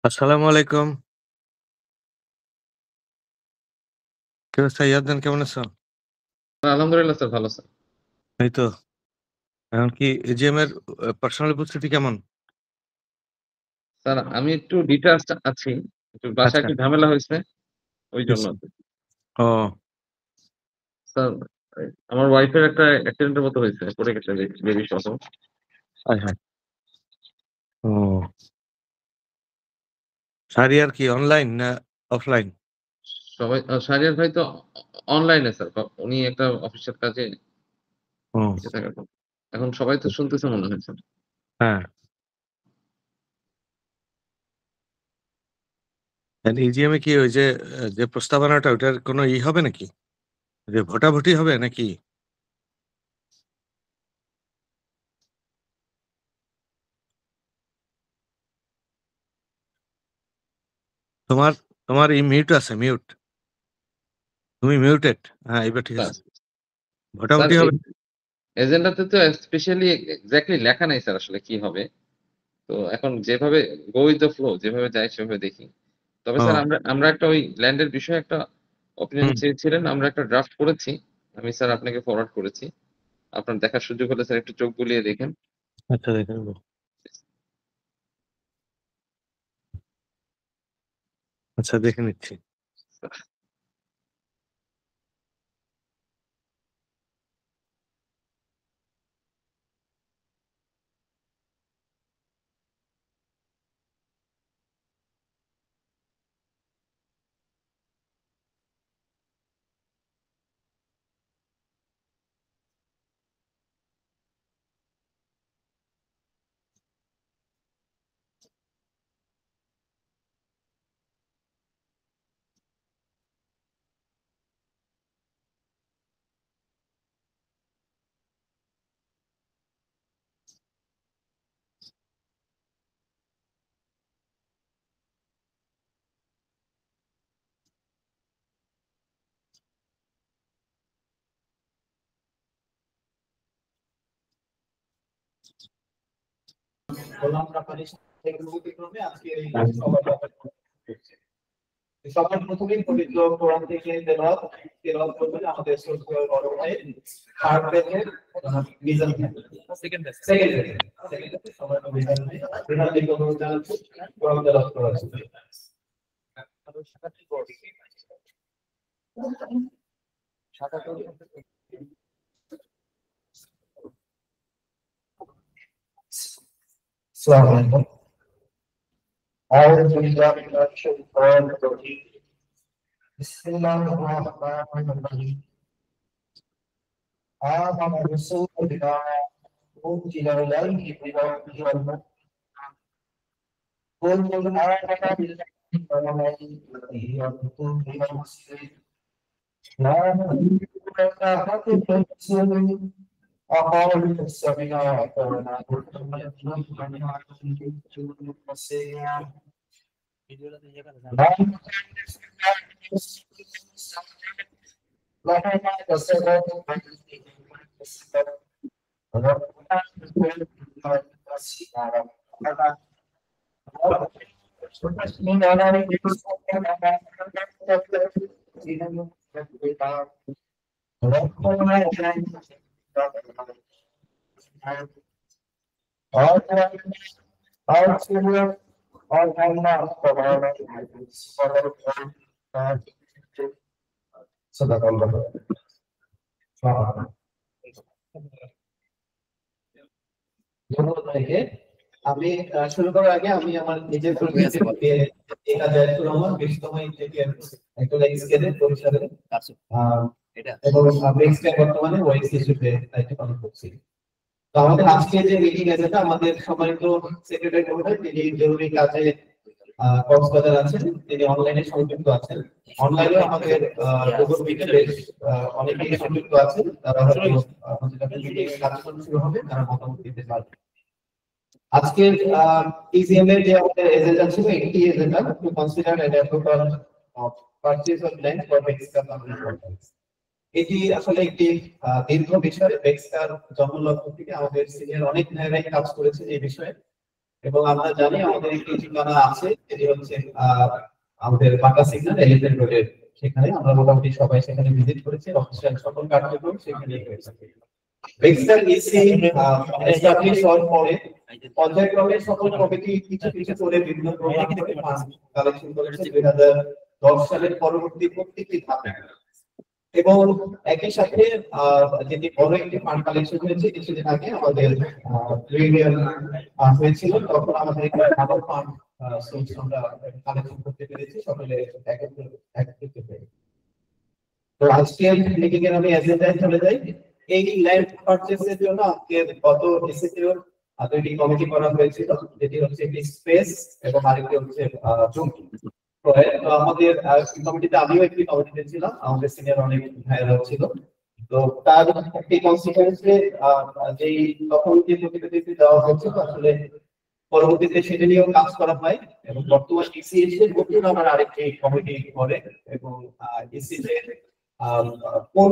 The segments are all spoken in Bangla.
আসসালামু আলাইকুম। কি অবস্থা ইয়াদ্দান কেমন আছো? আলহামদুলিল্লাহ স্যার ভালো স্যার। এই তো। এখন কি এজিএম এর পার্সোনাল উপস্থিতি কেমন? স্যার আমি একটু ডিটাচড আছি। একটু বাসায় আচ্ছা, একটু ঝামেলা হইছে ওইজন্য আচ্ছা। আরকি। ও স্যার আমার ওয়াইফের একটা অ্যাক্সিডেন্ট এর মতো হইছে। পড়ে গেছে বেবি সহ। হায়, হায়। ও শাহরিয়ার কি অনলাইন না অফলাইন? সবাই শাহরিয়ার ভাই তো অনলাইনে স্যার। উনি একটা অফিসের কাজে ও ইয়ে থাকার পর। এখন সবাই তো শুনতেছে মনে হয় স্যার। হ্যাঁ। এজিএম এ কি ওই যে যে প্রস্তাবনাটা ওটার কোনো হবে নাকি? যে ভোটাভুটি হবে নাকি? তোমার তোমার মিউট আছে মিউট। তুমি মিউটেড। হ্যাঁ, এবার ঠিক স্যার আছে। স্যার ভোটাভুটি হবে। এজেন্ডাতে তো স্পেশালি এক্সাক্টলি লেখা নাই স্যার আসলে কি হবে। তো এখন যেভাবে গো উইথ দ্য ফ্লো যেভাবে যায় সেভাবে দেখি। তবে স্যার ও আমরা একটা ওই ল্যান্ডের বিষয়ে একটা অপিনিয়ন হুম। চেয়েছিলেন। আমরা একটা ড্রাফট করেছি। আমি স্যার আপনাকে ফরওয়ার্ড করেছি। আপনার দেখার সুযোগ হলে স্যার একটু চোখ বুলিয়ে দেখেন। আচ্ছা দেখে নেব। আচ্ছা দেখে নিচ্ছি। সবার প্রথমেই পবিত্র কোরআন থেকে তেলাওয়াত করবেন আমাদের শ্রদ্ধেয় বড় ভাই হারবেনের মিজান ভাই সেকেন্ড সবার মিজান ভাই আপনারা দিকে অনুরোধ জানাচ্ছি কোরআন তেলাওয়াত করার জন্য আসসালামু আলাইকুম أعوذ بالله من الشيطان الرجيم بسم الله الرحمن الرحيم آمن الرسول بما أنزل إليه من ربه والمؤمنون كل آمن بالله وملائكته وكتبه ورسله لا نشرك أحد برسله وقالوا سمعنا وأطعنا لا لهما كسبت ربنا صدق الله ধন্যবাদ ভাইকে। আমি শুরু করার আগে আমি আমার নিজের পরিচয় দিয়ে এই কাজে একটু আমার ব্যস্ততম থেকে একটা স্কেলে পরিসরে এবং বেক্সকে বর্তমানে ওয়েক্স হিসেবে দায়িত্ব পালন করছি। তো আমাদের আজকে যে মিটিং আছে আমাদের সম্মানিত সেক্রেটারি মহোদয় তিনি জরুরি কাজে কক্সবাজার আছেন, তিনি অনলাইনে সংযুক্ত আছেন। অনলাইনে আমাদের গুগল মিটে বেশ অনেকেই সংযুক্ত আছেন, তারা হয়তো আমাদের যখন মিটিং কার্যক্রম শুরু হবে তারা মতামত দিতে পারবে। আজকের টিসিএম এর যে আমাদের এজেন্ডা ছিল একটি agenda to consider and approve of purchase of land for বেক্সকার কমিউনিটি। এটি আসলে একটি দীর্ঘ বিষয়। বেক্সকার জন্মলগ্ন থেকে আমাদের সিনিয়র অনেক ভাইরাই কাজ করেছে এই বিষয়ে এবং আমরা জানি আমাদের একটি ঠিকানা আছে, যেটি হচ্ছে আমাদের বাটা সিগন্যাল এলিফ্যান্ট রোডের। সেখানে আমরা মোটামুটি সবাই সেখানে ভিজিট করেছি, অফিসিয়াল সকল কার্যক্রম সেখানেই হয়েছে। বেক্সটার ইসি এস্টাবলিশ হওয়ার পরে পর্যায়ক্রমে সকল কমিটি কিছু কিছু করে বিভিন্ন প্রোগ্রাম করে ফান্ড কালেকশন করেছে 2010 সালের পরবর্তী প্রত্যেকটি ধাপে। এবং একই সাথে যেটি বড় একটি ফান্ড কালেকশন হয়েছে কিছুদিন আগে আমাদের ইউনিয়ন হয়েছিল, তখন আমাদের একটি ভালো ফান্ড সোর্স আমরা কালেকশন করতে পেরেছি সকলে একত্রিত হয়ে। তো আজকের মিটিং এর আমি এজেন্ডায় চলে যাই। এই ল্যান্ড পারচেজের জন্য আজকে গত এসএসইর দুইটি কমিটি করা হয়েছিল, যেটি হচ্ছে একটি স্পেস এবং আরেকটি হচ্ছে জমি। তো আমাদের কমিটিতে আমিও একটি কমিটিতে ছিলাম, আমাদের সিনিয়র অনেক ভাইয়েরাও ছিল। তো তার একটি কনসিকুয়েন্সে যেই তখন যে প্রতিবেদনটি দেওয়া হয়েছিল আসলে পরবর্তীতে সেটা নিয়েও কাজ করা হয় এবং বর্তমান ইসি এসে নতুন আবার আরেকটি কমিটি করে এবং ইসি তে কোন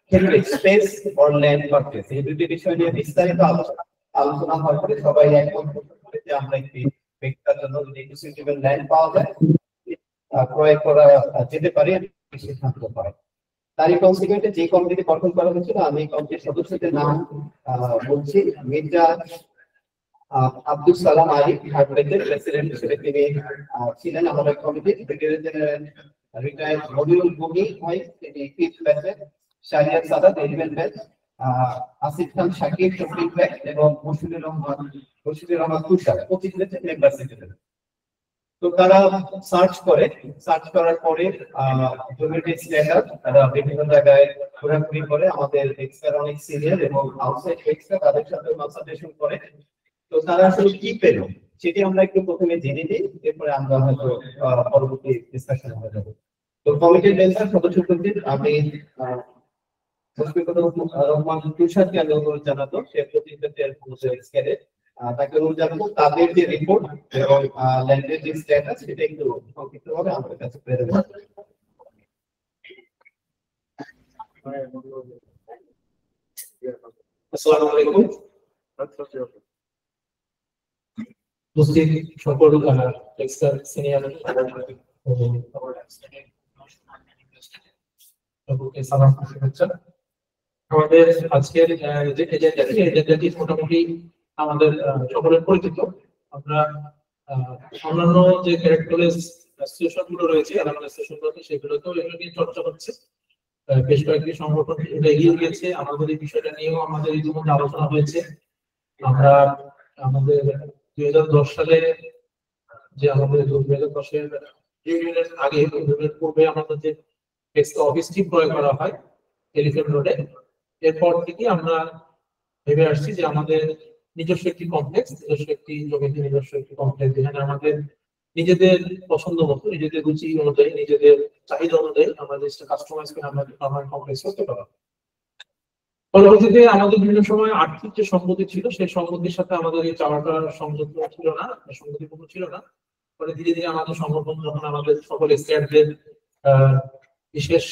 ক্ষেত্রে স্পেস অর ল্যান্ড পারচেজ এই দুটি বিষয় নিয়ে বিস্তারিত আলোচনা হয় করে সবাই একমত হয়েছে যে আমরা একটি ব্যক্তির জন্য যদি সুইটেবল ল্যান্ড পাওয়া যায় ক্রয় করা যেতে পারে সিদ্ধান্ত হয়। তারই কনসিকুয়েন্সে যে কমিটি গঠন করা হয়েছিল আমি কমিটির সদস্যদের নাম বলছি। মির্জা আব্দুল সালাম আলী হার্টবেজের প্রেসিডেন্ট হিসেবে তিনি ছিলেন আমাদের কমিটির। ব্রিগেডিয়ার জেনারেল রিটায়ার্ড মবিউল ভূমি হয় তিনি ফিফথ ব্যাচে, শাহরিয়ার সাদাত 11 ব্যাচ, আসিফ খান শাকিব 15 ব্যাচ এবং মুশফিকুর রহমান তুষার 25 ব্যাচের মেম্বার ছিলেন। তো তারা সার্চ করার পরে জমির স্ট্যাটাস তারা বিভিন্ন জায়গায় ঘোরাঘুরি করে, আমাদের এক্সপার্ট অনেক সিনিয়র এবং আউটসাইড এক্সপার্ট তাদের সাথে কনসালটেশন করে। তো তারা আসলে কি পেল সেটি আমরা একটু প্রথমে জেনে নিই, এরপরে আমরা হয়তো পরবর্তী ডিসকাশনে হয়ে যাব। তো কমিটির মেম্বার সদস্যদের আমি মুশফিকুর রহমান তুষারকে অনুরোধ জানাতো, সে প্রতিবেদনের স্কেলে তাকে অনুরোধ জানাবো তাদের যে রিপোর্ট এবং ল্যান্ডের যে স্ট্যাটাস সেটা একটু সংক্ষিপ্তভাবে আমাদের কাছে প্রেরণ করবেন। আসসালামু আলাইকুম। উপস্থিত সকল সিনিয়র সকলকে সালাম শুভেচ্ছা। আমাদের আজকের যে এজেন্ডাটি মোটামুটি আমাদের সকলের পরিচিত। আমরা অন্যান্য যে ক্যারেক্টারাইজ অ্যাসোসিয়েশন গুলো রয়েছে আলাদা অ্যাসোসিয়েশন গুলো সেগুলোতেও এগুলো নিয়ে চর্চা হচ্ছে। বেশ কয়েকটি সংগঠন এগিয়ে গিয়েছে, আমাদের এই বিষয়টা নিয়েও আমাদের ইতিমধ্যে আলোচনা হয়েছে। আমরা আমাদের 2010 সালে যে আমাদের 2010-এর ইউনিয়নের আগে ইউনিয়নের পূর্বে আমাদের যে অফিসটি ক্রয় করা হয় এলিফ্যান্ট রোডে, এরপর থেকে আমরা ভেবে আসছি যে আমাদের নিজস্ব একটি কমপ্লেক্স, নিজস্ব একটি জমিতে নিজস্ব একটি কমপ্লেক্স যেখানে আমাদের নিজেদের পছন্দ মতো, নিজেদের রুচি অনুযায়ী, নিজেদের চাহিদা অনুযায়ী আমাদের কাস্টমাইজ করে আমরা পারমানেন্ট কমপ্লেক্স করতে পারবো। পরবর্তীতে আমাদের বিভিন্ন সময় আর্থিক যে সম্পত্তি ছিল সেই সম্পত্তির সাথে আমাদের এই চাওয়াটা সংযুক্ত ছিল না, সংগতিপূর্ণ ছিল না। পরে ধীরে ধীরে আমাদের সংগঠন যখন আমাদের সকল স্টেটদের বিশেষ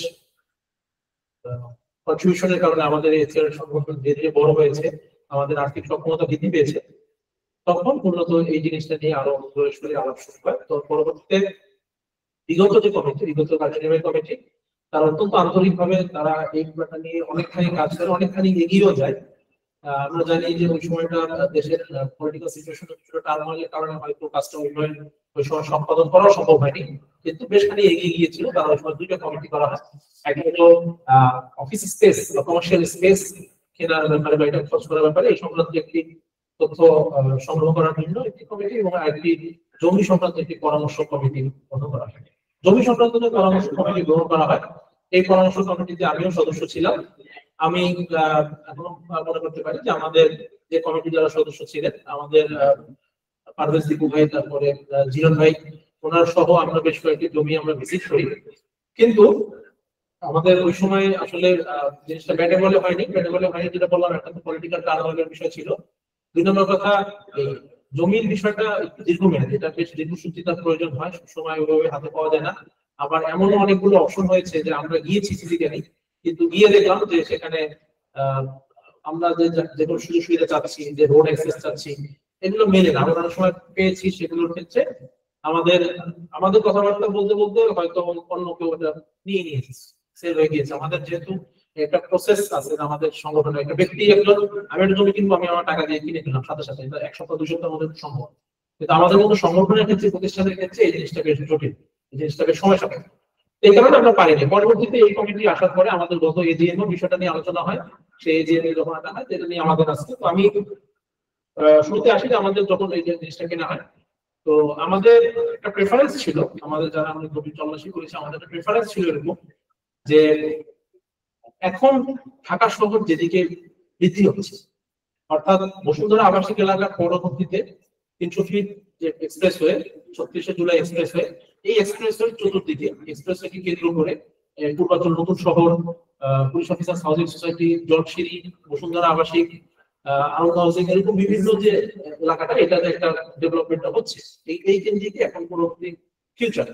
কন্ট্রিবিউশনের কারণে আমাদের এই সংগঠন ধীরে ধীরে বড় হয়েছে, আমাদের আর্থিক সক্ষমতা বৃদ্ধি পেয়েছে, তখন মূলত এই জিনিসটা নিয়ে আরো সরাসরি আলাপ শুরু হয়। তো পরবর্তীতে বিগত যে কমিটি, বিগত কার্যনির্বাহী কমিটি, তারা অত্যন্ত আন্তরিকভাবে তারা এই ব্যাপারটা নিয়ে অনেকখানি কাজ করে, অনেকখানি এগিয়েও যায়। আমরা জানি যে ওই সময়টা দেশের পলিটিক্যাল সিচুয়েশন কিছুটা টার্মোইলের কারণে হয়তো কাজটা ওই সময় সম্পাদন করা সম্ভব হয়নি, কিন্তু বেশ খানি এগিয়ে গিয়েছিল। তারা ওই সময় দুইটা কমিটি করা হয়, একটা হলো অফিস স্পেস বা কমার্শিয়াল স্পেস কেনার ব্যাপারে বা এটা খরচ করার ব্যাপারে এই সংক্রান্ত একটি তথ্য সংগ্রহ করার জন্য একটি কমিটি এবং আরেকটি জমি সংক্রান্ত একটি পরামর্শ কমিটি গঠন করা হয়। জমি সংক্রান্ত যে পরামর্শ কমিটি গ্রহণ করা হয়, এই পরামর্শ কমিটিতে আমিও সদস্য ছিলাম। আমি এখনো মনে করতে পারি যে আমাদের যে কমিটি যারা সদস্য ছিলেন, আমাদের পারভেজ দীপু ভাই, তারপরে জিরন ভাই, ওনার সহ আমরা বেশ কয়েকটি জমি আমরা ভিজিট করি। কিন্তু আমাদের ওই সময় আসলে জিনিসটা ব্যাটে বলে হয়নি, যেটা বললাম একটা তো পলিটিক্যাল টার্মোইলের বিষয় ছিল। 2 নম্বর কথা, এই জমির বিষয়টা একটু দীর্ঘমেয়াদী, এটা বেশ দীর্ঘসূত্রিতার প্রয়োজন হয়, সবসময় ওইভাবে হাতে পাওয়া যায় না। আবার এমনও অনেকগুলো অপশন হয়েছে যে আমরা গিয়েছি ফিজিক্যালি, কিন্তু গিয়ে দেখলাম যে সেখানে আমরা যে কোনো সুযোগ সুবিধা চাচ্ছি, যে রোড অ্যাক্সেস চাচ্ছি, এগুলো মেলে না। আমরা অনেক সময় পেয়েছি সেগুলোর ক্ষেত্রে আমাদের আমাদের কথাবার্তা বলতে বলতে হয়তো অন্য কেউ ওটা নিয়ে নিয়েছে, সেল হয়ে গিয়েছে। আমাদের যেহেতু একটা প্রসেস আছে আমাদের সংগঠনে, একটা ব্যক্তি একজন আমি একটা জমি কিনবো, আমি আমার টাকা দিয়ে কিনে কিনলাম সাথে সাথে, এটা 1 সপ্তাহ 2 সপ্তাহের মধ্যে সম্ভব। কিন্তু আমাদের মতো সংগঠনের ক্ষেত্রে, প্রতিষ্ঠানের ক্ষেত্রে এই জিনিসটা বেশ জটিল, এই জিনিসটা বেশ সময় সাপেক্ষ। এই কারণে আমরা পারিনি। পরবর্তীতে এই কমিটি আসার পরে আমাদের গত এজিএম বিষয়টা নিয়ে আলোচনা হয়, সেই এজিএম যখন আনা হয় যেটা নিয়ে আমাদের আজকে। তো আমি শুরুতে আসি যে আমাদের যখন এই জিনিসটা কেনা হয়, তো আমাদের একটা প্রেফারেন্স ছিল, আমাদের যারা আমরা জমি তল্লাশি করেছি আমাদের একটা প্রেফারেন্স ছিল এরকম যে এখন ঢাকা শহর যেদিকে বৃদ্ধি হচ্ছে, অর্থাৎ বসুন্ধরা আবাসিক এলাকার পরবর্তীতে 300 ফিট যে এক্সপ্রেসওয়ে, 36শে জুলাই এক্সপ্রেসওয়ে, এই এক্সপ্রেসওয়ে চতুর্দিকে এক্সপ্রেসওয়েকে কেন্দ্র করে পূর্বাঞ্চল নতুন শহর, police officers housing society, Jolshiri, Bashundhara আবাসিক, আনন্দ হাউজিং, এরকম বিভিন্ন যে এলাকাটা, এটাতে একটা ডেভেলপমেন্ট হচ্ছে এই কেন্দ্রিকে এখন পুরোপুরি ফিউচার।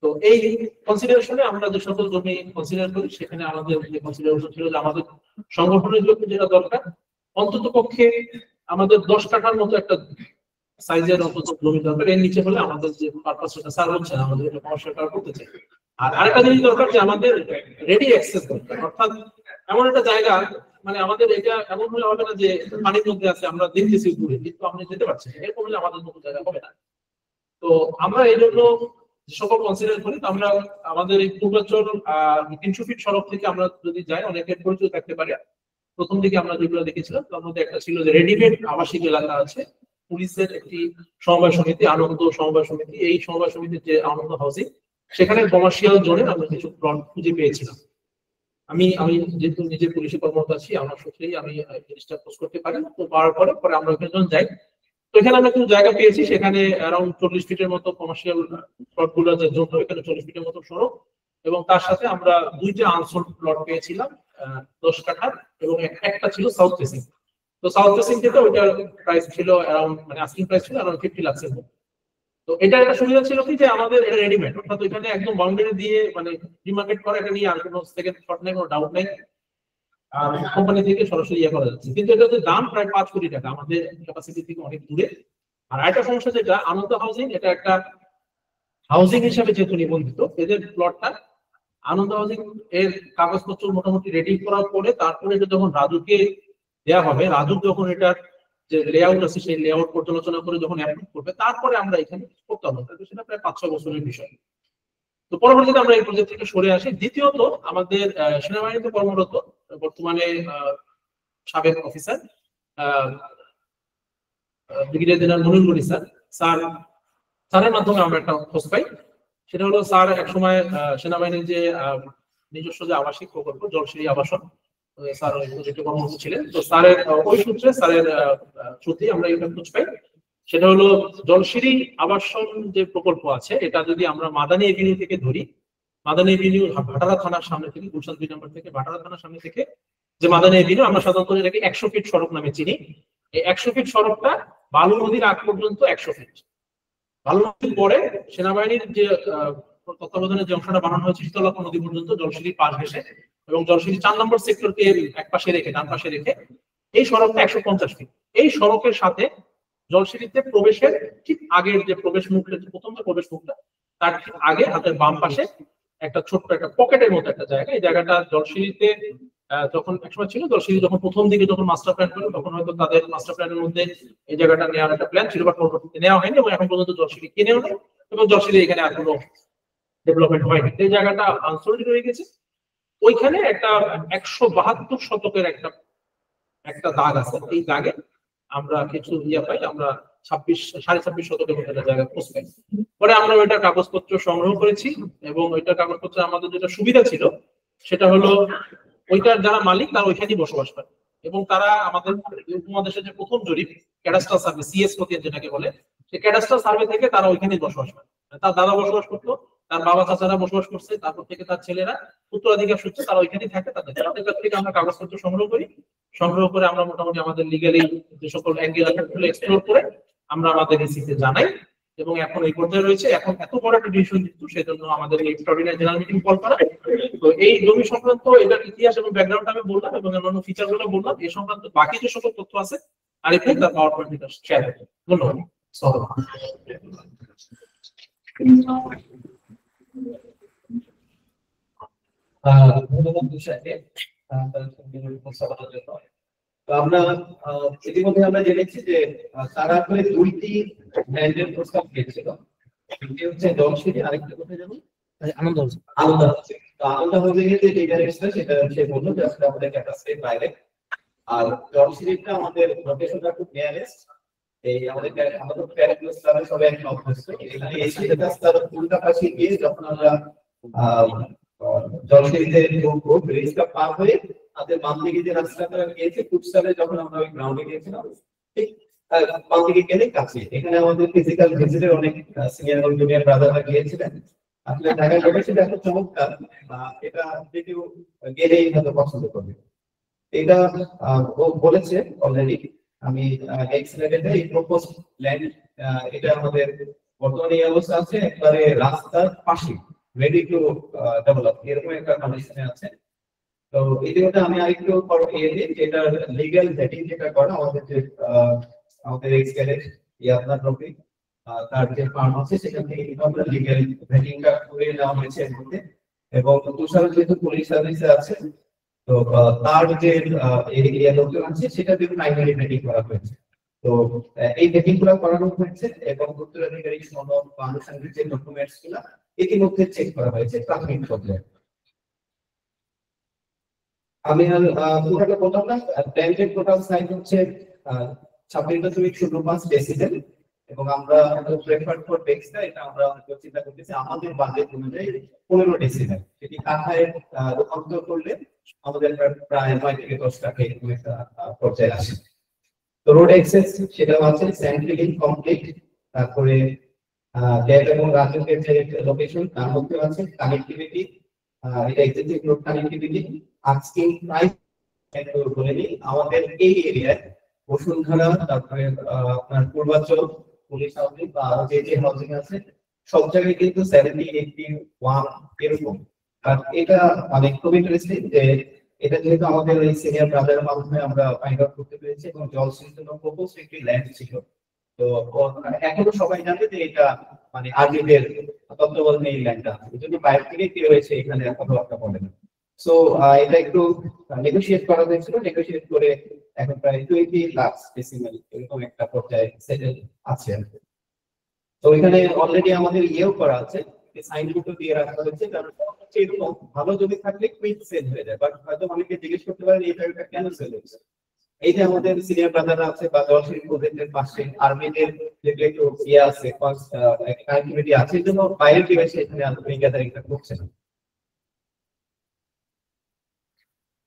তো এই কনসিডারেশনে আমরা যে সকল জমি কনসিডার করি, সেখানে আমাদের যে কনসিডারেশন ছিল যে আমাদের সংগঠনের জন্য যেটা দরকার, অন্তত পক্ষে আমাদের 10 কাঠার মতো একটা সাইজের অন্তত জমি দরকার। এর নিচে হলে আমাদের যে পারপাস সেটা সার্ভ হচ্ছে না, আমাদের এটা কমার্শিয়াল কাজ করতে চাই। আর আরেকটা জিনিস দরকার যে আমাদের রেডি অ্যাক্সেস দরকার, অর্থাৎ এমন একটা জায়গা, মানে আমাদের এটা এমন হলে হবে না যে পানির মধ্যে আছে আমরা দেখতেছি উপরে কিন্তু আমরা যেতে পারছি না, এরকম হলে আমাদের মতো জায়গা হবে না। তো আমরা এই জন্য সকল কনসিডার করি। আমরা আমাদের এই পূর্বাঞ্চল 300 ফিট সড়ক থেকে আমরা যদি যাই, অনেকের পরিচয় থাকতে পারে। প্রথম দিকে আমরা যেগুলো দেখেছিলাম তার মধ্যে একটা ছিল যে রেডিমেড আবাসিক এলাকা আছে, পুলিশের একটি সমবায় সমিতি, আনন্দ সমবায় সমিতি। এই সমবায় সমিতির যে আনন্দ হাউজিং, সেখানে কমার্শিয়াল জোনে আমরা কিছু প্লট খুঁজে পেয়েছিলাম। আমি যেহেতু নিজে পুলিশে কর্মরত আছি, আমার সত্যিই আমি জিনিসটা পোস্ট করতে পারি। তো পাওয়ার পরে আমরা ওখানে যখন যাই, তো এখানে আমরা কিছু জায়গা পেয়েছি, সেখানে অ্যারাউন্ড 40 ফিটের মতো কমার্শিয়াল প্লট গুলো যে জোন, এখানে 40 ফিটের মতো সড়ক, এবং তার সাথে আমরা 2টা আনসোল্ড প্লট পেয়েছিলাম 10 কাঠার, এবং একটা ছিল সাউথ ফেসিং। তো সাউথ ফেসিং থেকে ওইটার প্রাইস ছিল অ্যারাউন্ড, মানে আস্কিং প্রাইস ছিল অ্যারাউন্ড 50 লাখের মতো। তো এটা একটা সুবিধা ছিল কি যে আমাদের এটা রেডিমেড, অর্থাৎ ওইখানে একদম বাউন্ডারি দিয়ে মানে ডিমার্কেট করা, এটা নিয়ে আর কোনো সেকেন্ড থট নেই, কোনো ডাউট নেই, আর কোম্পানি থেকে সরাসরি ইয়ে করা যাচ্ছে। কিন্তু এটাতে দাম প্রায় 5 কোটি টাকা, আমাদের ক্যাপাসিটি থেকে অনেক দূরে। আর একটা সমস্যা যেটা, আনন্দ হাউজিং এটা একটা হাউজিং হিসাবে যেহেতু নিবন্ধিত, এদের প্লটটা আনন্দ হাউজিং এর কাগজপত্র মোটামুটি রেডি করার পরে তারপরে এটা যখন রাজুকে দেওয়া হবে, রাজু যখন এটার যে লেআউট আছে সেই লেআউট পর্যালোচনা করে যখন অ্যাপ্রুভ করবে, তারপরে আমরা এখানে করতে হবে। সেটা প্রায় 5-6 বছরের বিষয়। তো পরবর্তীতে আমরা এই প্রজেক্ট থেকে সরে আসি। দ্বিতীয়ত, আমাদের সেনাবাহিনীতে কর্মরত বর্তমানে সাবেক অফিসার ব্রিগেডিয়ার জেনারেল মনির গনি স্যারের মাধ্যমে আমরা একটা খোঁজ পাই। সেটা হলো স্যার একসময় সেনাবাহিনীর যে নিজস্ব যে আবাসিক প্রকল্প জলসিঁড়ি আবাসন, স্যার ওই প্রজেক্টে কর্মরত ছিলেন। তো স্যারের ওই সূত্রে, স্যারের সূত্রেই আমরা এটা খোঁজ পাই। সেটা হলো জলসিঁড়ি আবাসন যে প্রকল্প আছে, এটা যদি আমরা মাদানী এভিনিউ থেকে ধরি, মাদানী এভিনিউ ভাটারা থানার সামনে থেকে, গুলশান 2 নম্বর থেকে ভাটারা থানার সামনে থেকে যে মাদানী এভিনিউ, আমরা সাধারণত এটাকে 100 ফিট সড়ক নামে চিনি। এই 100 ফিট সড়কটা বালু নদীর আগ পর্যন্ত 100 ফিট। বালু নদীর পরে সেনাবাহিনীর যে তত্ত্বাবধানে যে অংশটা বানানো হয়েছে শীতলক্ষ্যা নদী পর্যন্ত জলসিঁড়ির পাশ ঘেঁষে, এবং জলসিঁড়ি 4 নম্বর সেক্টরকে এক পাশে রেখে, ডান পাশে রেখে এই সড়কটা 150 ফিট। এই সড়কের সাথে জলসিঁড়িতে প্রবেশের ঠিক আগের যে প্রবেশ মুখটা, প্রথম যে প্রবেশ মুখটা, তার ঠিক আগে হাতের বাম পাশে একটা ছোট্ট একটা পকেটের মতো একটা জায়গা। এই জায়গাটা জলসিঁড়িতে যখন একসময় ছিল, জলসিঁড়ি যখন প্রথম দিকে যখন মাস্টার প্ল্যান করে, তখন হয়তো তাদের মাস্টার প্ল্যানের মধ্যে এই জায়গাটা নেওয়ার একটা প্ল্যান ছিল, বাট পরবর্তীতে নেওয়া হয়নি, এবং এখন পর্যন্ত জলসিঁড়ি কিনেও নেই, এবং জলসিঁড়ি এখানে আর কোনো ডেভেলপমেন্ট হয়নি। এই জায়গাটা আনসোল্ড রয়ে গেছে। ওইখানে একটা 172 শতকের একটা দাগ আছে। এই দাগে আমরা কিছু পাই, আমরা 26-26.5 শতকের মতো একটা জায়গা খোঁজ পাই। পরে আমরা ওইটার কাগজপত্র সংগ্রহ করেছি, এবং ওইটার কাগজপত্রে আমাদের যেটা সুবিধা ছিল সেটা হলো ওইটার যারা মালিক তারা ওইখানেই বসবাস করে, এবং তারা আমাদের উপমহাদেশের যে প্রথম জরিপ ক্যাডাস্ট্রাল সার্ভে, সিএস খতিয়ান যেটাকে বলে, সেই ক্যাডাস্ট্রাল সার্ভে থেকে তারা ওইখানেই বসবাস করে। তার দাদা বসবাস করতো, তার বাবা চাচারা বসবাস করছে, তারপর থেকে তার ছেলেরা উত্তরাধিকার সূত্রে তারা ওইখানেই থাকে। তাদের কাছ থেকে আমরা কাগজপত্র সংগ্রহ করে আমরা মোটামুটি আমাদের লিগালি যে সকল অ্যাঙ্গেল এক্সপ্লোর করে আমরা আমাদের এসিতে জানাই, এবং এখন এই পর্যায়ে রয়েছে। এখন এত বড় একটা ডিসিশন কিন্তু, সেজন্য আমাদের এই এক্সট্রাঅর্ডিনারি জেনারেল মিটিং কল করা। তো এই জমি সংক্রান্ত এটার ইতিহাস এবং ব্যাকগ্রাউন্ড আমি বললাম, এবং অন্যান্য ফিচার গুলো বললাম। এই সংক্রান্ত বাকি যে সকল তথ্য আছে আরিফ তার পাওয়ার পয়েন্টটা শেয়ার করবে। ধন্যবাদ। ধন্যবাদ তুষারকে তার সঙ্গে উপস্থাপনার জন্য। তো আমরা ইতিমধ্যে আমরা জেনেছি যে তারা আসলে দুইটি ব্র্যান্ডের প্রস্তাব দিয়েছিল। একটি হচ্ছে জলশিরি, আরেকটা কোথায় যাবো আনন্দ হাউসে গিয়ে যে লিডার এসেছে সেটা সে বললো যে আসলে আমাদের ক্যাপাসিটির বাইরে। আর জলশিরিটা আমাদের লোকেশনটা খুব নিয়ারেস্ট। এই আমাদের প্যারাগ্লাস তারা সবাই একটা অভ্যস্ত। এখানে এসে তার উল্টা পাশে গিয়ে যখন আমরা জলশিরিতে ঢুকবো, ব্রিজটা পার হয়ে আমাদের বাম দিকে যে রাস্তাটা গিয়েছে ফুটসালে, যখন আমরা ওই গ্রাউন্ডে গিয়েছিলাম ঠিক বাম দিকে গেলে কাছে এখানে আমাদের ফিজিক্যাল ভিজিটের অনেক সিনিয়র এবং জুনিয়র ব্রাদাররা গিয়েছিলেন। আসলে ঢাকার লোকেশনটা এত চমৎকার, এটা যে কেউ গেলেই হয়তো পছন্দ করবে। এটা ও বলেছে অলরেডি। আমি নেক্সট লেভেলে এই প্রপোজ ল্যান্ড, এটা আমাদের বর্তমানে এই অবস্থা আছে একবারে রাস্তার পাশে রেডি টু ডেভেলপ, এরকম একটা কন্ডিশনে আছে। তো ইতিমধ্যে আমি আরেকটু এটা লিগ্যাল ভেটিং যেটা করা আমাদের এক্সকেলের আপনার রবি তার যে ফার্ম আছে সেখান থেকে আমরা লিগ্যাল ভেটিংটা করে নেওয়া হয়েছে এর মধ্যে। এবং তুষার যেহেতু পুলিশ সার্ভিসে আছে, তো তার যে এরিয়া লোকজন আছে সেটা দিয়ে প্রাইমারি ভেটিং করা হয়েছে। তো এই ভেটিং গুলো করানো হয়েছে এবং উত্তরাধিকারী সনদ বা আনুষঙ্গিক যে ডকুমেন্টস গুলা ইতিমধ্যে চেক করা হয়েছে প্রাথমিক পর্যায়ে। আমি পুরোটা বললাম না, ব্যাংকের টোটাল সাইজ হচ্ছে 26.05 ডেসিবেল এবং আমরা প্রেফার্ড ফর বেক্সটা এটা আমরা চিন্তা করতেছি আমাদের বাজেট অনুযায়ী 15 ডেসিবেল। সেটি কাঠায় রূপান্তর করলে আমাদের প্রায় 9 থেকে 10 টাকা এরকম একটা পর্যায়ে আসে। তো রোড অ্যাক্সেস সেটাও আছে, স্যান্ডফিলিং কমপ্লিট। তারপরে ডেট এবং রাজুকের যে লোকেশন তার মধ্যে আছে কানেক্টিভিটি, এটা existing road connectivity. Asking price একটু বলে নিই, আমাদের এই এরিয়ায় বসুন্ধরা, তারপরে আপনার পূর্বাঞ্চল, পুলিশ হাউজিং বা যে যে হাউজিং আছে সব জায়গায় কিন্তু 70, 81 এরকম। আর এটা মানে খুব ইন্টারেস্টিং যে এটা যেহেতু আমাদের এই সিনিয়র ব্রাদারের মাধ্যমে আমরা ফাইন্ড আউট করতে পেরেছি এবং জলশিরির জন্য প্রপোজ একটি ল্যান্ড ছিল। তো এখনো সবাই জানে যে এটা মানে আর্মিদের তত্ত্বাবধানে এই ল্যান্ডটা আছে, এই জন্য বাইরে থেকে কি হয়েছে এখানে এখনো একটা বলে না। সো এটা একটু নেগোশিয়েট করা হয়েছিল, নেগোশিয়েট করে এখন প্রায় 20 লাখ ডেসিমেল এরকম একটা পর্যায়ে সেটেল আছে। তো এখানে অলরেডি আমাদের ইয়েও করা আছে, সাইনবোর্ডও দিয়ে রাখা হয়েছে, কারণ এরকম ভালো যদি থাকলে কুইক সেল হয়ে যায়। বাট হয়তো অনেকে জিজ্ঞেস করতে পারেন এই জায়গাটা কেন সেল হচ্ছে। এই যে আমাদের সিনিয়র ব্রাদাররা আছে বা জলশিরি প্রজেক্টের পাশে আর্মিদের যেগুলো একটু ইয়ে আছে কানেক্টিভিটি আছে, এই জন্য বাইরের ডিভাইস এখানে আর্মি গ্যাদারিংটা করছে না।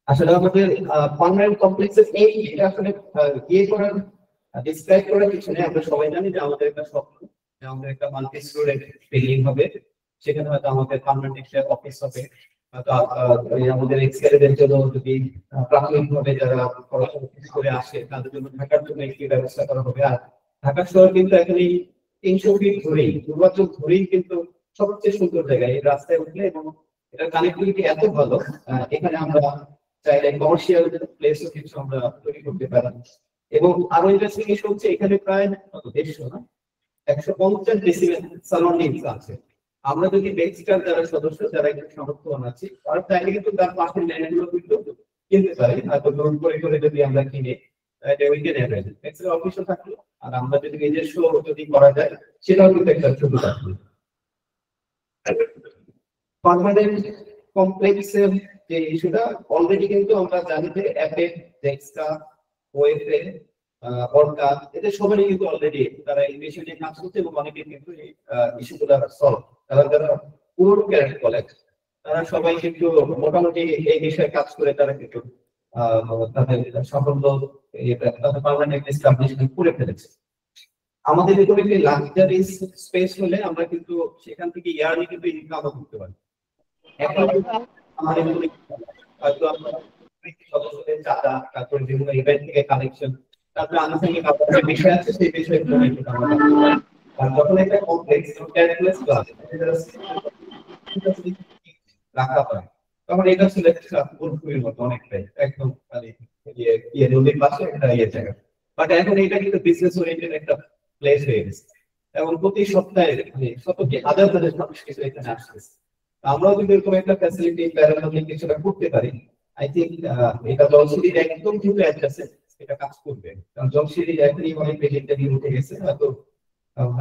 আসলে আমাদের পার্মানেন্ট কমপ্লেক্সের এই এটা আসলে ইয়ে করার ডিসক্রাইব করার কিছু নেই। আমরা সবাই জানি যে আমাদের একটা স্বপ্ন, আমাদের একটা মাল্টি স্টোরেজ বিল্ডিং হবে, সেখানে হয়তো আমাদের পার্মানেন্ট একটা অফিস হবে। আমাদের এক্সকেলের জন্য যদি প্রাথমিকভাবে যারা পড়াশোনা করে আসে তাদের জন্য থাকার জন্য একটি ব্যবস্থা করা হবে। আর ঢাকা শহর কিন্তু এখন এই 300 ফিট ধরেই পূর্বাঞ্চল ধরেই কিন্তু সবচেয়ে সুন্দর জায়গা এই রাস্তায় উঠলে, এবং এটা কানেক্টিভিটি এত ভালো, এখানে আমরা চাইলে কমার্শিয়াল প্লেসও কিছু আমরা তৈরি করতে পারি। এবং আরো ইন্টারেস্টিং ইস্যু হচ্ছে এখানে প্রায় 150 ডেসিবেল সারাউন্ডিংস আছে। আমরা যদি বেক্সটার যারা সদস্য যারা একটু সমর্থন আছে তারা চাইলে কিন্তু তার পাশের ল্যান্ডগুলো কিন্তু কিনতে পারি, হয়তো লোন করে করে যদি আমরা কিনে উইকেন্ড অ্যাভারেজ বেক্সের অফিসও থাকলো, আর আমরা যদি নিজস্ব যদি করা যায় সেটাও কিন্তু একটা সুবিধা থাকবে। পার্মানেন্ট কমপ্লেক্সের যে ইস্যুটা অলরেডি কিন্তু আমরা জানি যে অ্যাপে ডেক্সটা ওয়েফে অর্কা এদের সবারই কিন্তু অলরেডি তারা এই বিষয় নিয়ে কাজ করছে এবং অনেকে কিন্তু এই ইস্যুগুলো সলভ, যারা পুরো ক্যারেক্ট কলেজ তারা সবাই কিন্তু মোটামুটি এই বিষয়ে কাজ করে তারা কিন্তু তাদের সাফল্য পার্মানেন্ট এস্টাবলিশমেন্ট করে ফেলেছে। আমাদের এরকম একটি লাক্সারিস স্পেস হলে আমরা কিন্তু সেখান থেকে ইয়ারলি কিন্তু ইনকামও করতে পারি। এখন আমাদের হয়তো আমরা সদস্যদের চাঁদা, তারপরে বিভিন্ন ইভেন্ট থেকে কালেকশন, তারপরে আনুষঙ্গিক আপনাদের বিষয় আছে সেই বিষয়ে আর যখন একটা কমপ্লেক্স রাখা হয় তখন এটা ছিল একটা মতো অনেকটাই একদম মানে নদীর পাশে একটা ইয়ে জায়গা। বাট এখন এটা কিন্তু বিজনেস ওরিয়েন্টেড একটা প্লেস হয়ে গেছে, এবং প্রতি সপ্তাহে মানে শতকে হাজার হাজার মানুষ কিছু এখানে আসতেছে। আমরাও যদি এরকম একটা ফ্যাসিলিটি প্যারালালি কিছুটা করতে পারি, আই থিঙ্ক এটা জলসিটির একদম কিন্তু অ্যাড্রেসে এটা কাজ করবে। কারণ জলসিটির এখনই অনেক ভেজিটেবল উঠে গেছে, হয়তো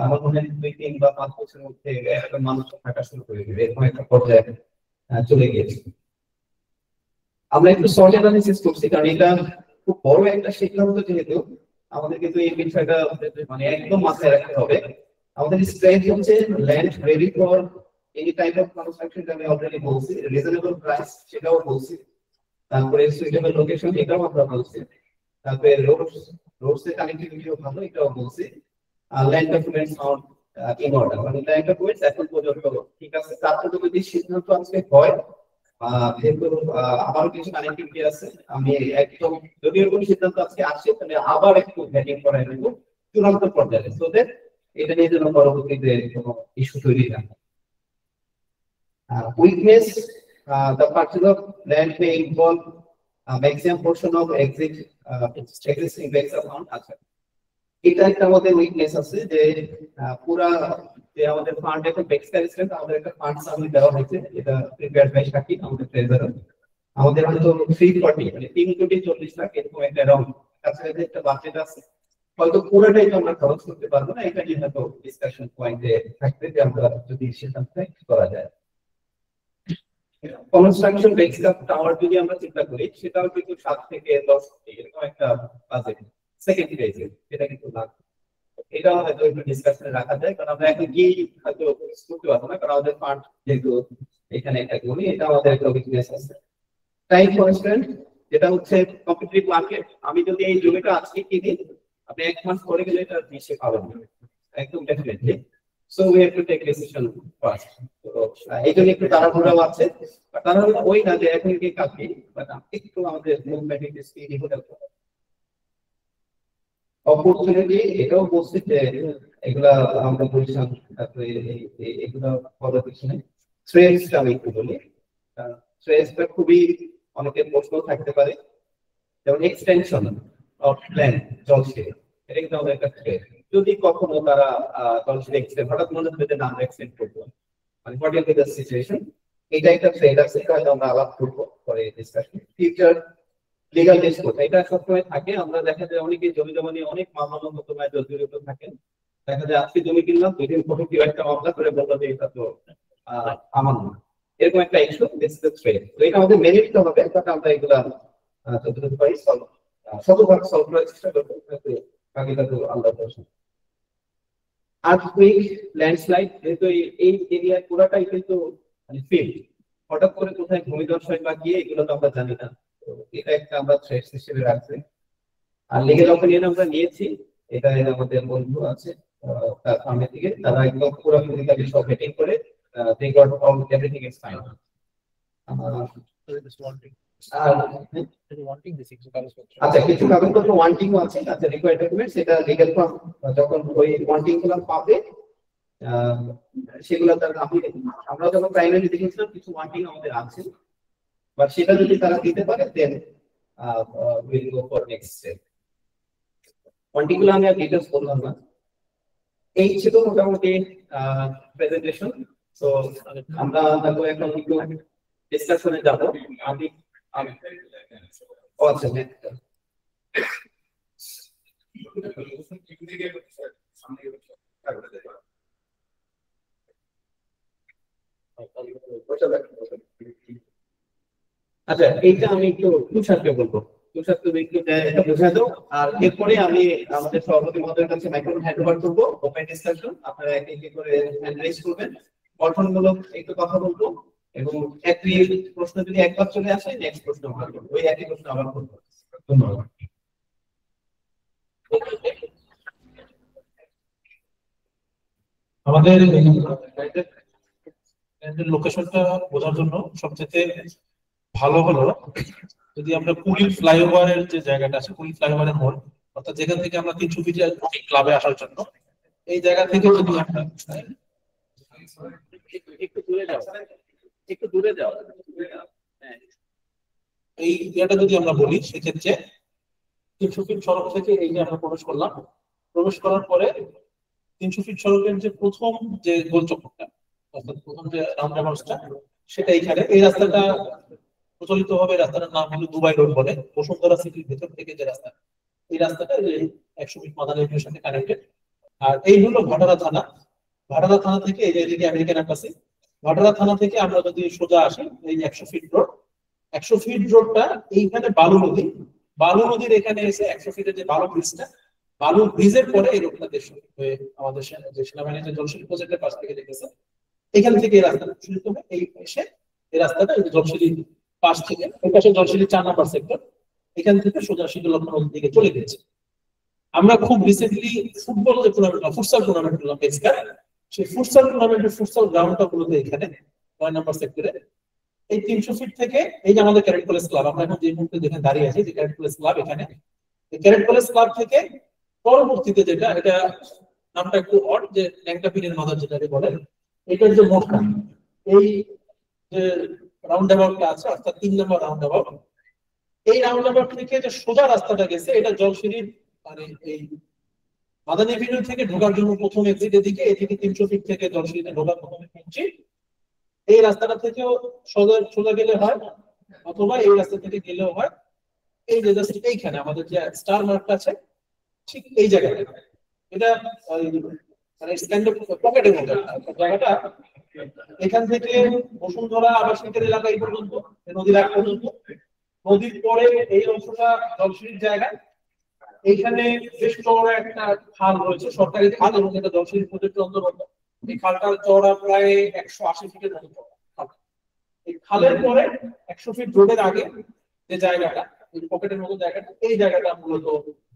আমার মনে হয় 2, 3 বা 5 বছরের মধ্যে একটা মানুষ থাকা শুরু করে দেবে, এরকম একটা পর্যায়ে চলে গিয়েছে। আমরা একটু সল্ট অ্যানালিসিস করছি, কারণ এটা খুব বড় একটা সিদ্ধান্ত, যেহেতু আমাদের কিন্তু এই বিষয়টা মানে একদম মাথায় রাখতে হবে। আমাদের স্ট্রেংথ হচ্ছে land ready for any type of construction, আমি অলরেডি বলছি, রিজনেবল প্রাইস সেটাও বলছি, তারপরে সুইটেবল লোকেশন এটাও আমরা বলছি, তারপরে রোডস এর কানেক্টিভিটিও ভালো এটাও বলছি, আর land documents not in order, মানে ল্যান্ড ডকুমেন্টস এখন পর্যন্ত ঠিক আছে। তারপরে যদি সিদ্ধান্ত আজকে হয়, যেহেতু আমারও কিছু কানেক্টিভিটি আছে, আমি একদম যদি এরকম সিদ্ধান্ত আজকে আসে তাহলে আবার একটু ভ্যাটিং করাই নেব চূড়ান্ত পর্যায়ে, সো দ্যাট এটা নিয়ে যেন পরবর্তীতে কোনো ইস্যু তৈরি না হয়। Weakness, the purchase of land may involve maximum portion of existing bank account. আচ্ছা, এটা একটা আমাদের উইকনেস আছে যে পুরা যে আমাদের ফান্ড একটা বেক্সকারিস্টেন, আমাদের একটা ফান্ড সাবমিট দেওয়া হয়েছে, এটা প্রিপেয়ার্ড বাই শাকিব আমাদের ট্রেজারার। আমাদের হয়তো 340 মানে 3,40,00,000 এরকম একটা অ্যারাউন্ড কাছাকাছি একটা বাজেট আছে, হয়তো পুরোটাই তো আমরা খরচ করতে পারবো না, এটা নিয়ে হয়তো ডিসকাশন পয়েন্টে থাকবে যে আমরা যদি সিদ্ধান্ত করা যায়। কনস্ট্রাকশন বেক্সকাপ টাওয়ার যদি আমরা চিন্তা করি, সেটাও কিন্তু 7 থেকে 10 কোটি এরকম একটা বাজেট সেকেন্ড ফেজে, এটা কিন্তু লাগবে। এটা হয়তো একটু ডিসকাশনে রাখা যায়, কারণ আমরা এখন গিয়ে হয়তো করতে পারবো না, কারণ আমাদের ফান্ড যেহেতু এখানে একটা করি, এটা আমাদের একটা উইকনেস আছে। টাইম কনস্ট্যান্ট, যেটা হচ্ছে কম্পিটিটিভ মার্কেট, আমি যদি এই জমিটা আজকে কিনি, আপনি 1 মাস পরে গেলে এটা নিচে পাবেন না একদম definitely, so we have to take decision first. তো এই জন্য একটু তাড়াহুড়াও আছে, তাড়াহুড়া ওই না যে এখন কি কালকে, বাট একটু আমাদের মুভমেন্ট একটু স্পিডি হতে হবে। অপরচুনিটি, এটাও বলছি যে এগুলা আমরা বলছিলাম, তারপরে এগুলা বলার পিছনে থ্রেডসটা আমি একটু বলি। থ্রেডসটা খুবই অনেকের প্রশ্ন থাকতে পারে, যেমন এক্সটেনশন অফ প্ল্যান জলসিটি, এটা কিন্তু আমাদের একটা থ্রেড। যদি কখনো তারা জলসিটি এক্সটেন্ড হঠাৎ মনে হবে যে না আমরা এক্সটেন্ড করবো, মানে what will be the situation, এটা একটা থ্রেড আছে, হয়তো আমরা আলাপ করবো পরে ডিসকাশন। ফিউচার লিগাল ডিসপুট, এটা সবসময় থাকে, আমরা দেখা যায় অনেকে জমি জমা নিয়ে অনেক মামলা মোকদ্দমায় জড়িত থাকেন, দেখা যায় আজকে জমি কিনলাম, 2 দিন পরে কেউ একটা মামলা করে বললো যে এটা তো আমার না, এরকম একটা issue, this is the thread. তো এটা আমাদের মেনে নিতে হবে, তাতে আমরা এগুলা যতটুকু পারি শতভাগ সলভ করার চেষ্টা করবো, বাকিটা তো আলাদা প্রশ্ন। আর্থকুইক, ল্যান্ডস্লাইড, যেহেতু এই এরিয়া পুরাটাই কিন্তু মানে ফিল্ড, হঠাৎ করে কোথায় ভূমিধস হয় বা গিয়ে এগুলো তো আমরা জানি না, এটা একটা আমরা থ্রেড হিসেবে রাখছি। আর লিগ্যাল অপিনিয়ন আমরা নিয়েছি, এটা আমাদের বন্ধু আছে তার ফার্মের দিকে, তারা একদম পুরো ফিজিক্যালি সব ভেটিং করে they got all everything is fine. আচ্ছা, কিছু কাগজপত্র ওয়ান্টিং আছে, আচ্ছা রিকোয়ার্ড ডকুমেন্টস, এটা লিগ্যাল ফার্ম যখন ওই ওয়ান্টিং গুলো পাবে সেগুলো তার আমরা যখন প্রাইমারি দেখেছিলাম কিছু ওয়ান্টিং আমাদের আছে, বাট সেটা যদি তারা দিতে পারে then will go for next step. ওয়ান্টিংগুলো আমি আর ডিটেইলস বললাম না। এই ছিল মোটামুটি প্রেজেন্টেশন। সো আমরা তারপর এখন একটু ডিসকাশনে যাব। আমি আচ্ছা আচ্ছা, এইটা আমি একটু তুষারকে বলবো, তুষার তুমি একটু এটা বুঝাই দাও, আর এরপরে আমি আমাদের সভাপতি মহোদয়ের কাছে মাইক্রোফোন হ্যান্ড ওভার করবো। ওপেন ডিসকাশন, আপনারা এক এক করে হ্যান্ড রেজ করবেন, গঠনমূলক একটু কথা বলবো, এবং একটি প্রশ্ন যদি একবার চলে আসে নেক্সট প্রশ্ন আমরা করবো, ওই একই প্রশ্ন আবার করবো। ধন্যবাদ। আমাদের লোকেশনটা বোঝার জন্য সবচেয়ে ভালো হলো যদি আমরা কুলি ফ্লাইওভারের যে জায়গাটা আছে, কুলি ফ্লাইওভারের মোড়, অর্থাৎ যেখান থেকে আমরা 300 ফিট ক্লাবে আসার জন্য, এই জায়গা থেকে যদি আমরা একটু দূরে যাও, একটু দূরে যাও, এই জায়গাটা যদি আমরা বলি, সেক্ষেত্রে 300 ফিট সড়ক থেকে এই যে আমরা প্রবেশ করলাম, প্রবেশ করার পরে 300 ফিট সড়কের যে প্রথম যে গোলচক্করটা, অর্থাৎ প্রথম যে রাউন্ড অ্যাবাউটসটা, সেটা এইখানে। এই রাস্তাটা প্রচলিত ভাবে রাস্তাটার নাম হলো দুবাই রোড বলে। বসুন্ধরা সিটির ভেতর থেকে যে রাস্তা, এই রাস্তাটা 100 ফিট মাদারীপুরের সাথে কানেক্টেড। আর এই হলো ভাটারা থানা। ভাটারা থানা থেকে এই যে এদিকে আমেরিকান এম্বাসি, ভাটারা থানা থেকে আমরা যদি সোজা আসি, এই 100 ফিট রোড, 100 ফিট রোডটা এইখানে বালু নদী, বালু নদীর এখানে এসে 100 ফিটের যে বালু ব্রিজটা, বালু ব্রিজের পরে এই রোডটা আমাদের যে সেনাবাহিনীর যে জলশিরি প্রজেক্টের পাশ থেকে দেখেছে, এখান থেকে এই রাস্তাটা শুরু হবে। এই এসে এই রাস্তাটা এই জলশিরি পাশ থেকে, এই পাশে জলশিরি 4 নম্বর সেক্টর, এখান থেকে সোজা শীতলক্ষা নদীর দিকে চলে গেছে। আমরা খুব রিসেন্টলি ফুটবল যে টুর্নামেন্ট, ফুটসাল টুর্নামেন্ট করলাম বেসকার, সেই ফুটসাল টুর্নামেন্টের ফুটসাল গ্রাউন্ডটা গুলোতে এখানে 9 নম্বর সেক্টরে। এই 300 ফিট থেকে এই যে আমাদের ক্যাডেট কলেজ ক্লাব, আমরা এখন যে মুহূর্তে যেখানে দাঁড়িয়ে আছি, যে ক্যাডেট কলেজ ক্লাব, এখানে এই ক্যাডেট কলেজ ক্লাব থেকে পরবর্তীতে যেটা, এটা নামটা একটু অড, যে ল্যাংটা পীরের মাদার যেটাকে বলে, এটার যে মোড়টা, এই যে রাউন্ড অ্যাবাউটটা আছে, অর্থাৎ 3 নম্বর রাউন্ড অ্যাবাউট, এই রাউন্ড অ্যাবাউট থেকে যে সোজা রাস্তাটা গেছে, এটা জলশিরির মানে এই মাদানী এভিনিউ থেকে ঢোকার জন্য প্রথম এক্সিটের দিকে, এদিকে 300 ফিট থেকে জলশিরিতে ঢোকার প্রথম এক্সিট। এই রাস্তাটা থেকেও সোজা গেলে হয়, অথবা এই রাস্তা থেকে গেলেও হয়। এই যে জাস্ট এইখানে আমাদের যে স্টার মার্কটা আছে, ঠিক এই জায়গাটা, এটা মানে স্ট্যান্ডার্ড পকেটের মধ্যে জায়গাটা। এখান থেকে বসুন্ধরা আবাসিকের এলাকা এই পর্যন্ত, নদীর আগ পর্যন্ত। নদীর পরে এই অংশটা জলশিরির জায়গা। এইখানে বেশ চওড়া একটা খাল রয়েছে, সরকারি খাল, এবং এটা জলশিরি প্রজেক্টের অন্তর্গত। এই খালটার চওড়া প্রায় 180 ফিটের মতো চওড়া। এই খালের পরে 100 ফিট রোডের আগে যে জায়গাটা, এই পকেটের মতো জায়গাটা, এই জায়গাটা মূলত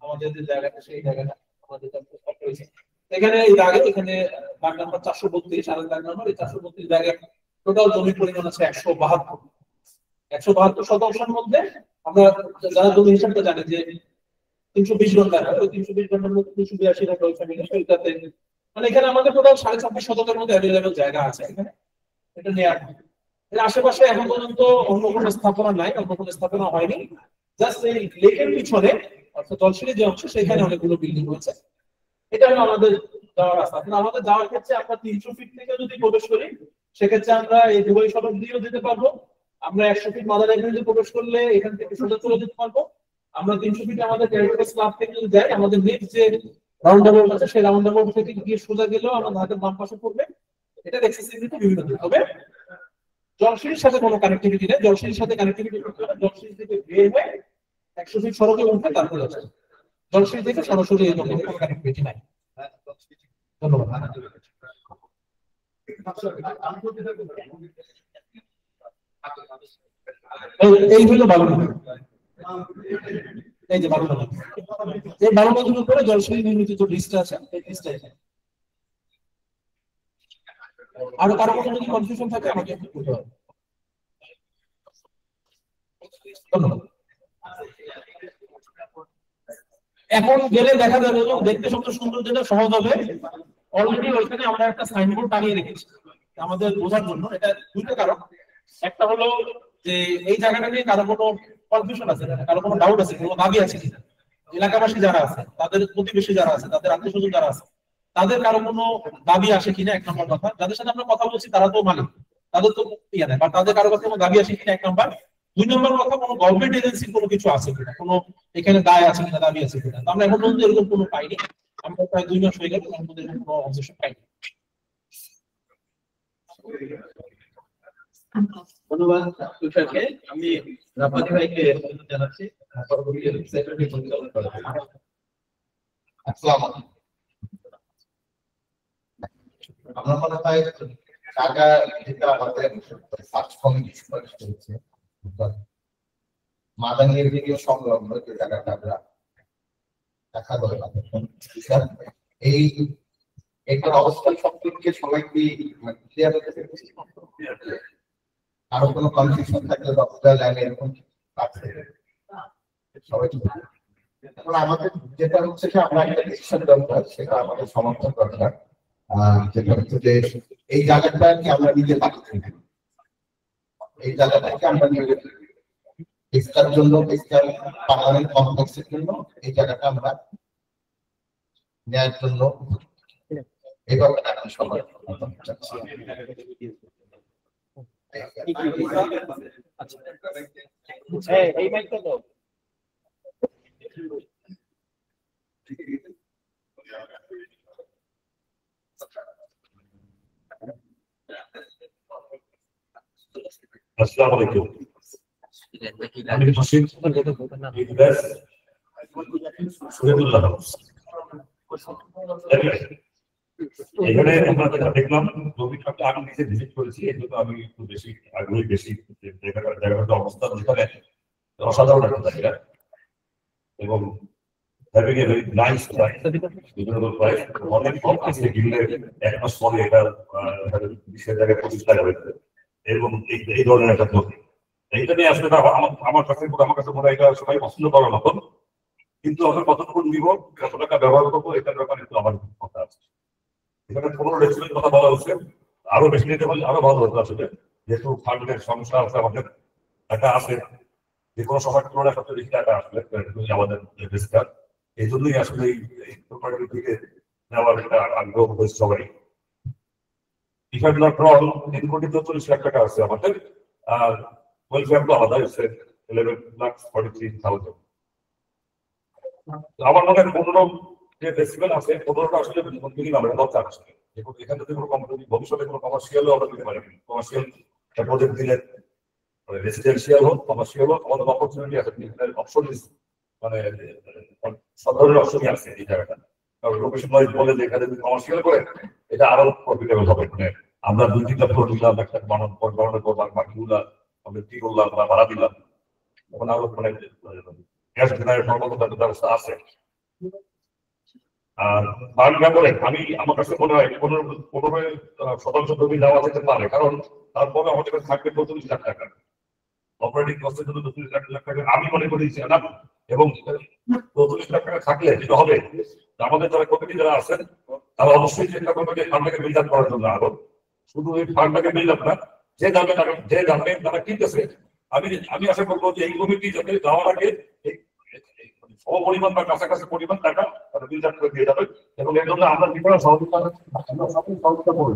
আমাদের যে জায়গাটা, সেই জায়গাটা আমাদের রয়েছে। এখানে এই দাগে, এখানে দাগ নাম্বার 432, আর দাগ নাম্বার এই 432 জায়গায় টোটাল জমির পরিমাণ আছে 172। 172 শতাংশের মধ্যে আমরা যারা জমি হিসাবটা জানি যে 320 ঘন্টা, ওই 320 ঘন্টার মধ্যে 282 ঘন্টা ওই ফ্যামিলি, সেইটাতে মানে এখানে আমাদের টোটাল 24.5 শতকের মধ্যে অ্যাভেলেবল জায়গা আছে এখানে। এটা নেয়ার এর আশেপাশে এখন পর্যন্ত অন্য কোনো স্থাপনা নাই, অন্য কোনো স্থাপনা হয়নি। জাস্ট এই লেকের পিছনে, অর্থাৎ জলশিরির যে অংশ, সেখানে অনেকগুলো বিল্ডিং হয়েছে। এটা হলো আমাদের যাওয়ার রাস্তা। আমাদের যাওয়ার ক্ষেত্রে আমরা 300 ফিট থেকে যদি প্রবেশ করি, সেক্ষেত্রে আমরা এই দুবাই সড়ক দিয়েও যেতে পারবো। আমরা 100 ফিট মাদার এভিনিউ প্রবেশ করলে এখান থেকে সোজা চলে যেতে পারবো। আমরা 300 ফিট আমাদের ক্যাডেট ক্লাব থেকে যদি যাই, আমাদের নেক্সট যে রাউন্ড অ্যাবাউট আছে, সেই রাউন্ড অ্যাবাউট থেকে গিয়ে সোজা গেলেও আমাদের হাতের বাম পাশে পড়বে। এটা অ্যাক্সেসিবিলিটি বিভিন্ন দিক হবে। জলশিরির সাথে কোনো কানেক্টিভিটি নেই। জলশিরির সাথে কানেক্টিভিটি করতে হলে জলশিরি থেকে বের হয়ে 100 ফিট সড়কে উঠে তারপরে আছে। জলশিরি থেকে সরাসরি এই জমিতে কোনো কানেক্টিভিটি নাই। ধন্যবাদ। এই হলো বালু নদী। এই যে বালু নদী, এই বালু নদীর উপরে জলশিরি নির্মিত যে ব্রিজটা আছে, এই ব্রিজটা এখানে। আরো কারো কোনো যদি কনফিউশন থাকে আমাকে একটু বলতে হবে। ধন্যবাদ। এখন গেলে দেখা যাবে, দেখতে সবচেয়ে সুন্দর যেটা সহজ হবে, অলরেডি ওইখানে আমরা একটা সাইনবোর্ড টানিয়ে রেখেছি আমাদের বোঝার জন্য। এটা দুটো কারণ। একটা হলো যে এই জায়গাটা নিয়ে কারো কোনো কনফিউশন আছে, কারো কোনো ডাউট আছে, কোনো দাবি আছে কিনা, এলাকাবাসী যারা আছে, তাদের প্রতিবেশী যারা আছে, তাদের আত্মীয় স্বজন যারা আছে, তাদের কারো কোনো দাবি আসে কিনা, 1 নম্বর কথা। যাদের সাথে আমরা কথা বলছি তারা তো মালিক, তাদের তো ইয়ে নেই, বা তাদের কারো কাছে কোনো দাবি আসে কিনা, 1 নম্বর। 2 নম্বর কথা, কোনো গভর্নমেন্ট এজেন্সির কোনো কিছু আছে কিনা, কোনো এখানে দায় আছে কিনা, দাবি আছে কিনা। আমরা এখন পর্যন্ত এরকম কোনো পাইনি। আমরা প্রায় 2 মাস হয়ে গেল, আমাদের কোনো অবজেকশন পাইনি। ধন্যবাদ তুষারকে। আমি রাব্বানি ভাইকে জানাচ্ছি পরবর্তী সেক্রেটারি পরিচালনা করেন। আসসালামু আলাইকুম। আমরা মনে হয় ঢাকা যেটা আমাদের সার্চ কমিটি হচ্ছে মাদানী এভিনিউ সংলগ্ন যে জায়গাটা আমরা দেখা করে, এই এটার অবস্থান সম্পর্কে সবাই কি ক্লিয়ার হতে পেরেছি? আরো কোনো কনফিউশন থাকলে ডক্টর লাইনে এরকম আছে সবাই? এখন আমাদের যেটা হচ্ছে যে আমরা একটা ডিসিশন দরকার, সেটা আমাদের সমর্থন দরকার। যেটা হচ্ছে যে এই জায়গাটা কি আমরা নিজে থাকতে, এই জায়গাটাকে আমরা নিজে, এক্সট্রার জন্য এক্সট্রা পার্মানেন্ট কমপ্লেক্সের জন্য এই জায়গাটা আমরা নেওয়ার জন্য এই ব্যাপারটা আমরা সবাই এই মাইকটা দাও। আসসালামু আলাইকুম। আমি হাসিন ইকবাল সুরেদুল্লাহ। এখানে আমরা দেখলাম রবিটা আমি নিজে ভিজিট করেছি, এই জন্য আমি একটু বেশি আগ্রহী, বেশি জায়গাটার অবস্থা যেখানে অসাধারণ একটা জায়গা এবং having a very nice price, reasonable price. অনেক কম আছে কিনলে 1 মাস পরে এটা বিশেষ জায়গায় 25 টাকা হয়েছে এবং এই ধরনের একটা নদী। এইটা নিয়ে আসলে আমার কাছে মনে হয় এটা সবাই পছন্দ করার মতন, কিন্তু আমরা কতটুকু নিব, কত টাকা ব্যবহার করবো, এটার ব্যাপারে একটু আমার কথা আছে। এখানে 15 রেস্টুরেন্ট কথা বলা হচ্ছে, আরো বেশি নিতে পারলে আরো ভালো হতো আসলে, যেহেতু ফান্ডের সমস্যা আছে, আমাদের টাকা আছে, যে কোনো সময় তুলনায় সবচেয়ে বেশি টাকা আসলে আমাদের বেশিরভাগ, এই জন্যই আসলে এই প্রপার্টি থেকে নেওয়ার একটা আগ্রহ হয়েছে সবাই। টাকা আছে আমাদের, আর ওয়েলফেয়ার তো আলাদা হচ্ছে 11,43,000। আমার মনে হয় 15 যে ফেস্টিভ্যাল আছে 15টা আসলে মিনিমাম দরকার আসলে। এখান থেকে কোনো কোম্পানি ভবিষ্যতে কোনো কমার্শিয়ালও আমরা দিতে পারি, কমার্শিয়াল প্রজেক্ট দিলে রেসিডেন্সিয়াল হোক কমার্শিয়াল হোক আমাদের অপরচুনিটি আছে, অপশন মানে সব ধরনের অপশনই আছে এই জায়গাটা। কারণ লোকেশন ওয়াইজ বলে যে এখানে যদি কমার্শিয়াল করে এটা আরো প্রফিটেবল হবে, মানে আমরা 2-3টা ফ্লোর দিলাম, একটা বানানোর পর বাকিগুলা আমরা কি করলাম বা ভাড়া দিলাম, তখন আরো মানে গ্যাস জেনারেটর মতো ব্যবস্থা আছে। আর ফান্ড ব্যাপারে আমার কাছে মনে হয় 15% জমি দেওয়া যেতে পারে, কারণ তারপরে আমাদের কাছে থাকবে 35 লাখ টাকা অপারেটিং কস্টের জন্য। 35 লাখ টাকা আমি মনে করি না, এবং 35 লাখ টাকা থাকলে যেটা হবে আমাদের যারা কমিটি যারা আছেন তারা অবশ্যই চেষ্টা করবে যে ফান্ডটাকে বিল্ড আপ করার জন্য। আরো শুধু এই ফান্ডটাকে বিল্ড আপ না, যে দামে তারা কিনতেছে, আমি আশা করবো যে এই কমিটি যাতে যাওয়ার আগে সমপরিমাণ বা কাছাকাছি পরিমাণ টাকা তারা বিল্ড আপ করে দিয়ে যাবে, এবং এর জন্য আমরা বিভিন্ন সহযোগিতা করবো।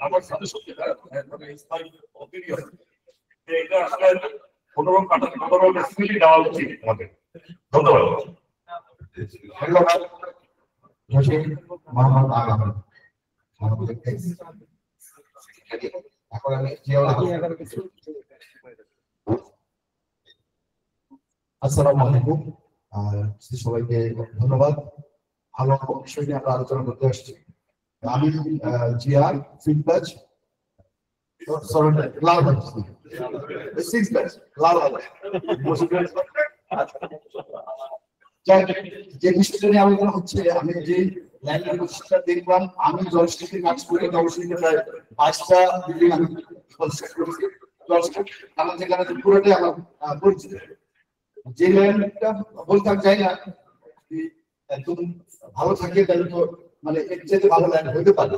আমার সাজেশন যেটা এটা আসলে কোনোরকম দেওয়া উচিত আমাদের। ধন্যবাদ। ধন্যবাদ মোহাম্মদ আলম। এখন আমি আসসালামু আলাইকুম, সবাইকে ধন্যবাদ। ভালো বিষয় নিয়ে আমরা আলোচনা করতে আসছি। আমি জিয়ার ফিডব্যাক যে বিষয়টা নিয়ে আলোচনা হচ্ছে, আমি যে ল্যান্ডটা দেখলাম, আমি জলস্ট্রিটে কাজ করে জলস্ট্রিটে প্রায় 5টা বিল্ডিং আমি কনস্ট্রাক্ট করেছি। আমার যেখানে পুরোটাই আমার পরিচিত। যে ল্যান্ডটা বলতে চাই না একদম ভালো থাকে, তাহলে তো মানে এর চেয়ে ভালো ল্যান্ড হইতে পারে।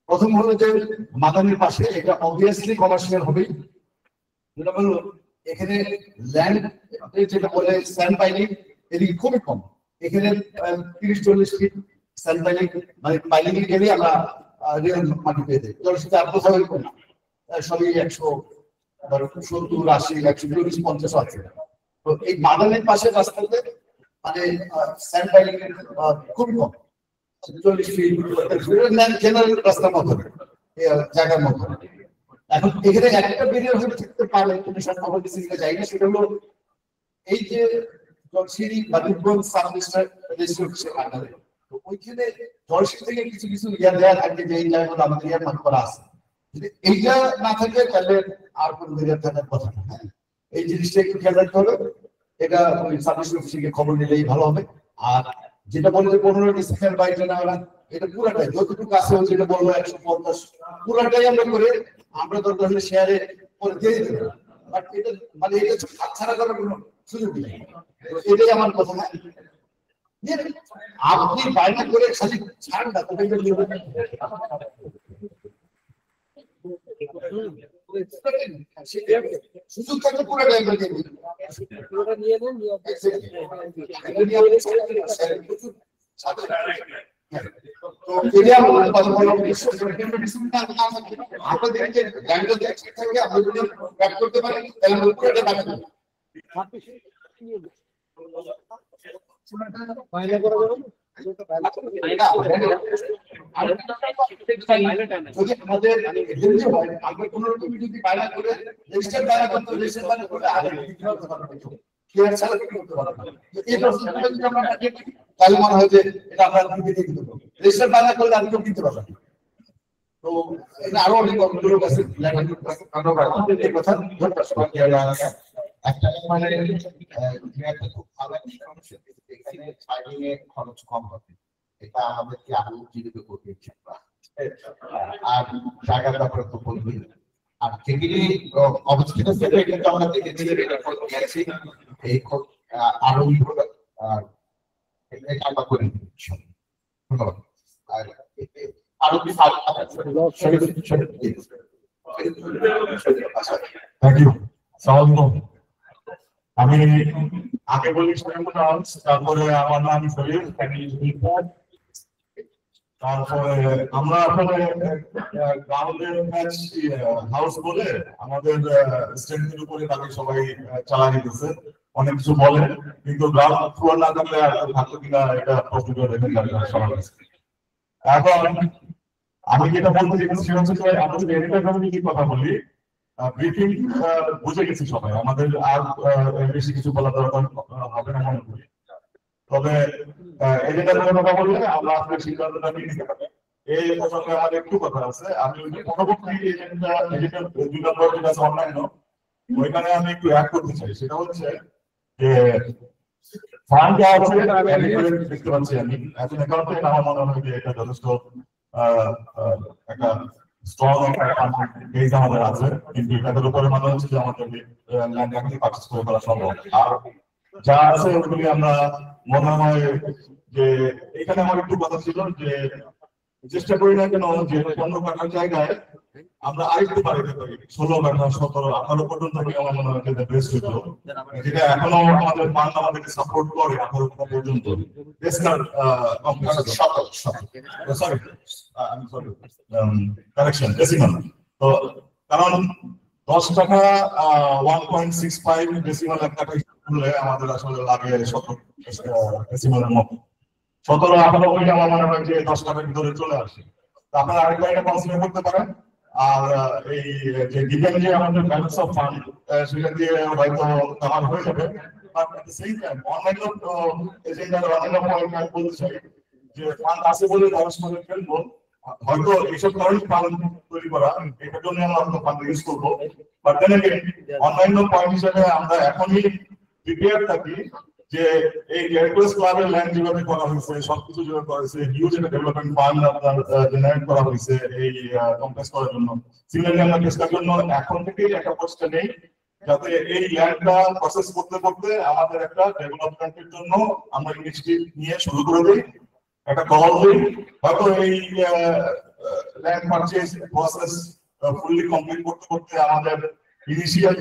প্রথম হলো যে মাদানির পাশে, এটা অবভিয়াসলি কমার্শিয়াল হবেই। যেটা হলো এখানে ল্যান্ড যেটা বলে স্যান্ড পাইলিং এদিকে খুবই কম, এখানে 30-40 ফিট স্যান্ড পাইলিং, মানে পাইলিং এ গেলে আমরা রিয়েল মাটি পেয়ে যাই। জলসেচে আর কোথাও না, সবই 170-80-140-150 আছে। তো এই মাদানের পাশে রাস্তাতে মানে স্যান্ড পাইলিং খুবই কম, 40 ফিট জেনারেল রাস্তার মতো জায়গার মতো। এখন এখানে একটা বেরিয়ার হয়ে থাকতে পারে, কিন্তু সব যাই না, সেটা হলো এই যে জলসিঁড়ি বা দুর্গম সাবডিস্ট্রিক্ট, তো ওইখানে জলসিঁড়ি থেকে কিছু কিছু দেওয়া থাকে যে এই জায়গাগুলো আমাদের মাঠ করা আছে। যদি এইটা না থাকে তাহলে আর কোনো বেরিয়ার থাকার কথা না। এই জিনিসটা একটু খেয়াল রাখতে হবে, এটা ওই সাবডিস্ট্রিক্টকে খবর নিলেই ভালো হবে। আর যেটা বলে যে 15 ডিসেম্বর বাইরে না, এটা পুরাটাই যতটুকু আছে যেটা বলবো 150 পুরাটাই আমরা করে আমরা দরকার হলে শেয়ারে করে দিয়ে দিতে পারি। বাট এটা মানে এটা হাতছাড়া করার কোনো সুযোগ নেই। এটাই আমার কথা। আপনি বাইরে করে খালি ছাড় না, তবে সুযোগ থাকলে পুরো টাইমটা দিয়ে দিন। পুরোটা নিয়ে নেন, নিয়ে তো এরিয়া মানে কথা বলা আপনাদের যে ল্যান্ডটা দেখতে থাকে আপনি যদি ব্যাক করতে পারেন তাহলে আমরা পুরোটা ব্যাক করব। ফাইনাল করা যাবে না? যদি আমাদের এজেন্সি হয় আমরা কোনো রকম যদি বাইরে করে রেজিস্টার বাইরে করতে রেজিস্টার বাইরে করে আগে করতে পারবো ক্লিয়ার ছাড়া কি করতে পারবো এই প্রসেসটা যদি আমরা কাটিয়ে দিই তাহলে মনে হয় যে এটা আমরা দিতে দিতে পারবো রেজিস্টার বাইরে করলে আর কেউ দিতে পারবে তো এটা আরো অনেক লোক আছে এই কথা একটা মানে একটা খুব ভালো ইনফরমেশন এখানে ফাইলিং এ খরচ কম হবে এটা আমাদেরকে আরো জীবিত করবে আর জায়গার ব্যাপারে তো বলবই আর যেগুলি অবস্থিত সেটা কিন্তু আমরা দেখেছি গেছি এই আরো আর এটা আমরা করে দিচ্ছি আর আরো কি থ্যাংক ইউ সালাম। আমি আগে বলি তারপরে আমার নাম শরীর, তারপরে আমরা আসলে গ্রাউন্ডের ম্যাচ হাউস বলে আমাদের স্ট্রেংথের উপরে বাকি সবাই চালা দিতেছে, অনেক কিছু বলে, কিন্তু গ্রাউন্ড ফ্লোর না থাকলে থাকতো কিনা এটা প্রশ্ন করে সবার কাছে। এখন আমি যেটা বলতে চাইছি সেটা হচ্ছে আমাদের এরিয়ার যদি কথা বলি, ব্রিফিং বুঝে গেছি সবাই, আমাদের আর বেশি কিছু বলা দরকার হবে না মনে করি। তবে এজেন্ডার কথা বললে আমরা আসলে সিদ্ধান্তটা নিয়ে নিতে পারি। এই প্রসঙ্গে আমাদের একটু কথা আছে, আমি পরবর্তী এজেন্ডা 2 নম্বর যেটা আছে অনলাইন, ওইখানে আমি একটু অ্যাড করতে চাই। সেটা হচ্ছে যে ফান্ড যা আছে দেখতে পাচ্ছি আমি এখন অ্যাকাউন্টে, আমার মনে হয় যে এটা যথেষ্ট একটা স্ট্রং বেস আমাদের আছে, কিন্তু এটার উপরে মনে হচ্ছে যে আমাদের ল্যান্ড এখনই পারচেজ করে করা সম্ভব। আর যা আছে ওগুলি আমরা মনে হয় যে এখানে আমার একটু কথা ছিল যে চেষ্টা করি না কেন যে 15 কাঠার জায়গায় আমরা আরেকটু বাড়াতে পারি, 16 কাঠা 17 18 পর্যন্ত আমার মনে হয় যে বেস্ট হতো, যেটা এখনো আমাদের ফান্ড আমাদেরকে সাপোর্ট করে 18 কাঠা পর্যন্ত। Sorry correction decimal. তো কারণ 10 টাকা 1.65 ডেসিমাল একটা করলে আমাদের আসলে লাগে 17 ডেসিমালের মতো। 17-18 হইলে আমার মনে হয় যে 10 টাকার ভিতরে চলে আসে। আপনারা আরেকবার এটা কনসিডার করতে পারেন। আর এই যে ডিপেন্ড যে আমাদের ব্যালেন্স অফ ফান্ড সেটা দিয়ে হয়তো আমার হয়ে যাবে, but at the same time online এজেন্ডার অনলাইন পয়েন্ট আমি বলতে চাই যে ফান্ড আছে বলে ধারণ করে ফেলবো, হয়তো এইসব কারণে ফান্ড তৈরি করা, এটার জন্য আমরা হয়তো ফান্ড ইউজ করবো, but then again online point হিসেবে আমরা এখনই প্রিপেয়ার থাকি যে এই রেডক্রস ক্লাবের ল্যান্ড যেভাবে করা হয়েছে, সবকিছু যেভাবে করা হয়েছে, হিউজ একটা ডেভেলপমেন্ট ফান্ড আপনার জেনারেট করা হয়েছে এই কমপ্লেক্স করার জন্য। সিমিলারলি আমরা চেষ্টার জন্য এখন থেকেই একটা প্রচেষ্টা নেই যাতে এই ল্যান্ডটা প্রসেস করতে করতে আমাদের একটা ডেভেলপমেন্টের জন্য আমরা ইনিশিয়েটিভ নিয়ে শুরু করে দিই, একটা কল দিই, হয়তো এই land purchase process fully complete করতে করতে আমাদের ইনিশিয়াল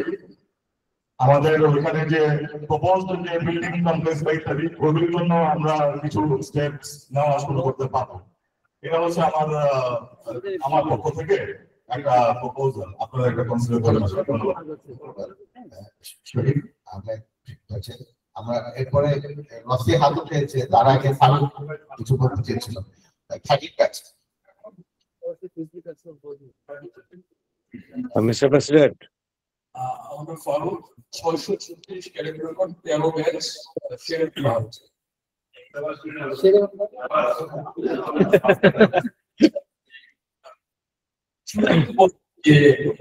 আমাদের ওইখানে যে প্রপোজড যে বিল্ডিং কমপ্লেক্স বা ইত্যাদি ওগুলির জন্য আমরা কিছু স্টেপস নেওয়া শুরু করতে পারবো। এটা হচ্ছে আমার পক্ষ থেকে একটা প্রপোজাল, আপনারা একটা কনসিডার করবেন। আমরা এরপরে রসি হাত উঠেছে, তার আগে ফারুক কিছু বলতে চেয়েছিল। Mr. President, আমাদের Farooq 636 character code 13 batch share করা হচ্ছে।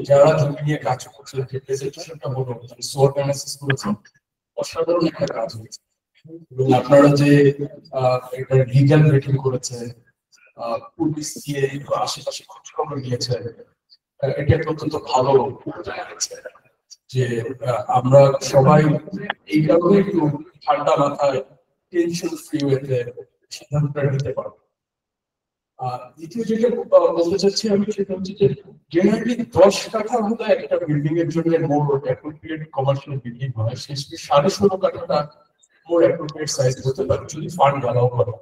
যারা জমি নিয়ে কাজ করছে, যে প্রেজেন্টেশনটা হলো, সোর্স অ্যানালিসিস করেছেন, অসাধারণ একটা কাজ হয়েছে। এবং আপনারা যে এটা লিগ্যাল রেটিং করেছে, পুলিশ দিয়ে আশেপাশে খোঁজ খবর নিয়েছে, এটা অত্যন্ত ভালো জানা গেছে যে আমরা সবাই এই কারণে একটু ঠান্ডা মাথায় টেনশন ফ্রি ওয়েতে সিদ্ধান্তটা নিতে পারবো। দ্বিতীয় যেটা বলতে চাচ্ছি আমি সেটা হচ্ছে যে জেনারেলি 10 কাঠা হলো একটা বিল্ডিং এর জন্য মোর অ্যাপ্রোপ্রিয়েট কমার্শিয়াল বিল্ডিং হয়, সেই 16.5 কাঠাটা মোর অ্যাপ্রোপ্রিয়েট সাইজ হতে পারে যদি ফান্ড অ্যালাউ করে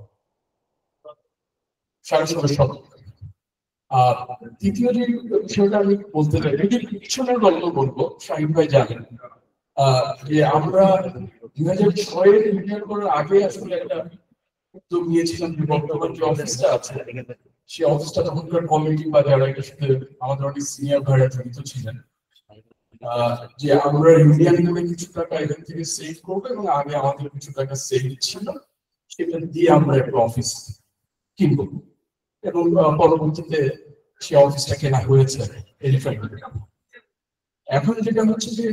16.5। আর তৃতীয় যে বিষয়টা আমি বলতে চাই, এটির পিছনের গল্প বলবো, শাহিদ ভাই জানেন যে আমরা 2006-এ ইন্ডিয়ান করার আগে আসলে একটা উদ্যোগ নিয়েছিলাম যে বর্তমান যে অফিসটা আছে সেই অফিসটা তখনকার কমিটি বা যারা এটার সাথে আমাদের অনেক সিনিয়র ভাইরা জড়িত ছিলেন, যে আমরা ইন্ডিয়ান করে কিছু টাকা এখান থেকে সেভ করবো এবং আগে আমাদের কিছু টাকা সেভ ছিল সেটা দিয়ে আমরা একটা অফিস কিনবো এবং পরবর্তীতে সেই অফিসটা কেনা হয়েছে। এখন যেটা হচ্ছে যে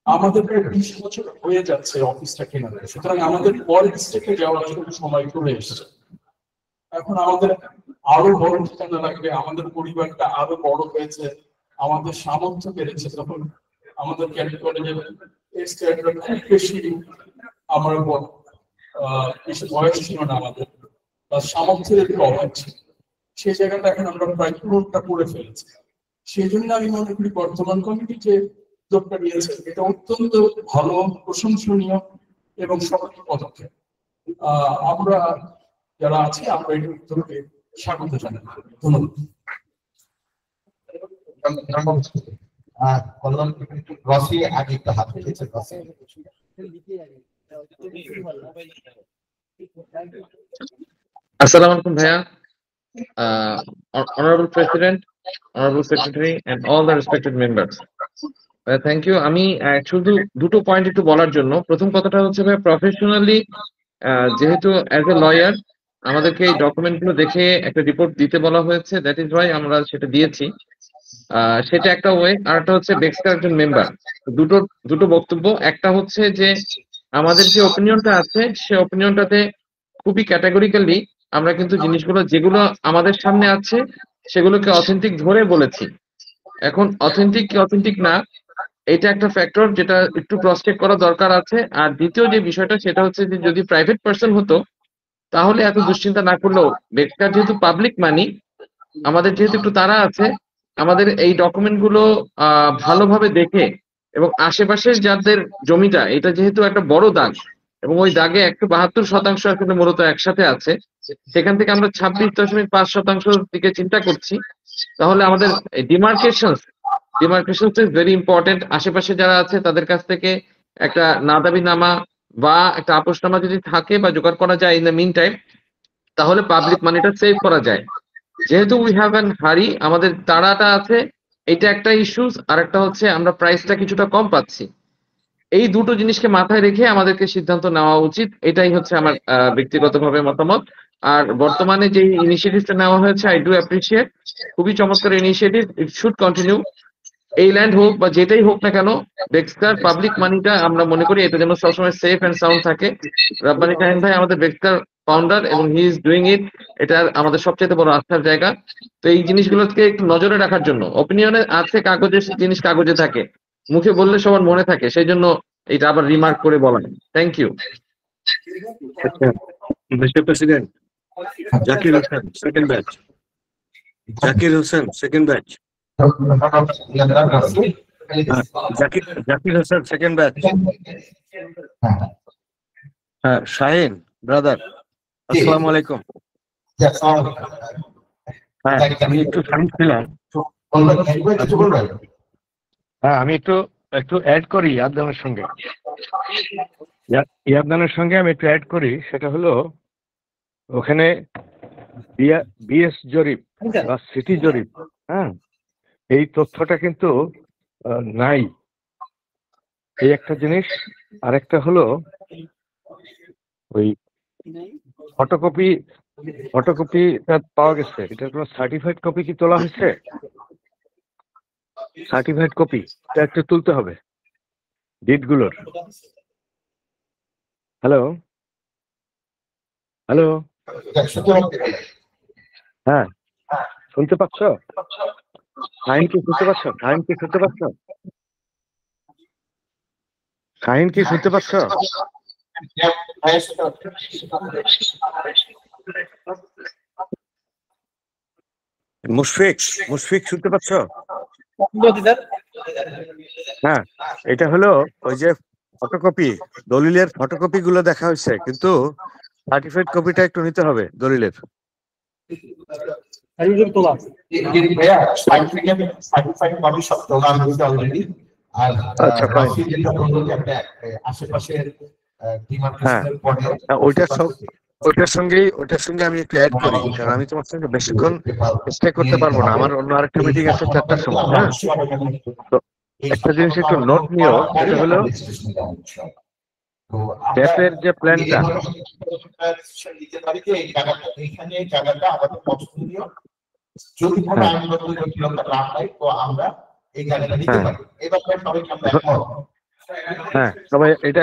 আমাদের প্রায় 20 বছর হয়ে যাচ্ছে অফিসটা কেনার, সুতরাং আমাদের পরের স্টেপে যাওয়ার জন্য সময় চলে এসেছে। এখন আমাদের আরো বড় ঠিকানা লাগবে, আমাদের পরিবারটা আরো বড় হয়েছে, আমাদের সামর্থ্য বেড়েছে, তখন আমাদের কলেজের খুব বেশি আমার বেশি বয়স ছিল না, আমাদের সামর্থ্যের একটু অভাব ছিল। সেই জায়গাটা এখন আমরা প্রায় পুরোটা করে ফেলেছি। সেই জন্য আমি মনে করি বর্তমান কমিটি যে উদ্যোগটা নিয়েছে এটা অত্যন্ত ভালো, প্রশংসনীয় এবং সঠিক পদক্ষেপ। আমরা যারা আছি আমরা এই উদ্যোগকে স্বাগত জানাই। ধন্যবাদ। রসি আগে একটা হাত উঠেছে, রসি। Assalamu alaikum bhaiya, honorable president, honorable secretary and all the respected members. Thank you. আমি শুধু দুটো পয়েন্ট একটু বলার জন্য, প্রথম কথাটা হচ্ছে ভাই প্রফেশনালি যেহেতু অ্যাজ এ লয়ার আমাদেরকে এই ডকুমেন্ট গুলো দেখে একটা রিপোর্ট দিতে বলা হয়েছে, দ্যাট ইজ ওয়াই আমরা সেটা দিয়েছি। সেটা একটা ওয়ে। আর একটা হচ্ছে বেক্সকার একজন মেম্বার, দুটো বক্তব্য। একটা হচ্ছে যে আমাদের যে ওপিনিয়নটা আছে সে ওপিনিয়নটাতে খুবই ক্যাটাগরিক্যালি আমরা কিন্তু জিনিসগুলো যেগুলো আমাদের সামনে আছে সেগুলোকে অথেন্টিক ধরে বলেছি। এখন অথেন্টিক কি অথেন্টিক না এটা একটা ফ্যাক্টর যেটা একটু ক্রস চেক করা দরকার আছে। আর দ্বিতীয় যে বিষয়টা সেটা হচ্ছে যে যদি প্রাইভেট পার্সন হতো তাহলে এত দুশ্চিন্তা না করলেও, বেকার যেহেতু পাবলিক মানি, আমাদের যেহেতু একটু তাড়া আছে, আমাদের এই ডকুমেন্ট গুলো ভালোভাবে দেখে এবং আশেপাশের যাদের জমিটা, এটা যেহেতু একটা বড় দাগ এবং ওই দাগে 172% আসলে মূলত একসাথে আছে, সেখান থেকে আমরা 26.5% দিকে চিন্তা করছি। তাহলে আমাদের ডিমার্কেশন ইজ ভেরি ইম্পর্টেন্ট। আশেপাশে যারা আছে তাদের কাছ থেকে একটা নাদাবিনামা বা একটা আপোষনামা যদি থাকে বা জোগাড় করা যায় ইন দ্য মিন টাইম, তাহলে পাবলিক মানিটা সেভ করা যায়। যেহেতু উই হ্যাভ অ্যান হারি, আমাদের তাড়াটা আছে, এটা একটা ইস্যুস। আর একটা হচ্ছে আমরা প্রাইসটা কিছুটা কম পাচ্ছি। এই দুটো জিনিসকে মাথায় রেখে আমাদেরকে সিদ্ধান্ত নেওয়া উচিত, এটাই হচ্ছে আমার ব্যক্তিগতভাবে মতামত। আর বর্তমানে যে ইনিশিয়েটিভটা নেওয়া হয়েছে আই ডু অ্যাপ্রিসিয়েট, খুবই চমৎকার ইনিশিয়েটিভ, ইট শুড কন্টিনিউ। এই ল্যান্ড হোক বা যেটাই হোক না কেন, বেক্সকার পাবলিক মানিটা আমরা মনে করি এটা যেন সবসময় সেফ এন্ড সাউন্ড থাকে। রব্বানী শাহিন ভাই আমাদের বেক্সকার ফাউন্ডার এবং হি ইজ ডুইং ইট, এটা আমাদের সবচেয়ে বড় আস্থার জায়গা। তো এই জিনিসগুলোকে একটু নজরে রাখার জন্য, অপিনিয়নে আছে কাগজের জিনিস কাগজে থাকে, মুখে বললে সবার মনে থাকে, সেই জন্য এটা আবার রিমার্ক করে বলা। Thank you. Mister president, Zakir Hossain second batch. Zakir Hossain second batch. Zakir Hossain second batch. হ্যাঁ, শাহিন ব্রাদার, আসসালামু আলাইকুম। হ্যাঁ, আমি একটু শাহিন ছিলাম। হ্যাঁ, আমি একটু অ্যাড করি ইয়াবদানের সঙ্গে। ইয়াবদানের সঙ্গে আমি একটু অ্যাড করি, সেটা হলো ওখানে বিএস জরিপ বা সিটি জরিপ, হ্যাঁ, এই তথ্যটা কিন্তু নাই, এই একটা জিনিস। আর একটা হলো ওই ফটোকপিটা পাওয়া গেছে, এটা কোনো সার্টিফাইড কপি কি তোলা হয়েছে? সার্টিফাইড কপি এটা একটু তুলতে হবে ডিটগুলোর। হ্যালো হ্যালো, হ্যাঁ শুনতে পাচ্ছ? শাহিন কি শুনতে পাচ্ছ? শাহিন কি শুনতে পাচ্ছ? শাহিন কি শুনতে পাচ্ছ? মুশফিক, মুশফিক শুনতে পাচ্ছ? হ্যাঁ, এটা হলো ওই যে ফটোকপি, দলিলের ফটোকপি গুলো দেখা হয়েছে, কিন্তু সার্টিফাইড কপিটা একটু নিতে হবে দলিলের। ভাইয়া সার্টিফাইড কপি সব তোলা হয়েছে অলরেডি। আর আচ্ছা, fine. রাফি যেটা বললো যে একটা আশেপাশের ডিমার্কেশনের পরে ওইটার সঙ্গে আমি একটু অ্যাড করি, কারণ আমি তোমার সঙ্গে বেশিক্ষণ স্টে করতে পারবো না, আমার অন্য আরেকটা মিটিং আছে 4টার সময়। হ্যাঁ, তো একটা জিনিস একটু নোট নিও, সেটা হলো ট্যাপের যে প্ল্যানটা, এইখানে জায়গাটা আমাদের পছন্দনীয়, যদি কোনো আইনগত জটিলতা না হয় তো আমরা এই জায়গাটা নিতে পারি। এই ব্যাপারে সবাই আমরা একমত। হ্যাঁ সবাই এটা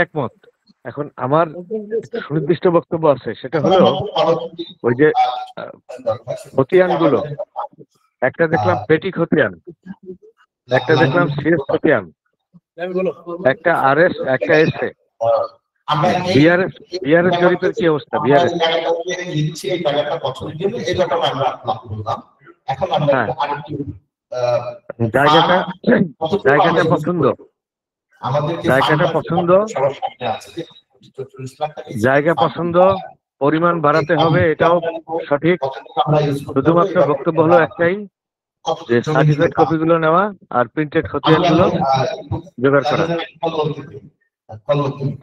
একমত। এখন আমার সুনির্দিষ্ট বক্তব্য আছে, সেটা হলো ওই যে খতিয়ান গুলো, একটা দেখলাম পেটি খতিয়ান, একটা দেখলাম সিএস খতিয়ান, একটা আরএস, একটা এসএ। বিআরএস জরিপের কি অবস্থা? বিআরএস জায়গাটা পছন্দ, জায়গা পছন্দ, পরিমাণ বাড়াতে হবে, এটাও সঠিক। শুধুমাত্র বক্তব্য হলো একটাই, যে সার্টিফাইড কপি গুলো নেওয়া আর প্রিন্টেড খতিয়ান গুলো জোগাড় করা।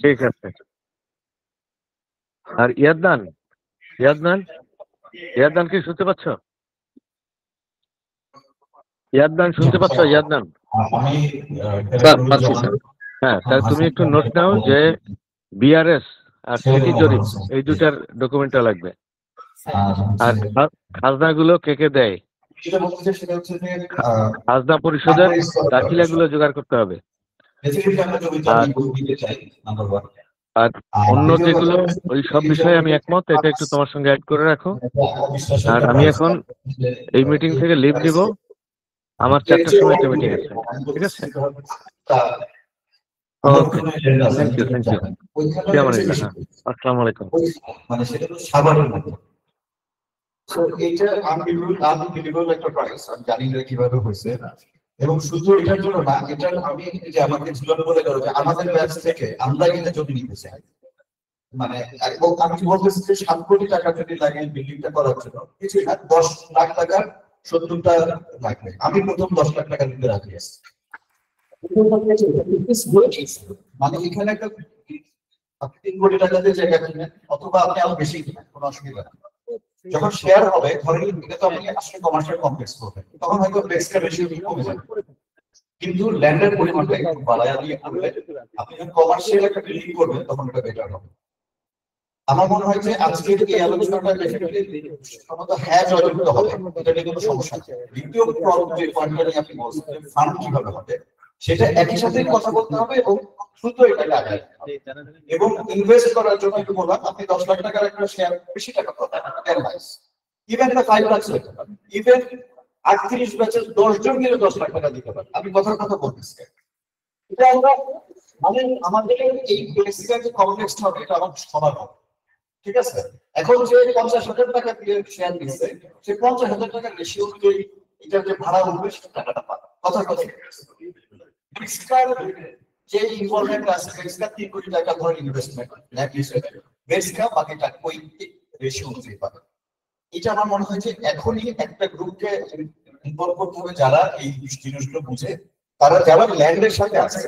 ঠিক আছে। আর ইয়াদনান কি শুনতে পাচ্ছ? ইয়াদনান শুনতে পাচ্ছ? ইয়াদনান, হ্যাঁ, তাহলে তুমি একটু নোট নাও যে বিআরএস আর সিটি জরিপ এই দুটার ডকুমেন্টটা লাগবে। আর খাজনা গুলো কে দেয়, খাজনা পরিষদের দাখিলা গুলো জোগাড় করতে হবে। আর অন্য যেগুলো, ওই সব বিষয়ে আমি একমত, এটা একটু তোমার সঙ্গে অ্যাড করে রাখো। আর আমি এখন এই মিটিং থেকে লিভ দিব, আমার 4টার সময় একটা মিটিং আছে। ঠিক আছে, ওকে, থ্যাংক ইউ। আসসালামু আলাইকুম। মানে সেটা তো সাধারণ মতো। সো এটা আনবিলিভেবল একটা প্রাইস, আমি জানি না কিভাবে হয়েছে। এবং শুধু এটার জন্য না, এটা আমি যে আমাকে জীবন বলে গেল যে আমাদের ব্যাচ থেকে আমরা কিন্তু জমি নিতে চাই, মানে আমি কি বলতেছি যে 7 কোটি টাকা যদি লাগে বিল্ডিংটা করার জন্য, কিছু না, 10 লাখ টাকার 70টা লাগবে। আমি প্রথম 10 লাখ টাকা দিতে রাজি আছি। মানে এখানে একটা 3 কোটি টাকা দিয়ে জায়গা কিনেন, অথবা আপনি আরো বেশি কিনেন, কোনো অসুবিধা নেই। যখন শেয়ার হবে, ধরেন এটা তো আপনি আসলে কমার্শিয়াল কমপ্লেক্স করবেন, তখন হয়তো বেসটা বেশি কমে যাবে, কিন্তু ল্যান্ডের পরিমাণটা একটু বাড়ায় দিয়ে করলে আপনি যখন কমার্শিয়াল একটা বিল্ডিং করবেন তখন এটা বেটার হবে। আমার মনে হয় যে আজকে এই আলোচনাটা সম্ভবত হ্যাঁ জয়যুক্ত হবে, এটা নিয়ে কোনো সমস্যা নেই। দ্বিতীয় যে পয়েন্টটা নিয়ে আপনি বলছেন ফান্ড কিভাবে হবে, সেটা একই সাথে কথা বলতে হবে এবং দ্রুত এটাকে আগায় এবং ইনভেস্ট করার জন্য একটু বললাম, আপনি 10 লাখ টাকার একটা শেয়ার বেশি টাকা পাবেন, 10 লাখ, ইভেন এটা 5 লাখ হতে পারে, ইভেন 38 ব্যাচের 10 জন মিলে 10 লাখ টাকা দিতে পারে। আমি কথার কথা বলতেছি, এটা আমরা মানে আমাদের এই বেসিক্যালি যে কমপ্লেক্সটা হবে এটা আমার সবার হবে, ঠিক আছে। এখন যে 50,000 টাকা দিয়ে শেয়ার দিচ্ছে, সে 50,000 টাকার রেশিও অনুযায়ী এটা যে ভাড়া উঠবে সেটা টাকাটা পাবে। কথার কথা যে ইনভলভমেন্ট আছে, 3 কোটি টাকা ধরে ইনভেস্টমেন্ট বেসিকা বাকিটা ওই রেশিও অনুযায়ী পাবে। এটা আমার মনে হয় যে এখনই একটা গ্রুপকে ইনভলভ করতে হবে যারা এই জিনিসগুলো বুঝে, তারা যারা ল্যান্ডের সাথে আছে,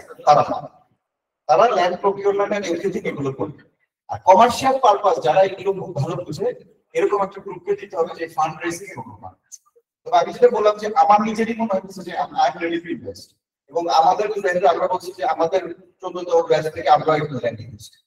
তারা ল্যান্ড প্রকিউরমেন্ট এভরিথিং এগুলো করবে। আর কমার্শিয়াল পারপাস যারা এগুলো খুব ভালো বুঝে, এরকম একটা গ্রুপকে দিতে হবে যে ফান্ড রেজিং এবং তবে আমি যেটা বললাম যে আমার নিজেরই মনে হচ্ছে যে I am ready to invest, এবং আমাদের ফ্রেন্ডরা আমরা বলছি যে আমাদের 14তম ব্যাচ থেকে আমরা একটু ল্যান্ডিং করছি,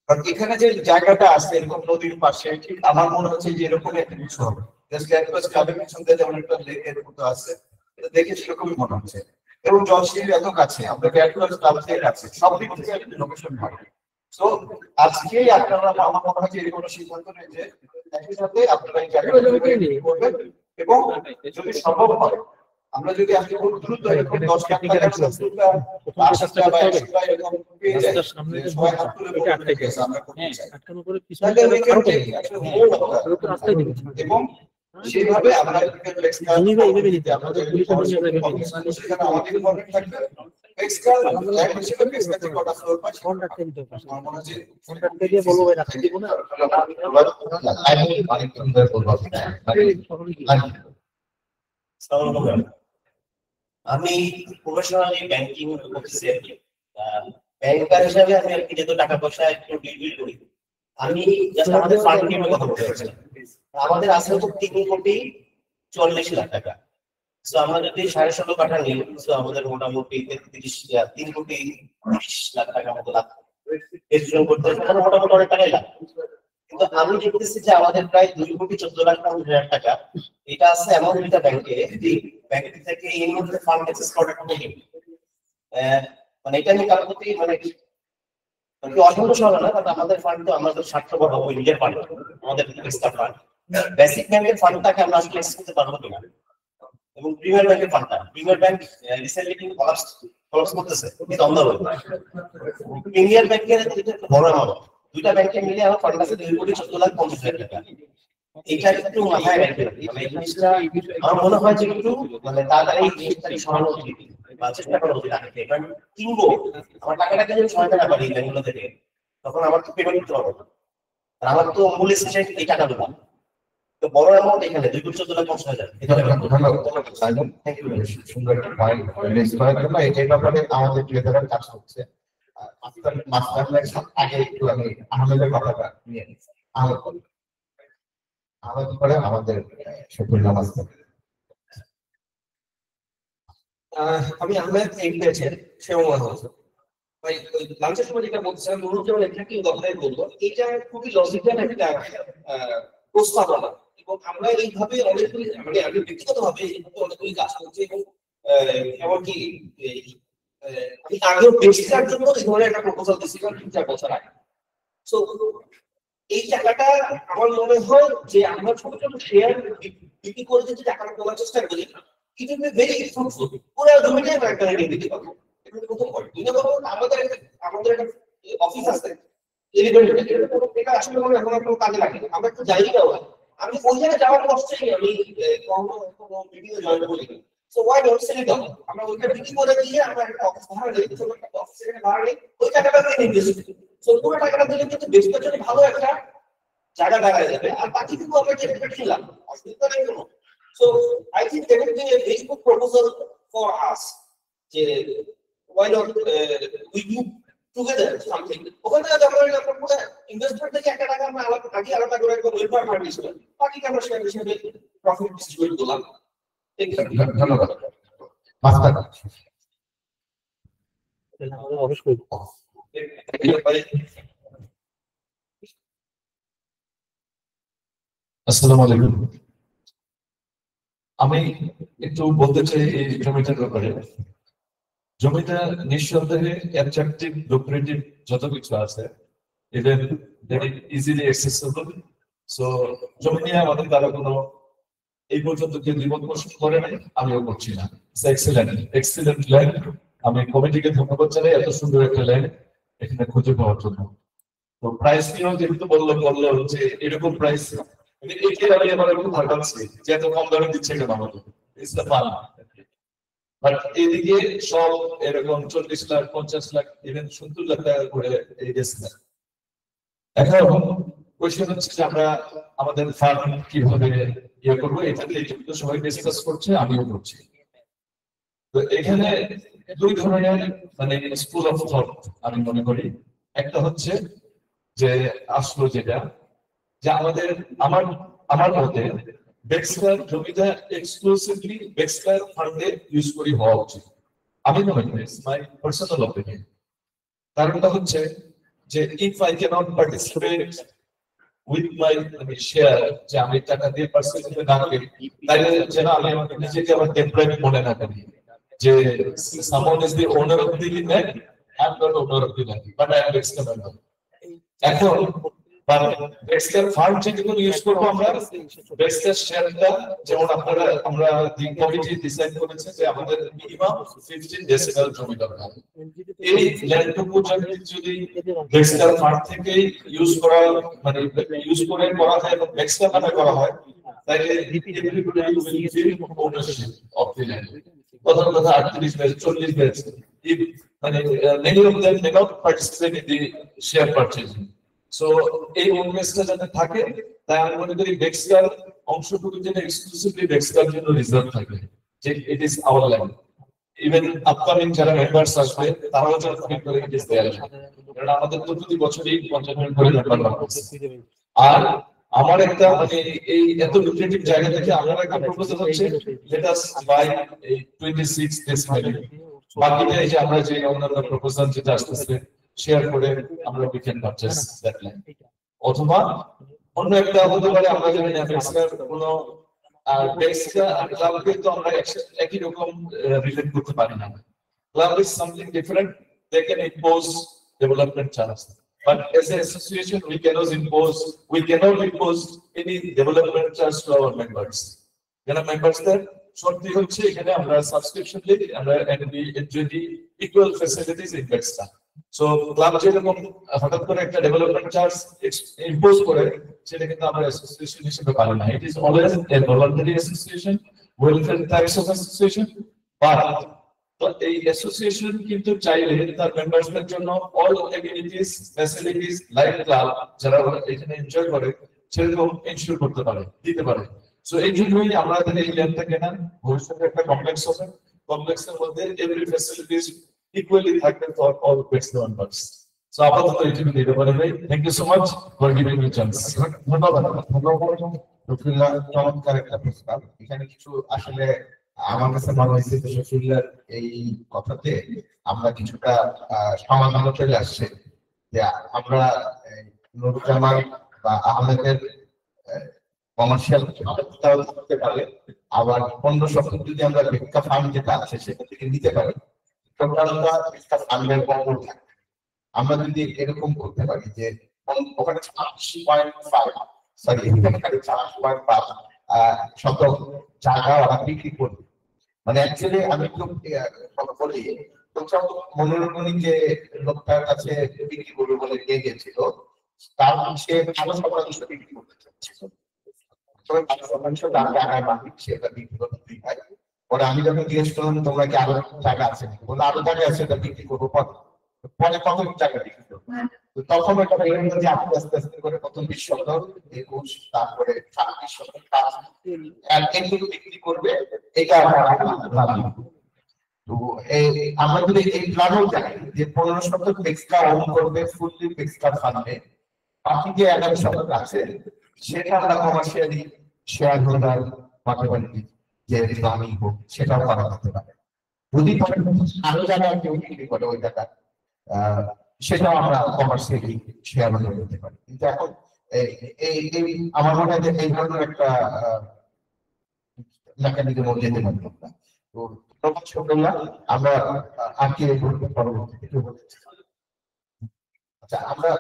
কারণ এখানে যে জায়গাটা আছে এরকম নদীর পাশে, ঠিক আমার মনে হচ্ছে যে এরকম একটা কিছু হবে। জাস্ট ক্যাম্পাস ক্লাবের পিছনে যেমন একটা লেকের মতো আছে, এটা দেখে সেরকমই মনে হচ্ছে। এবং জলশির এত কাছে, আমরা ক্যাম্পাস ক্লাব থেকে কাছে, সব দিক থেকে একটা লোকেশন ভালো। সো আজকেই আপনারা, আমার মনে হয় যে এরকম সিদ্ধান্ত নেই যে একই সাথে আপনারা এই জায়গাটা করবেন, এবং যদি সম্ভব হয় আমরা যদি আজকে খুব দ্রুত এরকম 10 লাখ টাকার সুদটা 80 বা 100 বা এরকম পেয়ে যাই, সবাই হাত তুলে বলবে yes, আমরা করতে চাই। তাহলে we can take actually more of that। এবং সেইভাবে আমরা flex card আমাদের সেখানে আমাদের ইনভলভমেন্ট থাকবে। flex card ল্যান্ড হিসেবে flex card কটা ফ্লোর পাই আমার মনে হচ্ছে কন্ট্রাক্টে দিয়ে বলবো ভাই রাখতে দিব না। আমি অনেক সুন্দর বলবো। আমি প্রফেশনালি ব্যাংকিং অফিসে ব্যাংকার হিসাবে আমি আর কি যেহেতু টাকা পয়সা একটু ডিল করি, আমি জাস্ট আমাদের ফান্ড নিয়ে কথা বলতে চাচ্ছিলাম। আমাদের আসলে তো 3,40,00,000 টাকা। সো আমরা যদি 16.5 কাঠা নিই, সো আমাদের মোটামুটি 3,30,00,000 টাকা মতো লাগবে রেজিস্ট্রেশন করতে। মোটামুটি অনেক টাকাই লাগবে। কিন্তু আমি দেখতেছি যে আমাদের প্রায় 2,14,00,000 টাকা এটা আছে এমন একটা ব্যাংকে, যে ব্যাংক থেকে এই মুহূর্তে ফান্ড অ্যাক্সেস করাটা খুব কঠিন। মানে এটা নিয়ে কারোর প্রতি মানে অসন্তোষ হবে না, কারণ আমাদের ফান্ড তো আমাদের স্বার্থপর হবে, নিজের ফান্ড, আমাদের এক্সট্রা ফান্ড। বেসিক ব্যাংকের ফান্ডটাকে আমরা আসলে অ্যাক্সেস করতে পারবো কিনা, এবং প্রিমিয়ার ব্যাংকের ফান্ডটা, প্রিমিয়ার ব্যাংক রিসেন্টলি কিন্তু কলাপস করতেছে, কিন্তু অন্ধ হবে। প্রিমিয়ার ব্যাংকের বড় অ্যামাউন্ট, দুইটা ব্যাংকে মিলে আমার ফান্ড আছে 2,14,50,000 টাকা। এটা একটু মাথায় রাখবেন, মানে এই জিনিসটা আমার মনে হয় যে একটু মানে তাড়াতাড়ি এই জিনিসটা সরানো উচিত বা চেষ্টা করা উচিত আগে। কারণ কিনবো আমার টাকাটাকে যদি সহায়তা না পারি ব্যাংকগুলো থেকে, তখন আমার তো পেমেন্ট করতে পারবো না। আর আমার তো মূল এসেছে এই টাকা দেবো, তো বড় অ্যামাউন্ট এখানে 2,14,50,000। থ্যাংক ইউ, সুন্দর একটা পয়েন্ট রেজ করার জন্য। এই ব্যাপারে আমাদের ক্লিয়ারের কাজ হচ্ছে। মাস্টার লেকচার আগে একটু আমি আহমেদের কথাটা নিয়ে নিচ্ছি। আহমেদ পরে আমাদের শফিউল নামাজ। আমি আহমেদ পেয়েছেন সেমন হচ্ছে ভাই। ওই লাঞ্চের সময় যেটা বলছিলাম, নুরুজ্জামান এটাকে কথাই বলবো, এটা খুবই লজিক্যাল একটা প্রস্তাবনা, এবং আমরা এইভাবে অনেকগুলি মানে আমি ব্যক্তিগতভাবে এইভাবে অনেকগুলি কাজ করছি, এবং এমনকি আমি আগেও বেশিটার জন্য এই ধরনের একটা প্রপোজাল দিয়েছিলাম 3-4 বছর আগে। সো এই টাকাটা আমার মনে হয় যে আমরা ছোট ছোট শেয়ার বিক্রি করে যদি টাকাটা তোলার চেষ্টা করি, it will be very fruitful. পুরো জমিটা একটা রেডি দিতে পারবো। এটা প্রথম পয়েন্ট। দুই নম্বর, আমাদের একটা অফিস আছে, এটা আসলে কোনো এখন কোনো কাজে লাগে না, আমরা একটু জানি না। আমি ওই জায়গায় যাওয়ার কষ্টই আমি কোনো মিটিং এ জয়েন করি। So why don't sell it? আমরা ওইটা বিক্রি করে দিয়ে আমরা একটা অফিস ভাড়া নিই, ছোট একটা অফিস এখানে ভাড়া নিই, ওই টাকাটা ইনভেস্ট করি। সো পুরো টাকাটা দিলে কিন্তু বেশির জন্য ভালো একটা জায়গা দাঁড়ায় যাবে, আর বাকি কিন্তু আমরা যে খেলাম অসুবিধা নেই কোনো। So I think that will B a very good proposal for us, যে why not we do together something. ওখানে আমরা পুরো ইনভেস্টমেন্ট থেকে 1 টাকা আমরা আলাদা করে একটা ওয়েলফেয়ার ফান্ড ইউজ করি, বাকি আমরা শেয়ার হিসেবে প্রফিট ডিস্ট্রিবিউট করলাম। ধন্যবাদ মাস্টার। আসসালামু আলাইকুম। আমি একটু বলতে চাই এই জমিটার ব্যাপারে। জমিটা নিঃসন্দেহে অ্যাট্রাকটিভ, লুক্রেটিভ যত কিছু আছে, even very easily accessible. So জমি নিয়ে আমাদের দ্বারা কোনো এই পর্যন্ত কেউ দ্বিমত পোষণ করে নাই, আমিও করছি না। Excellent land. আমি কমিটিকে ধন্যবাদ জানাই এত সুন্দর একটা ল্যান্ড এখানে খুঁজে পাওয়ার জন্য। তো প্রাইস নিয়েও যেহেতু বললো যে এরকম প্রাইস, আমি আমার একটু ভাবছি যে এত কম দামে দিচ্ছে কেন আমাকে। It's the fun. বাট এদিকে সব এরকম 40 লাখ, 50 লাখ, ইভেন 70 লাখ টাকা করে এই গেছে। এখন কোয়েশ্চেন হচ্ছে যে আমরা আমাদের ফার্ম কিভাবে ইয়ে করবো, এটাতে সবাই ডিসকাস করছে, আমিও করছি। তো এখানে দুই ধরনের মানে স্কুল অফ থট আমি মনে করি। একটা হচ্ছে যে আসলো যেটা যে আমার মতে বেক্সলার জমিটা এক্সক্লুসিভলি বেক্সলার ফান্ডে ইউজ করি হওয়া উচিত। আমি মনে করি মাই পার্সোনাল অপিনিয়ন। কারণটা হচ্ছে যে if I cannot participate with my share, যে আমি টাকা দিয়ে পার্সেন্টেজ না করি, তাহলে যেন আমি আমাকে নিজেকে আমার ডেপ্রাইভ মনে না করি যে someone is the owner of the land, I'm not owner of the land, but I am external. এখন বেক্সটার ফান্ড যেগুলো ইউজ করবো আমরা, বেক্সটার শেয়ারটা যেমন আমরা দি কমিটি ডিসাইড করেছে যে আমাদের মিনিমাম 15 ডেসিবেল জমি দরকার। এই ল্যান্ডটুকু যদি বেক্সটার ফান্ড থেকে ইউজ করা মানে ইউজ করে করা হয় এবং বেক্সটার নামে করা হয়, তাহলে ownership of the land। প্রথম কথা 38 ব্যাচ 40 ব্যাচ মানে many of them may not participate in the share purchasing। So এই ওননেসটা যাতে থাকে, তাই আমি মনে করি বেক্সটার অংশটুকু যেন এক্সক্লুসিভলি বেক্সটার জন্য রিজার্ভ থাকে, যে it is our land. Even upcoming যারা মেম্বার্স আসবে তারাও যেন ফিল করে ইট ইজ দেয়ার ল্যান্ড, কারণ আমাদের তো প্রতি বছরই 50 জন করে মেম্বার বাড়ছে। আর আমার একটা মানে এই এত লুক্রেটিভ জায়গা থেকে আমার একটা প্রপোজাল হচ্ছে, let us buy 26 this valley. বাকিটা এই যে আমরা যে অন্যান্য প্রপোজাল যেটা আসতেছে শেয়ার করে আমরা we can purchase that land. অথবা অন্য একটা হতে পারে আমরা জানি না বেক্সটার কোনো আর বেক্সটা আর ক্লাবকে তো আমরা একই রকম রিলেট করতে পারি না। Club is something different, they can impose development charge, but as an association we cannot impose any development charge to our members। যারা মেম্বার্সদের শর্ত হচ্ছে এখানে আমরা সাবস্ক্রিপশন দিই, আমরা এনজয় ইকুয়াল ফ্যাসিলিটিস ইন বেক্সটা। সো ক্লাব যেরকম হঠাৎ করে একটা ডেভেলপমেন্ট চার্জ ইম্পোজ করে, সেটা কিন্তু আমরা অ্যাসোসিয়েশন হিসেবে পারি না। It is always a voluntary association, welfare types of association. But এই অ্যাসোসিয়েশন কিন্তু চাইলে তার মেম্বারসদের জন্য all amenities facilities like club যারা এখানে এনজয় করে সেরকম এনশিওর করতে পারে, দিতে পারে। সো এই জন্যই আমাদের এই ল্যান্ডটা কেনা। ভবিষ্যতে একটা কমপ্লেক্স হবে, কমপ্লেক্সের মধ্যে এভরি ফ্যাসিলিটিস ইকুয়ালি থাকবে ফর অল বেক্সটা মেম্বার্স। সো আপাতত এইটুকু দিতে পারে ভাই। Thank you so much for giving me chance. ধন্যবাদ। চমৎকার একটা প্রস্তাব। এখানে কিছু আসলে আমার কাছে মনে হয়েছে যে শফিউল্লাহর এই কথাতে আমরা কিছুটা সমাধান চলে আসছে, যে আমরা নুরুজ্জামান বা আহমেদের কমার্শিয়াল করতে পারে, আবার 15% যদি আমরা ভিক্ষা ফান্ড যেটা আছে সেটা থেকে নিতে পারি, টোটালটা ভিক্ষা ফান্ডের কমন থাকে। আমরা যদি এরকম করতে পারি যে ওখানে 4.5 শত জায়গা ওরা বিক্রি করবে, মানে অ্যাকচুয়ালি আমি একটু বলি, প্রথম মনোরঞ্জনী যে লোকটার কাছে বিক্রি করবে বলে নিয়ে গিয়েছিল, তার সে 5% বিক্রি করতে চাচ্ছিল। আমি যখন জিজ্ঞেস করলাম তোমরা কি আরো টাকা আছে, বলে আরো টাকা আছে, এটা বিক্রি করবো পরে কত টাকা বিক্রি করবো। তখন একটা যে আস্তে আস্তে আস্তে করে প্রথম 20%, 21, তারপরে 26% বিক্রি করবে। এটা তো আমরা যদি এই প্ল্যানও জানি যে 15% এক্সট্রা ওন করবে ফুললি এক্সট্রা ফান্ডে, বাকি যে 11% আছে সেটা আমরা কমার্শিয়ালি শেয়ার হোল্ডার হতে পারি, যে দামি হোক সেটাও করা হতে পারে। যদি আরো জায়গা কেউ বিক্রি করে ওই টাকা, সেটাও আমরা কমার্শিয়ালি শেয়ার হোল্ডার করতে পারি। কিন্তু এখন এই আমার মনে হয় যে এই ধরনের একটা মেকানিজম যেতে পারি আমরা। তো আমরা আর কি পরবর্তীতে আচ্ছা আমরা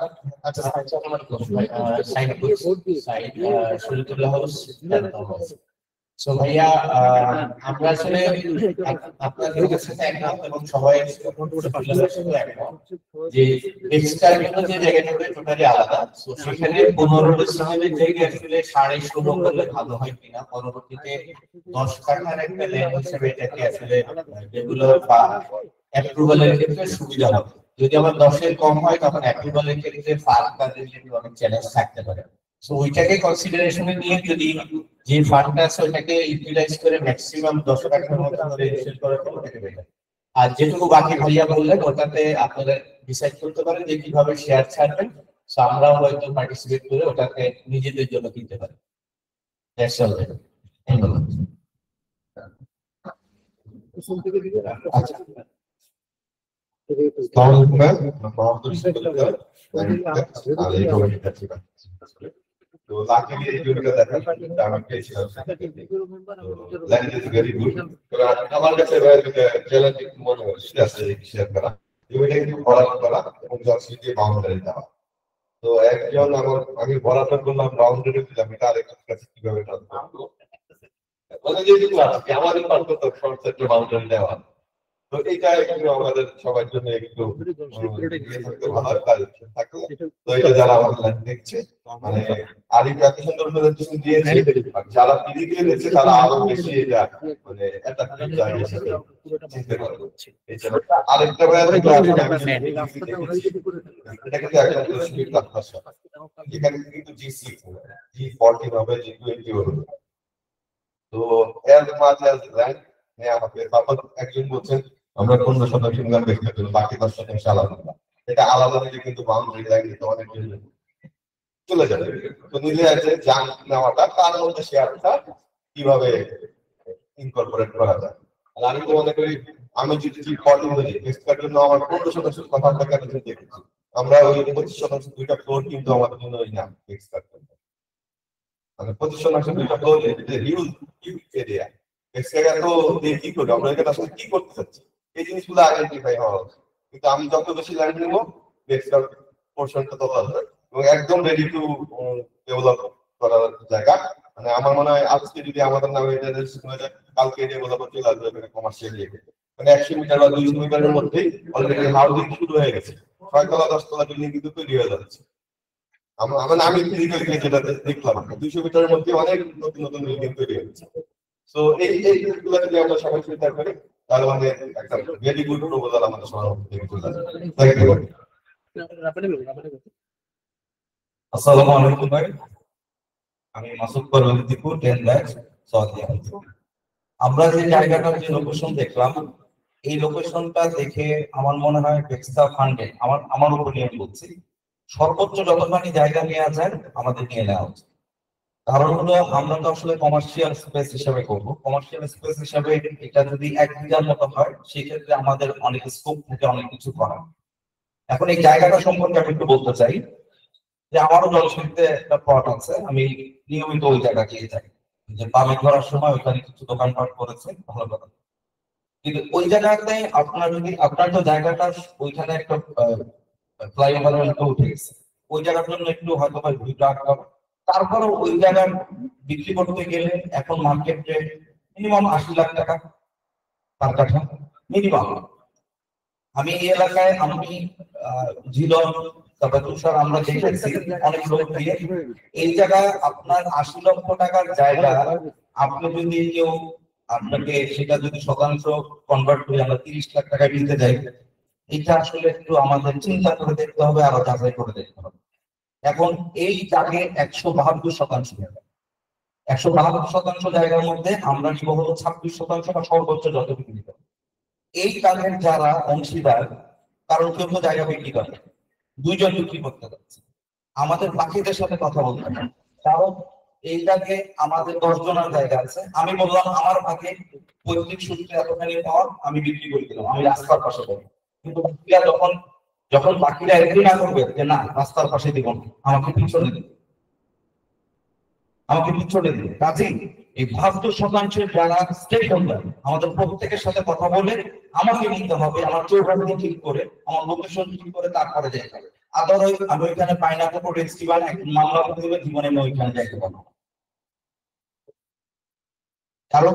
ভাইয়া আমরা আসলে আপনাদের কাছে একমত এবং সবাই যে এক্সট্রা যে জায়গাটা টোটালি আলাদা, সেখানে 15 সালের জায়গায় আসলে 16.5 করলে ভালো হয় কিনা, পরবর্তীতে 10 কাঠার একটা ল্যান্ড হিসেবে এটাকে আসলে ডেভেলপ বা অ্যাপ্রুভালের ক্ষেত্রে সুবিধা হবে। যদি আমার 10-এর কম হয় তখন অ্যাপ্রুভালের ক্ষেত্রে ফান্ড কাজের অনেক চ্যালেঞ্জ থাকতে পারে। সো ওইটাকে কনসিডারেশনে নিয়ে যদি যে ফান্ডটা আছে ওটাকে ইউটিলাইজ করে ম্যাক্সিমাম 10 টাকার মতো করে ইনভেস্ট করা হবে। আর যেটুকু বাকি ভাইয়া বললেন ওটাতে আপনারা ডিসাইড করতে পারেন যে কিভাবে শেয়ার ছাড়বেন। সো আমরা হয়তো পার্টিসিপেট করে ওটাকে নিজেদের জন্য কিনতে পারি। That's all. তো লাকিলি এই ভিডিওটা দেখা আমি পেয়েছি, ল্যান্ড ইজ ভেরি গুড। আমার কাছে চ্যালেঞ্জিং মনে হচ্ছে আসলে শেয়ার করা, এটা কিন্তু করা এবং জনসিটি বাউন্ডারি দেওয়া। তো একজন আমি বরাবর করলাম বাউন্ডারি দিলাম, এটা আরেকজনের কাছে কিভাবে আমাদের বাউন্ডারি দেওয়া। তো এইটা একটু আমাদের সবার জন্য একটু ভালো থাকলো। তো এটা যারা আমাদের লাইন দেখছে, মানে আরিফ এত সুন্দর প্রেজেন্টেশন দিয়েছে, যারা ফিজিক্যালি দেখছে তারা আরো বেশি এটা মানে অ্যাট্রাক্টিভ জায়গা হিসেবে চিনতে পারবে। আরেকটা এটা কিন্তু একটা স্পিড ক্লাস, এখানে কিন্তু G40 হবে, G20 হবে। তো এর মাঝে র্যাঙ্ক আমাকে তারপর একজন বলছেন আমরা 15% গান দেখতে পারি, বাকি 10% আলাদা। এটা আলাদা হলে কিন্তু বাউন্ডারি লাইন দিতে অনেক চলে যাবে। তো নিলে আছে জান নেওয়াটা, তার মধ্যে শেয়ারটা কিভাবে ইনকর্পোরেট করা যায়। আর আমি তো মনে করি আমি যদি G40 বলি, এক্সপার্ট জন্য আমার 15% কথা টাকা দেখেছি, আমরা ওই 25% দুইটা ফ্লোর কিন্তু আমাদের জন্য ওই না এক্সপার্ট মানে 25% দুইটা ফ্লোর হিউজ এরিয়া। এক্সট্রা তো কি করব আমরা, এটা আসলে কি করতে চাচ্ছি এই জিনিসগুলো আইডেন্টিফাই হওয়া উচিত। কিন্তু আমি যত বেশি ল্যান্ড নেবো এক্সট্রা পোর্শনটা তত আসবে এবং একদম রেডি টু ডেভেলপ করার জায়গা। মানে আমার মনে হয় আজকে যদি আমাদের নামে এটা রেজিস্ট্রেশন হয়ে যায়, কালকে ডেভেলপার চলে আসবে কমার্শিয়াল এরিয়া। মানে 100 মিটার বা 200 মিটারের মধ্যেই অলরেডি হাউজিং শুরু হয়ে গেছে, 6 তলা 10 তলা বিল্ডিং কিন্তু তৈরি হয়ে যাচ্ছে। আমি ফিজিক্যালি যেটা দেখলাম 200 মিটারের মধ্যে অনেক নতুন নতুন বিল্ডিং তৈরি হচ্ছে। তো এইগুলো যদি আমরা সবাই চিন্তা করি তাহলে মানে একটা ভেরি গুড প্রপোজাল আমাদের সবার থেকে চলে আসবে। Thank you. আসসালামু আলাইকুম ভাই, আমি মাসুদ পারভেজ দীপু 10 ব্যাচ সৌদি আরব। আমরা যে জায়গাটার যে লোকেশন দেখলাম, এই লোকেশনটা দেখে আমার মনে হয় বেক্সা ফান্ডে আমার ওপিনিয়ন বলছি, সর্বোচ্চ যতখানি জায়গা নেওয়া যায় আমাদের নিয়ে নেওয়া উচিত। কারণ হলো আমরা তো আসলে কমার্শিয়াল স্পেস হিসেবে করবো, কমার্শিয়াল স্পেস হিসেবে এটা যদি 1 বিঘার মতো হয় সেক্ষেত্রে আমাদের অনেক স্কোপ থেকে অনেক কিছু করা। এখন এই জায়গাটা সম্পর্কে আমি একটু বলতে চাই যে আমারও জলসিতে একটা প্লট আছে, আমি নিয়মিত ওই জায়গা দিয়ে যাই, যে পামি করার সময় ওইখানে কিছু দোকানপাট করেছে, ভালো কথা। কিন্তু ওই জায়গাতে আপনার তো জায়গাটা ওইখানে একটা ফ্লাইওভারের মতো উঠে গেছে, ওই জায়গার জন্য একটু হয়তো বা ভিড়টা আটকাবে। তারপরে ওই জায়গায় বিক্রি করতে গেলে এখন মার্কেট রেট মিনিমাম 80 লাখ টাকা পার কাঠা মিনিমাম। আমি এই এলাকায় আমি জিলন তারপর তুষার আমরা দেখেছি অনেক লোক দিয়ে এই জায়গায় আপনার 80 লক্ষ টাকার জায়গা আপনি যদি কেউ আপনাকে সেটা যদি শতাংশ কনভার্ট করে আমরা 30 লাখ টাকা দিতে যাই, এটা আসলে একটু আমাদের চিন্তা করে দেখতে হবে, আরো যাচাই করে দেখতে হবে। এখন এই জায়গায় 172% জায়গা, 172% জায়গার মধ্যে আমরা নিব হলো 26% বা সর্বোচ্চ যত বিক্রি করব। এই কাজের যারা অংশীদার, কারণ কেউ তো জায়গা বিক্রি করে, দুইজন বিক্রি করতে যাচ্ছে, আমাদের বাকিদের সাথে কথা বলতে হবে। কারণ এই জায়গায় আমাদের 10 জনের জায়গা আছে, আমি বললাম আমার ভাগে পৈতৃক সূত্রে এতখানি পাওয়ার আমি বিক্রি করে দিলাম, আমি রাস্তার পাশে করবো। কিন্তু যখন বাকিরা এগ্রি না করবে যে না রাস্তার পাশে দিব না, আমাকে পিছনে দিবে। কাজেই এই 72% যারা স্টেক হোল্ডার আমাদের প্রত্যেকের সাথে কথা বলে আমাকে নিতে হবে, আমার চৌকাঠি ঠিক করে আমার লোকেশন ঠিক করে তারপরে যাইতে হবে। আদারওয়াইজ আমি ওইখানে পাইনাপল রেস্টিভাল একদম মামলা করে দেবে, জীবনে আমি ওইখানে যাইতে পারবো না। কারণ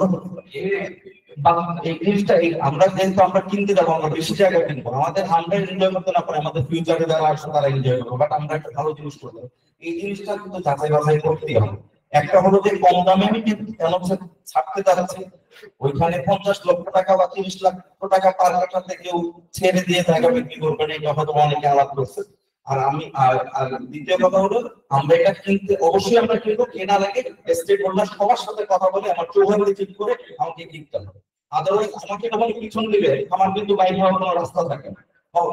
এই জিনিসটা আমরা যেহেতু আমরা কিনতে যাবো, আমরা বেশি জায়গা কিনবো, আমরা এনজয় করতে না পারে আমাদের ফিউচারে যারা আসবে তারা এনজয় করবো, বাট আমরা একটা ভালো জিনিস করবো। এই জিনিসটা কিন্তু যাচাই বাছাই করতেই হবে। একটা হলো যে কম দামে আমি কিন্তু কেন ছাড়তে যাচ্ছি, ওইখানে 50 লক্ষ টাকা বা 30 লাখ টাকা পার কাঠাতে কেউ ছেড়ে দিয়ে জায়গা বিক্রি করবে না, এটা হয়তো অনেকে আলাপ করছে। আর দ্বিতীয় কথা হলো আমরা এটা কিনতে অবশ্যই আমরা কিনবো, কেনার আগে স্টেক হোল্ডার সবার সাথে কথা বলে আমার চৌহাদি ঠিক করে আমাকে কিনতে হবে। আদারওয়াইজ আমাকে যখন পিছন দিবে আমার কিন্তু বাইরে হওয়ার কোনো রাস্তা থাকে না,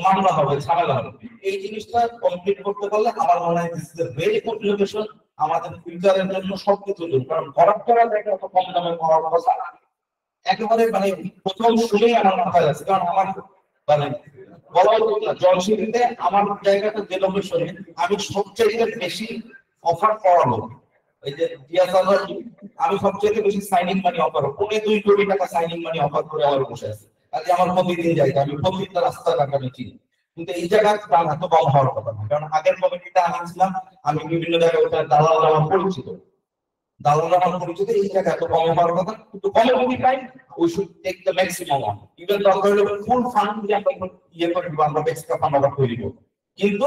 মামলা হবে, ঝামেলা হবে। এই জিনিসটা কমপ্লিট করতে পারলে আমার মনে হয় this is a very good location আমাদের ফিউচারের জন্য, সবকিছুর জন্য। কারণ ভরাট করা জায়গা তো কম দামে পাওয়ার কথা একেবারে মানে প্রথম শুনেই আমার মাথায় আছে। কারণ আমার মানে জলসিটিতে আমার জায়গাটা যে লোকেশনে আমি সবচেয়ে বেশি অফার করাবো, এই যে আমি সবচেয়ে বেশি সাইনিং মানি অফার 2 কোটি টাকা সাইনিং মানি অফার করে আমার বসে আছে। আজকে আমার প্রতিদিন জায়গা, আমি প্রতিটা রাস্তা আমি চিনি। কিন্তু এই জায়গায় দাম এত কম হওয়ার কথা না, কারণ আগের কমিটিটা আনছিলাম আমি বিভিন্ন জায়গায় ওটা দালাল আমার পরিচিত, এই জায়গায় এত কম হওয়ার কথা, কিন্তু কমে যদি পাই we should take the maximum on, even দরকার হলে ফুল ফান্ড দিয়ে আমরা ইয়ে করে দিব, আমরা এক্সট্রা ফান্ড আমরা তৈরি করব, কিন্তু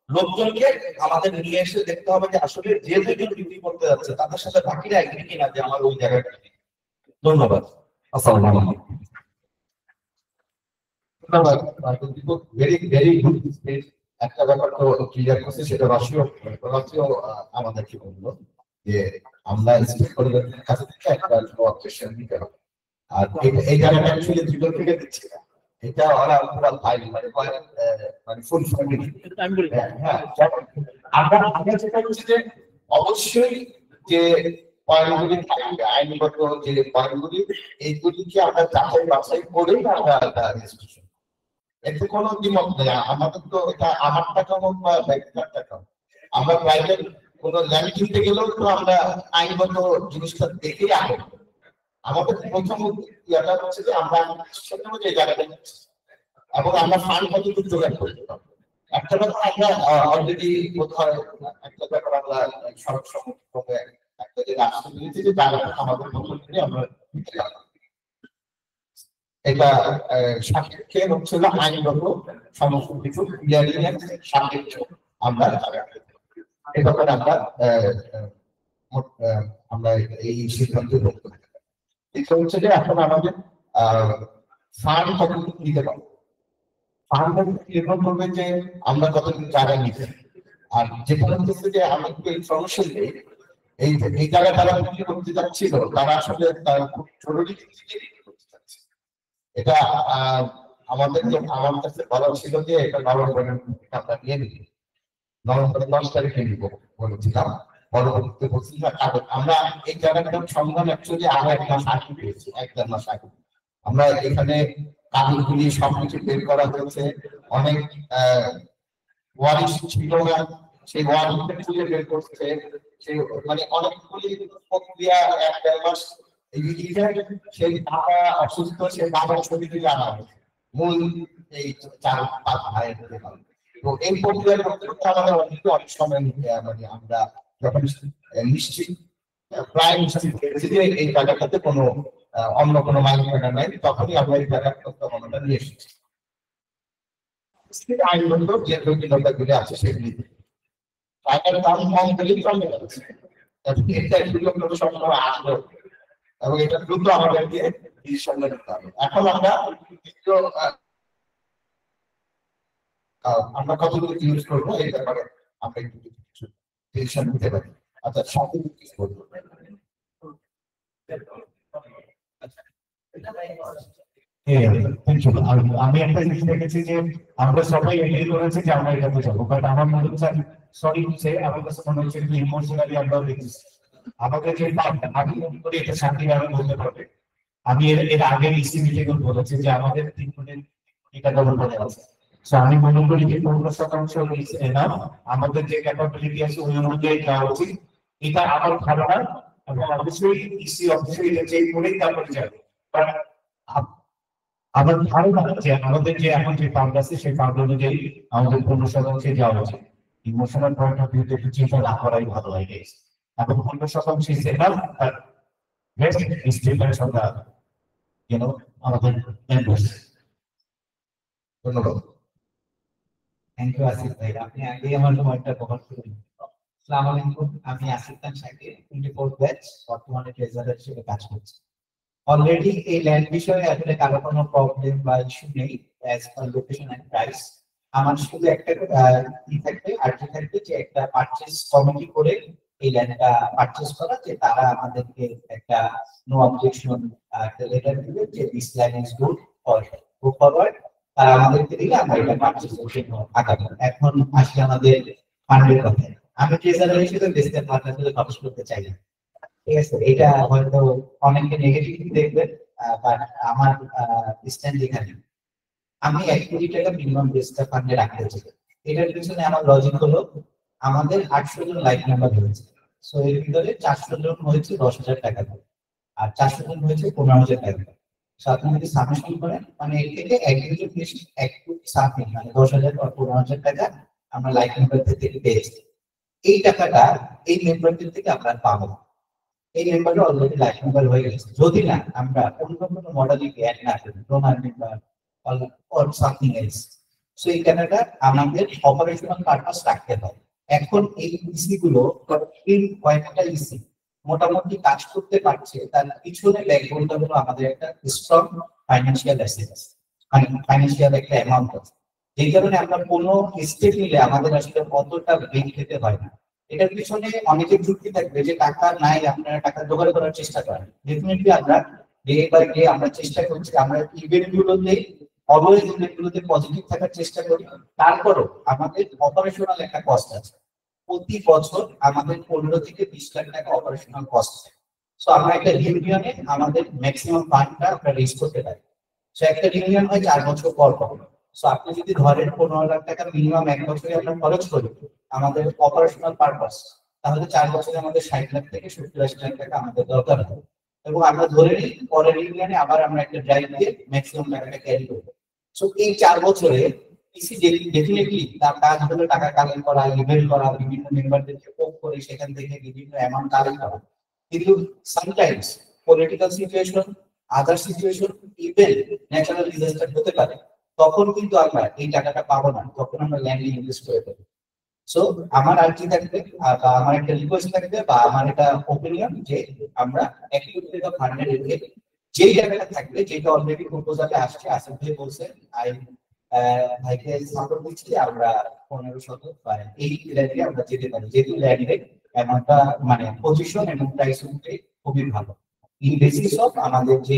লোকজনকে আমাদের নিয়ে এসে দেখতে হবে যে আসলে যে দুজন ডিউটি করতে যাচ্ছে তাদের সাথে বাকিরা এগ্রি কিনা যে আমার ওই জায়গাটা। ধন্যবাদ, আসসালামু আলাইকুম। Very good. একটা ব্যাপার তো ক্লিয়ার করছে, সেটা রাষ্ট্রীয় আমাদের কি বললো যে আমরা স্টেকহোল্ডারদের কাছ থেকে একটা অবজেকশন নিতে হবে, আর এই জায়গাটা অ্যাকচুয়ালি দুজন থেকে দিচ্ছি না, এটা ওরা পুরো ভাই মানে ফুল ফ্যামিলি। হ্যাঁ, আমরা যেটা বলছি যে অবশ্যই যে পয়েন্টগুলি থাকবে, আইনগত যে পয়েন্টগুলি, এইগুলিকে আমরা যাচাই বাছাই করেই আমরা রেজিস্ট্রেশন, এতে কোনো দ্বিমত নেই। আমাদের তো এটা আমার টাকা হোক বা ব্যক্তিগত টাকা হোক, আমরা প্রাইভেট কোনো ল্যান্ড কিনতে গেলেও তো আমরা আইনগত জিনিসটা দেখেই আগে। আমাদের প্রথম ইয়াটা হচ্ছে যে আমরা সেটা যে জায়গাটা এবং আমরা ফান্ড কতটুকু জোগাড় করতে পারবো। একটা ব্যাপার আমরা অলরেডি কোথায় একটা ব্যাপার আমরা সড়ক সম্মুখে একটা যে রাস্তা দিয়েছি যে জায়গাটা আমাদের মতো করে আমরা দিতে পারবো। এটা সাপেক্ষে হচ্ছে আইনগত সমস্ত কিছু সাপেক্ষে আমরা এই ব্যাপারে আমরা এই সিদ্ধান্ত গ্রহণ করি। এটা হচ্ছে যে এখন আমাদের ফান্ড কতটুকু নিতে পারবো, ফান্ড নির্ভর করবে যে আমরা কতটুকু জায়গা নিতে, আর যেটা হচ্ছে যে আমি একটু ইনফরমেশন দিই, এই জায়গা তারা বিক্রি করতে যাচ্ছিল তারা আসলে খুব জরুরি এটা আমার কাছে বলা ছিল যে এটা নভেম্বরের আমরা নিয়ে নিই, নভেম্বরের 10 তারিখে নিব বলেছিলাম। পরবর্তীতে বলছি আমরা এই জায়গাটার সন্ধান অ্যাকচুয়ালি আরো 1 মাস আগে পেয়েছি, 1-1.5 মাস আগে। আমরা এখানে কাগজগুলি সবকিছু বের করা হয়েছে, অনেক ওয়ারিশ ছিল না, সেই ওয়ারিশটা খুলে বের করছে, সেই মানে অনেকগুলি প্রক্রিয়া 1-1.5 মাস। সেই টাকা অসুস্থ, সেই বাবার ছবি থেকে আনা হয়েছে মূল এই 4-5 ভাইয়ের। তো এই প্রক্রিয়ার ক্ষেত্রে আমাদের অনেক সময় নিতে মানে আমরা যখন নিশ্চিত প্রায় নিশ্চিত হয়েছি যে এই জায়গাটাতে কোনো অন্য কোনো মাইগ্রেশন নাই, তখনই আমরা এই জায়গার প্রস্তাবনাটা নিয়ে এসেছি। আইনগত যে জটিলতাগুলি আছে সেগুলি টাকার দাম কম হলেই কমে যাচ্ছে, এটা এগুলো সবসময় আসলো এবং এটা দ্রুত আমাদেরকে ডিসিশন নিতে হবে। এখন আমরা কতটুকু ইউজ করবো এই ব্যাপারে আমরা একটু ডিসিশন নিতে পারি। আচ্ছা, সাথে কিছু বলবো আমি একটা জিনিস দেখেছি যে আমরা সবাই এগ্রি করেছি যে আমরা এটাতে যাবো, বাট আমার মনে হচ্ছে সরি সে আমার কাছে মনে হচ্ছে ইমোশনালি আমরা দেখেছি আমাদের যে আমি মনে করি এটা শান্তিভাবে বলতে পারবে। আমি এর আগে ইসি মিটিং বলেছি যে আমাদের 3 কোটি টাকা বলে আছে, আমি মনে করি যে 15% না, আমাদের যে ক্যাপাবিলিটি আছে ওই অনুযায়ী যাওয়া উচিত, এটা আমার ধারণা। এবং অবশ্যই ইসি অবশ্যই চেক করেই তারপরে যাবে, বাট আমার ধারণা যে আমাদের যে এখন যে ফান্ড আছে সেই ফান্ড অনুযায়ী আমাদের 15% যাওয়া উচিত। ইমোশনাল পয়েন্ট অফ ভিউতে একটু চিন্তা না করাই ভালো হয়। এখন 15% is enough, but rest is depends on the আমাদের members. ধন্যবাদ। থ্যাংক ইউ আসিফ ভাই, আপনি আগে আমার পয়েন্টটা কভার করে দিন। আসসালামু আলাইকুম, আমি আসিফ খান শাকির, 24 ব্যাচ, বর্তমানে ট্রেজারার হিসেবে কাজ করছি। অলরেডি এই ল্যান্ড বিষয়ে আসলে কারো কোনো প্রবলেম বা ইস্যু নেই as per location and price. আমার শুধু একটা আর্জি থাকবে যে একটা পারচেজ কমিটি করে এই ল্যান্ডটা পারচেজ করা, যে তারা আমাদেরকে একটা নো অবজেকশন একটা লেটার দিবে যে this land is good for go forward, তারা আমাদেরকে দিলে আমরা এটা পারচেজ করতে আগাবো। এখন আসলে আমাদের ফান্ডের কথা, আমি ট্রেজারার হিসেবে বেসিক্যালি ফান্ড আসলে খরচ করতে চাই না, ঠিক আছে? এটা হয়তো অনেকে নেগেটিভলি দেখবেন, বাট আমার স্ট্যান্ড এখানে আমি 1 কোটি টাকা মিনিমাম বেসটা ফান্ডে রাখতে চাই। এটার পিছনে আমার লজিক হলো আমাদের 800 জন লাইফ মেম্বার হয়েছে, সো এর ভিতরে 400 জন হয়েছে 10,000 টাকা, আর 400 জন হয়েছে 15,000 টাকা। আপনি যদি সাবমিশন করেন মানে এর থেকে এক কোটি সাবমিট মানে 10,000 বা 15,000 টাকা আমরা লাইফ মেম্বারদের থেকে পেয়েছি। এই টাকাটা এই মেম্বারদের থেকে আমরা পাবো। এই মেম্বারটা অলরেডি লাইফ মেম্বার হয়ে গেছে। যদি না আমরা অন্য কোনো মডেলিটি অ্যাড না করি, donor member or something else, so এই টাকাটা আমাদের অপারেশনাল পারপাস রাখতে হয়। এখন এই ইসি গুলো কয়েকটা ইসি মোটামুটি কাজ করতে পারছে, তার পিছনে ব্যাকবোনটা হলো আমাদের একটা স্ট্রং ফাইন্যান্সিয়াল অ্যাসেট আছে, ফাইন্যান্সিয়াল একটা অ্যামাউন্ট আছে, এই কারণে আমরা কোনো স্টেপ নিলে আমাদের আসলে কতটা ব্রেক খেতে হয় না। এটার পিছনে অনেকের যুক্তি থাকবে যে টাকা নাই, আপনারা টাকা জোগাড় করার চেষ্টা করেন। ডেফিনেটলি আমরা ডে বাই ডে আমরা চেষ্টা করছি, আমরা ইভেন্ট গুলোতে অলওয়েজ ইভেন্ট গুলোতে পজিটিভ থাকার চেষ্টা করি। তারপরও আমাদের অপারেশনাল একটা কস্ট আছে, প্রতি বছর আমাদের 15 থেকে 20 লাখ টাকা অপারেশনাল কস্ট আছে। সো আমরা একটা ইউনিয়নে আমাদের ম্যাক্সিমাম ফান্ডটা আমরা রেজ করতে পারি। সো একটা ইউনিয়ন হয় 4 বছর পর পর। সো আপনি যদি ধরেন 15 লাখ টাকা মিনিমাম 1 বছরে আমরা খরচ করি আমাদের অপারেশনাল পারপাস, তাহলে 4 বছরে আমাদের 60 লাখ থেকে 70-80 লাখ টাকা আমাদের দরকার হবে। এবং আমরা ধরে নিই পরের ইউনিয়নে আবার আমরা একটা ড্রাইভ দিয়ে ম্যাক্সিমাম টাকাটা ক্যারি করবো। সো এই 4 বছরে ইসি ডেফিনেটলি তার কাজ হলো টাকা কালেক্ট করা, ইভেন্ট করা, বিভিন্ন মেম্বারদেরকে পোক করে সেখান থেকে বিভিন্ন অ্যামাউন্ট কালেক্ট করা। কিন্তু সামটাইমস পলিটিক্যাল সিচুয়েশন, আদার সিচুয়েশন, ইভেন ন্যাচারাল ডিজাস্টার হতে পারে, তখন কিন্তু আমরা এই টাকাটা পাবো না, তখন আমরা ল্যান্ডে ইনভেস্ট করে দেবো। সো আমার আর্জি থাকবে বা আমার একটা রিকোয়েস্ট থাকবে বা আমার একটা ওপিনিয়ন যে আমরা 1 কোটি টাকা ফান্ডে রেখে যেই টাকাটা থাকবে, যেটা অলরেডি প্রপোজালে আসছে, আসিফ ভাই বলছে ভাইকে সাপোর্ট দিচ্ছি, আমরা 1500 বা এই ল্যান্ডে আমরা যেতে পারি, যেহেতু ল্যান্ডে অ্যামাউন্টটা মানে পজিশন এবং প্রাইস অনুযায়ী খুবই ভালো। ইন বেসিস অফ আমাদের যে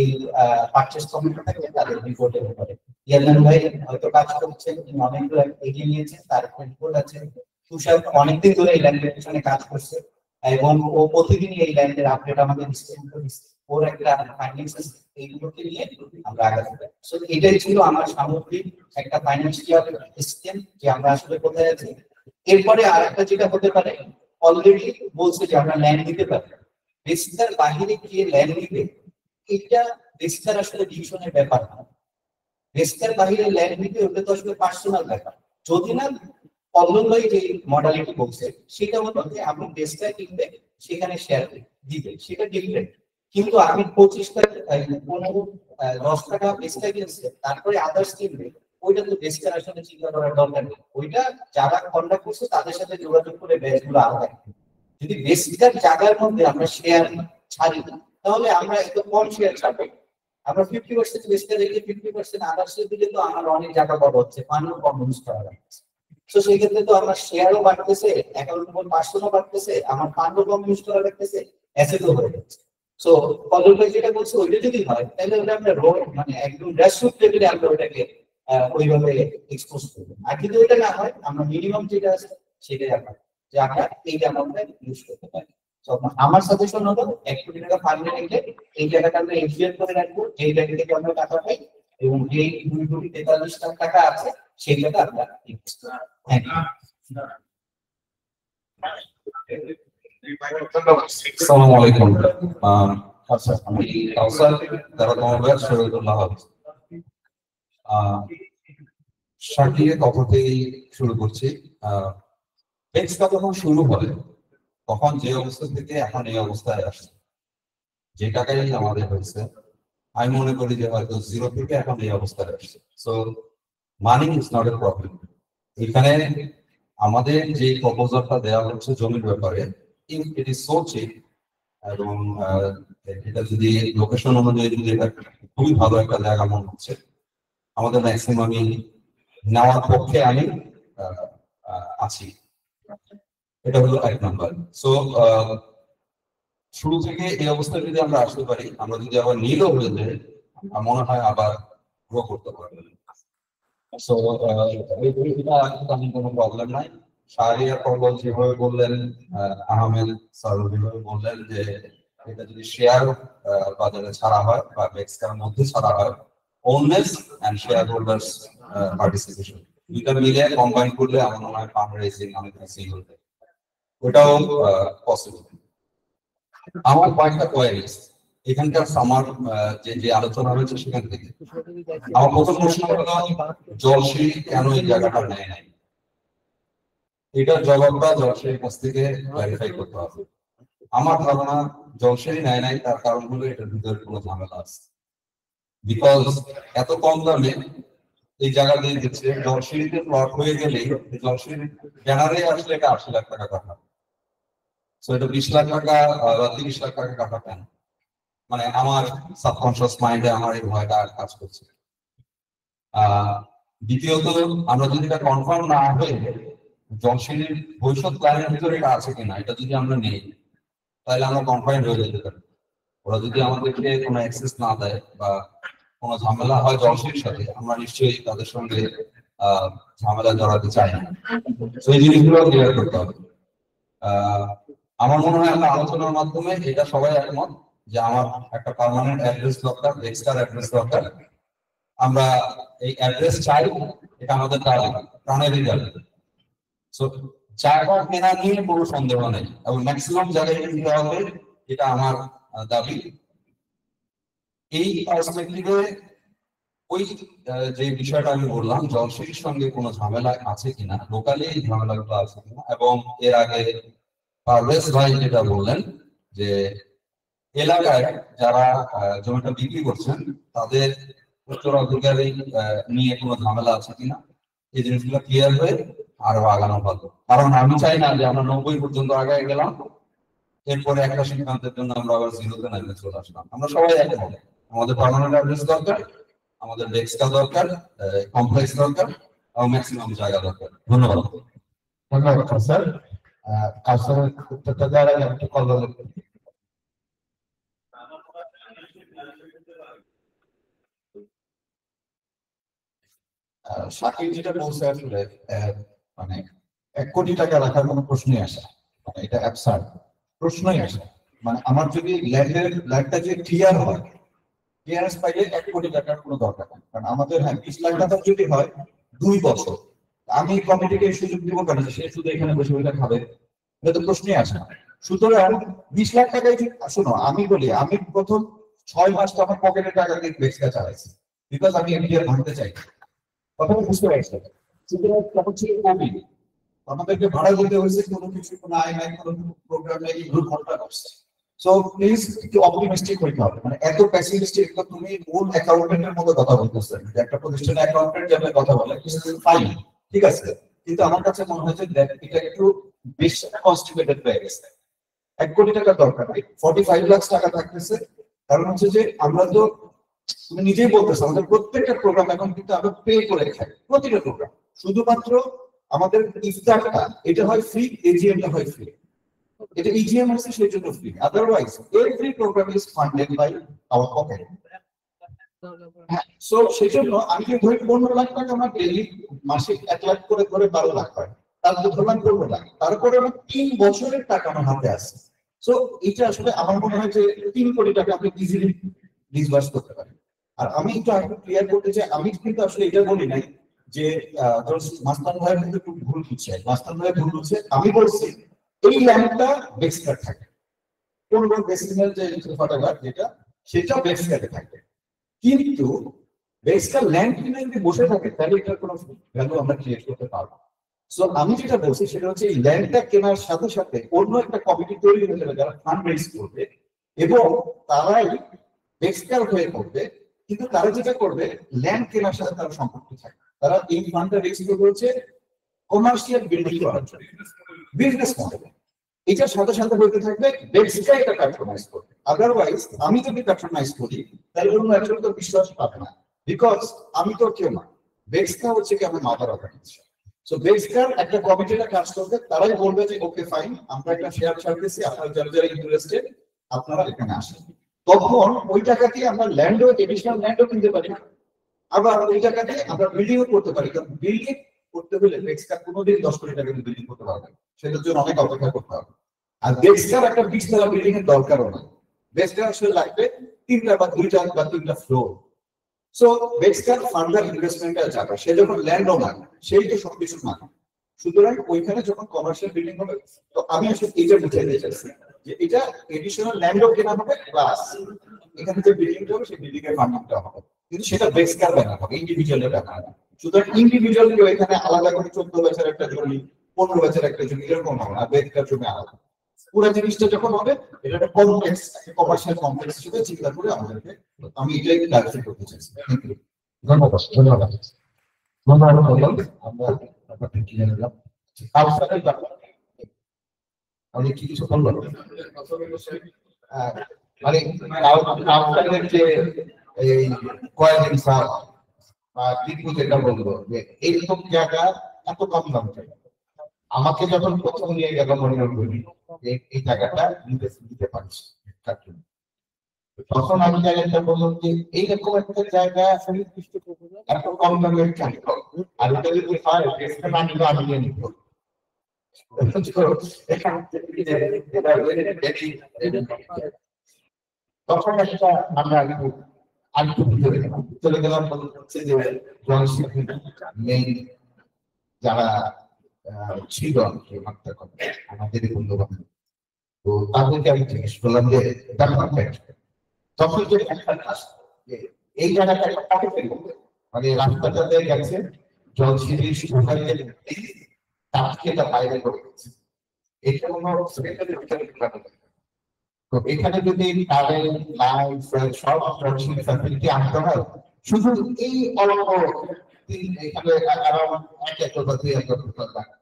পারচেজ কমিটি থাকে তাদের রিপোর্টের উপরে ইয়ারম্যান ভাই হয়তো কাজ করছেন, অনেকগুলো এগিয়ে নিয়েছেন, তার রিপোর্ট আছে। তুষার অনেকদিন ধরে এই ল্যান্ডের পিছনে কাজ করছে এবং ও প্রতিদিনই এই ল্যান্ডের আপডেট আমাদের ওর একটা ফাইন্যান্স এইগুলোকে নিয়ে আমরা আগাতে পারি। সো এটাই ছিল আমার সামগ্রিক একটা ফাইন্যান্সিয়াল সিস্টেম যে আমরা আসলে কোথায় আছি। এরপরে আর একটা যেটা হতে পারে, অলরেডি বলছে যে আমরা ল্যান্ড দিতে পারি, রেজিস্টার বাহিরে গিয়ে ল্যান্ড দিতে, এটা রেজিস্টার আসলে ডিভিশনের ব্যাপার না। রেজিস্টার বাহিরে ল্যান্ড দিতে ওটা তো আসলে পার্সোনাল ব্যাপার। যদি না অন্যই যে মডালিটি বলছে সেটা হলো যে আপনি রেজিস্টার কিনবে, সেখানে শেয়ার দিবে, সেটা ডিফারেন্ট। কিন্তু আমি 25 টাকা 10 টাকা রেজিস্টার কিনছে, তারপরে আদার্স কিনবে, ওইটা তো রেজিস্টার আসলে চিন্তা করার দরকার নেই। ওইটা যারা কন্ডাক্ট করছে তাদের সাথে যোগাযোগ করে ব্যাচগুলো আলাদা। যদি বেসিকার জায়গার মধ্যে আমরা শেয়ার ছাড়ি, তাহলে আমরা একটু কম শেয়ার ছাড়বো। আমরা 50% বেসিকার রেখে 50% আদার্স দিলে তো আমার অনেক জায়গা বড় হচ্ছে, ফান্ডও কম ইউজ করা লাগছে। তো সেই ক্ষেত্রে তো আমার শেয়ারও বাড়তেছে, অ্যাকাউন্ট পার্সনও বাড়তেছে, আমার ফান্ডও কম ইউজ করা লাগতেছে, অ্যাসেটও হয়ে যাচ্ছে। সো কদর ভাই যেটা বলছে ওইটা যদি হয়, তাহলে ওটা আমরা মানে একদম গ্রাসরুট লেভেলে আমরা ওটাকে ওইভাবে এক্সপোজ করবো। আর যদি ওইটা না হয়, আমরা মিনিমাম যেটা আছে সেটাই আমরা যে আমরা এই অ্যামাউন্টটা ইউজ করতে পারি। তো আমার সাজেশন হলো 1 কোটি টাকা ফান্ডে রেখে এই টাকাটা আমরা ইনভেস্ট করে রাখবো, এই ব্যাংক থেকে আমরা টাকা পাই, এবং যে 2 কোটি 43 লাখ টাকা আছে সেই টাকা আমরা ইনভেস্ট করি। আসসালামু আলাইকুম। আমি কাউসার দারাতমাবাদ শরীয়তুল্লাহ শাকিয়ে কথাতেই শুরু করছি। টেক্সটটা যখন শুরু হয় তখন যে অবস্থা থেকে এখন এই অবস্থায় আসছে, যে টাকাই আমাদের হয়েছে, আমি মনে করি যে হয়তো 0 থেকে এখন এই অবস্থায় আসছে। So money is not a problem. এখানে আমাদের যে প্রপোজালটা দেওয়া হচ্ছে জমির ব্যাপারে, if it is so cheap, এবং এটা যদি লোকেশন অনুযায়ী যদি এটা খুবই ভালো একটা জায়গা মনে হচ্ছে, আমাদের ম্যাক্সিমামই নেওয়ার পক্ষে আমি আছি। এটা হলো 1 নাম্বার। সো শুরু থেকে এই অবস্থায় যদি আমরা আসতে পারি, আমরা যদি আবার নীলও হয়ে যাই, মনে হয় আবার গ্রো করতে পারবো। সো এটা আমি কোনো প্রবলেম নাই। শাহরিয়ার কবল যেভাবে বললেন, আহমেদ স্যার যেভাবে বললেন যে এটা যদি শেয়ার বাজারে ছাড়া হয় বা বেক্সকার মধ্যে ছাড়া হয়, ওননেস এন্ড শেয়ার হোল্ডার্স পার্টিসিপেশন দুইটা মিলে কম্বাইন করলে আমার মনে হয় ফান্ড রেজিং অনেক বেশি হতে, ওটাও পসিবল। আমার কয়েকটা কোয়ারিজ, এখানকার সামার যে আলোচনা হয়েছে সেখান থেকে আমার প্রথম প্রশ্ন হলো জলসিঁড়ি কেন এই জায়গাটা নেয় নাই, এটার জবাবটা জলসিঁড়ির কাছ থেকে ক্লারিফাই করতে হবে। আমার ধারণা জলসিঁড়ি নেয় নাই, তার কারণ হলো এটার ভিতরে কোনো ঝামেলা আছে। বিকজ এত কম দামে এই জায়গা দিয়ে দিচ্ছে, জলসিঁড়িতে প্লট হয়ে গেলেই জলসিঁড়ি ব্যানারে আসলে এটা 80 লাখ টাকা কাটা, সো এটা 20 লাখ টাকা বা 30 লাখ টাকা কাটা কেন? মানে আমার সাবকনশিয়াস মাইন্ডে আমার এই ভয়টা কাজ করছে। দ্বিতীয়ত, আমরা যদি এটা কনফার্ম না হয়ে জলসিঁড়ির ভবিষ্যৎ প্ল্যানের ভিতরে এটা আছে কিনা এটা যদি আমরা নেই, তাহলে আমরা কনফাইন্ড হয়ে যেতে পারি। ওরা যদি আমাদেরকে কোনো অ্যাক্সেস না দেয় বা কোনো ঝামেলা হয় জলসিঁড়ির সাথে, আমরা নিশ্চয়ই তাদের সঙ্গে ঝামেলা জড়াতে চাই না। তো এই জিনিসগুলো ক্লিয়ার করতে হবে। আমার মনে হয় আমরা আলোচনার মাধ্যমে এটা সবাই একমত যে আমার একটা পার্মানেন্ট অ্যাড্রেস দরকার, এক্সট্রা অ্যাড্রেস দরকার। আমরা এই অ্যাড্রেস চাই, এটা আমাদের দাবি, প্রাণেরই দাবি। সো জায়গা কেনা নিয়ে কোনো সন্দেহ নেই এবং ম্যাক্সিমাম জায়গায় দিতে হবে, এটা আমার দাবি। এই পার্সপেক্টিভে ওই যে বিষয়টা আমি বললাম, জলসিঁড়ির সঙ্গে কোনো ঝামেলা আছে কিনা, লোকালি এই ঝামেলাগুলো আছে কিনা, এবং এর আগে পারভেজ ভাই যেটা বললেন যে এলাকায় যারা জমিটা বিক্রি করছেন তাদের উত্তরাধিকারী নিয়ে কোনো ঝামেলা আছে কিনা, এই জিনিসগুলো ক্লিয়ার হয়ে আরো আগানো ভালো। কারণ আমি চাই না যে আমরা 90 পর্যন্ত আগায় গেলাম, এরপরে একটা সিদ্ধান্তের জন্য আমরা আবার জিরোতে নামে চলে আসলাম। আমরা সবাই একমত, আমাদের পার্মানেন্ট অ্যাড্রেস দরকার, আমাদের ডেস্কটা দরকার, কমপ্লেক্স দরকার এবং ম্যাক্সিমাম জায়গা দরকার। ধন্যবাদ। ধন্যবাদ স্যার। কাউসারের উত্তরটা দেওয়ার আগে একটু কল বলেন। শাকিব যেটা বলছে আসলে মানে 1 কোটি টাকা রাখার কোনো প্রশ্নই আসে না, মানে এটা অ্যাবসার্ড প্রশ্নই আসে। মানে আমার যদি ল্যান্ডটা যে ক্লিয়ার হয়, ক্লিয়ারেন্স পাইলে 1 কোটি টাকার কোনো দরকার নেই। কারণ আমাদের 20 লাখ টাকা যদি হয় 2 বছর, আমি কমিটিকে সুযোগ দিব কেন যে সে শুধু এখানে বসে বসে খাবে? এটা তো প্রশ্নই আসে না। সুতরাং 20 লাখ টাকায় শোনো, আমি বলি আমি প্রথম 6 মাস তো আমার পকেটের টাকা দিয়ে বেক্সটা চালাইছি, বিকজ আমি এমডিআর ভাঙতে চাই। কথা বুঝতে পারছি। সুতরাং তখন ছিল কোভিড, আমাদেরকে ভাড়া দিতে হয়েছে, কোনো কিছু কোনো আয় নাই, কোনো প্রোগ্রাম নেই, ঘন্টা করছে। সো প্লিজ একটু অপটিমিস্টিক হইতে হবে। মানে এত প্যাসিমিস্টিক তো তুমি মূল অ্যাকাউন্টেন্টের মতো কথা বলতেছো, যে একটা প্রতিষ্ঠানের অ্যাকাউন্টেন্ট যেভাবে কথা বলে ফাইন, ঠিক আছে, কিন্তু আমার কাছে মনে হচ্ছে এটা একটু বেশি কনস্টিপেটেড হয়ে গেছে। 1 কোটি টাকা দরকার নেই, 45 লাখ টাকা থাকতেছে। কারণ হচ্ছে যে আমরা তো, তুমি নিজেই বলতেছো আমাদের প্রত্যেকটা প্রোগ্রাম এখন কিন্তু আমরা পে করে খাই, প্রতিটা প্রোগ্রাম। শুধুমাত্র আমাদের ইফতারটা এটা হয় ফ্রি, এজিএমটা হয় ফ্রি। এটা ইজিএম আছে সেই জন্য free, otherwise every program is funded by our pocket. So সেই জন্য আমি যে ধরি 15 লাখ টাকা আমার ডেইলি মাসে 1 লাখ করে ধরে 12 লাখ হয়, তার তো ধরলাম 15 লাখ, তারপরে আমার 3 বছরের টাকা আমার হাতে আছে। সো এটা আসলে আমার মনে হয় যে 3 কোটি টাকা আপনি ইজিলি ডিসবার্স করতে পারেন। আর আমি একটু আগে ক্লিয়ার করতে চাই, আমি কিন্তু আসলে এটা বলি নাই যে মাস্তান ভাইয়ের কিন্তু একটু ভুল হচ্ছে, মাস্তান ভাই ভুল হচ্ছে। আমি বলছি এই ল্যান্ডটা বেক্সকার থাকে, কোন বেসিক্যাল যে ফটোগ্রাফ যেটা সেটা বেক্সকারে থাকে, কিন্তু বেক্সকার ল্যান্ড কিনে যদি বসে থাকে তাহলে এটার কোনো ভ্যালু আমরা ক্রিয়েট করতে পারবো। সো আমি যেটা বলছি সেটা হচ্ছে এই ল্যান্ডটা কেনার সাথে সাথে অন্য একটা কমিটি তৈরি হয়ে যাবে যারা ফান্ড রেজ করবে, এবং তারাই বেক্সকার হয়ে করবে। কিন্তু তারা যেটা করবে, ল্যান্ড কেনার সাথে তারা সম্পর্ক থাকে, তারা এই ফান্ডটা রেজ করবে হচ্ছে কমার্শিয়াল বিল্ডিং করার জন্য, বিজনেস মডেল। এটার সাথে সাথে বলতে থাকবে বেক্সকা এটা প্যাট্রোনাইজ করবে। আদারওয়াইজ আমি যদি প্যাট্রোনাইজ করি তাহলে অন্য একজন তো বিশ্বাস পাবে না, বিকজ আমি তো কেউ না, বেক্সকা হচ্ছে কি আমার মাদার অর্গানাইজেশন। সো বেক্সকার একটা কমিটিটা কাজ করবে, তারাই বলবে যে ওকে ফাইন, আমরা একটা শেয়ার ছাড়তেছি, আপনারা যারা যারা ইন্টারেস্টেড আপনারা এখানে আসেন। তখন ওই টাকা দিয়ে আমরা ল্যান্ডও, এডিশনাল ল্যান্ডও কিনতে পারি, আবার ওই টাকা দিয়ে আমরা বিল্ডিংও করতে পারি। কারণ বিল্ডিং করতে হলে বেক্সকার কোনোদিন 10 কোটি টাকা দিয়ে বিল্ডিং করতে পারবে, সেটার জন্য অনেক অপেক্ষা করতে হবে। আর বেক্সকার একটা 20 তলা বিল্ডিং এর দরকারও না, বেক্সকার আসলে লাগবে 3টা বা 2টা বা 3টা ফ্লোর। সো বেক্সকার ফার্দার ইনভেস্টমেন্টের জায়গা, সে যখন ল্যান্ড ওনার সেই তো সবকিছু মানে। সুতরাং ওইখানে যখন কমার্শিয়াল বিল্ডিং হবে, তো আমি আসলে এইটা বুঝাইতে চাইছি যে এটা এডিশনাল ল্যান্ডও কেনা হবে, প্লাস এখানে যে বিল্ডিংটা হবে সেই বিল্ডিং এর ফান্ডিংটা হবে, কিন্তু সেটা বেসকার ব্যাপার হবে, ইন্ডিভিজুয়ালের ব্যাপার না। সুতরাং ইন্ডিভিজুয়াল কেউ এখানে আলাদা করে 14 ব্যাচের একটা জমি, 15 ব্যাচের একটা জমি এরকম হবে না, বেসকার জমি আলাদা। পুরো জিনিসটা যখন হবে এটা একটা কমপ্লেক্স, কমার্শিয়াল কমপ্লেক্স হিসেবে চিন্তা করে আমাদেরকে, আমি এটাই ক্লারিফাই করতে চাইছি। Thank you. ধন্যবাদ ধন্যবাদ ধন্যবাদ বললাম আমরা ব্যাপারটা কি জানলাম কাউসারের ব্যাপার আমি কি কিছু বলবো মানে কাউসারের যে এই কয়েকদিন স্যার দীপু যেটা বলবো যে এইরকম জায়গা এত কম দাম চাই, আমাকে যখন প্রথম নিয়ে গেল মনে করি এই জায়গাটা নিতে পারছি, তখন আমি জায়গাটা বললাম যে এইরকম একটা জায়গা এত কম দামে কেন, আর এটা যদি হয় না নিলে আমি নিয়ে নিব। তখন একটা আমরা আরেকটু চলে গেলাম, হচ্ছে যে মেইন যারা ছিল আমাদের বন্ধু বান্ধব, তো তাদেরকে আমি জিজ্ঞেস করলাম যে তখন যে এই জায়গাটা একটা পকেটে মানে রাস্তাটাতে গেছে জলসিঁড়ি তাকে এটা বাইরে করে গেছে, এটা কোনো তো এখানে যদি কারেন্ট লাইট সব ফ্যাসিলিটি আনতে হয়, শুধু এই অল্প এখানে অ্যারাউন্ড 1 একর বা 2 একর লাগে,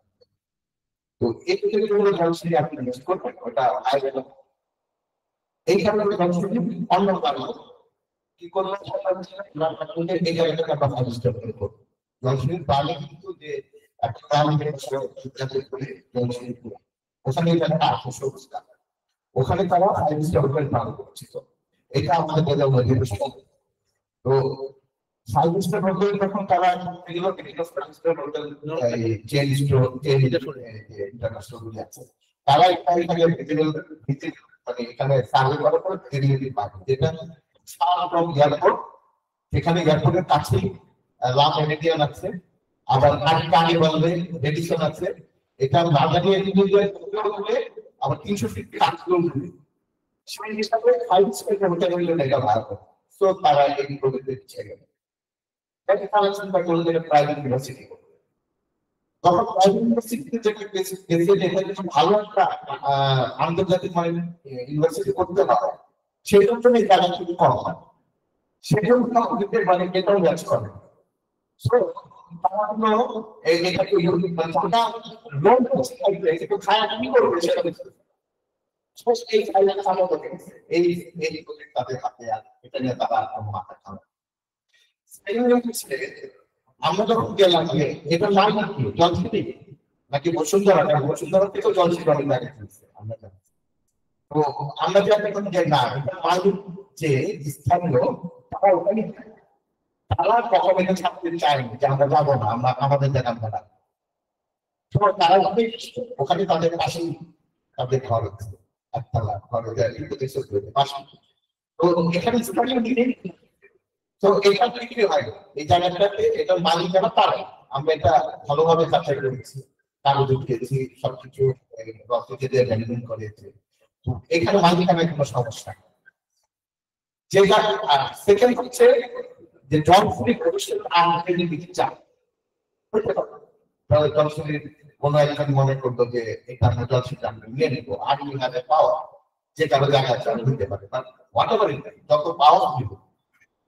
তো এই থেকে কোনো জলসিঁড়ি আপনি ইউজ করবেন ওটা হাইওয়ে না, এইখানে জলসিঁড়ি অন্য কারণ কি করলাম এই জায়গাটাকে আমরা ফাইভ স্টার করবো। জলসিঁড়ির পানি কিন্তু যে একটা দাম ওখানে ওখানে তারা ফাইভ স্টার হোটেল পালন করছিল, এটা আমাদের তো ফাইভ স্টার হোটেল যখন তারা তারা মানে এখানে সার্ভে করার পর যেটা এয়ারপোর্ট, সেখানে এয়ারপোর্টের কাছেই লাভ এমিডিয়ান আছে, আবার রেডিসন আছে, এটা বাজারে আবার 300 ফিট সেই হিসাবে 5 স্টার হোটেল হইলে এটা ভাড়া করে, সো তারা এই প্রজেক্টে পিছিয়ে গেল। তারা চিন্তা করলো যে প্রাইভেট ইউনিভার্সিটি করবে, তখন প্রাইভেট ইউনিভার্সিটিতে যেটা গেছে যে ভালো একটা আন্তর্জাতিক মানে ইউনিভার্সিটি করতে হয়, সেটার জন্য এই জায়গা খুবই কম হয়, সেটাও মানে এটাও ম্যাচ করে। সো তারা হলো এটাকে ওটা লোন একটু খায়া কি করবে সেটা এই ফাইনাল সামনে এই প্রজেক্ট তাদের হাতে আছে, এটা নিয়ে তারা মাথা খাবে। আমরা যখন গেলাম এটা নাম কি জলসিঁড়ি নাকি বসুন্ধরা, বসুন্ধরা থেকেও জলসিঁড়ি অনেক জায়গায় ফেলছে আমরা জানি। তো আমরা যে এখন যে না এটা মালিক যে স্থানীয় তারা ওখানে তারা কখনো এটা ছাড়তে চায় যে আমরা যাবো না, আমরা আমাদের জায়গা আমরা রাখবো, তারা ওখানে তাদের পাশেই তাদের ঘর আছে, একতলা ঘর পাশে, তো এখানে তো এটা বিক্রি হয় এই জায়গাটাতে, এটা মালিক যারা পারে আমরা এটা ভালোভাবে যাচাই করেছি, কাগজ উঠিয়েছি, সবকিছু ম্যানেজমেন্ট করেছি, এখানে মালিকানার কোনো সমস্যা নেই। যেটা সেকেন্ড হচ্ছে যে জলসিঁড়ি ভবিষ্যৎ আইনি দিতে চায়, জলসিঁড়ির কোন একজন মনে করতো যে এটা আমরা জলসিঁড়ি আমরা নিয়ে নিবো, আর হাতে পাওয়া যে কারো জায়গা আছে আমরা নিতে পারি, হোয়াট এভার যত পাওয়া দিব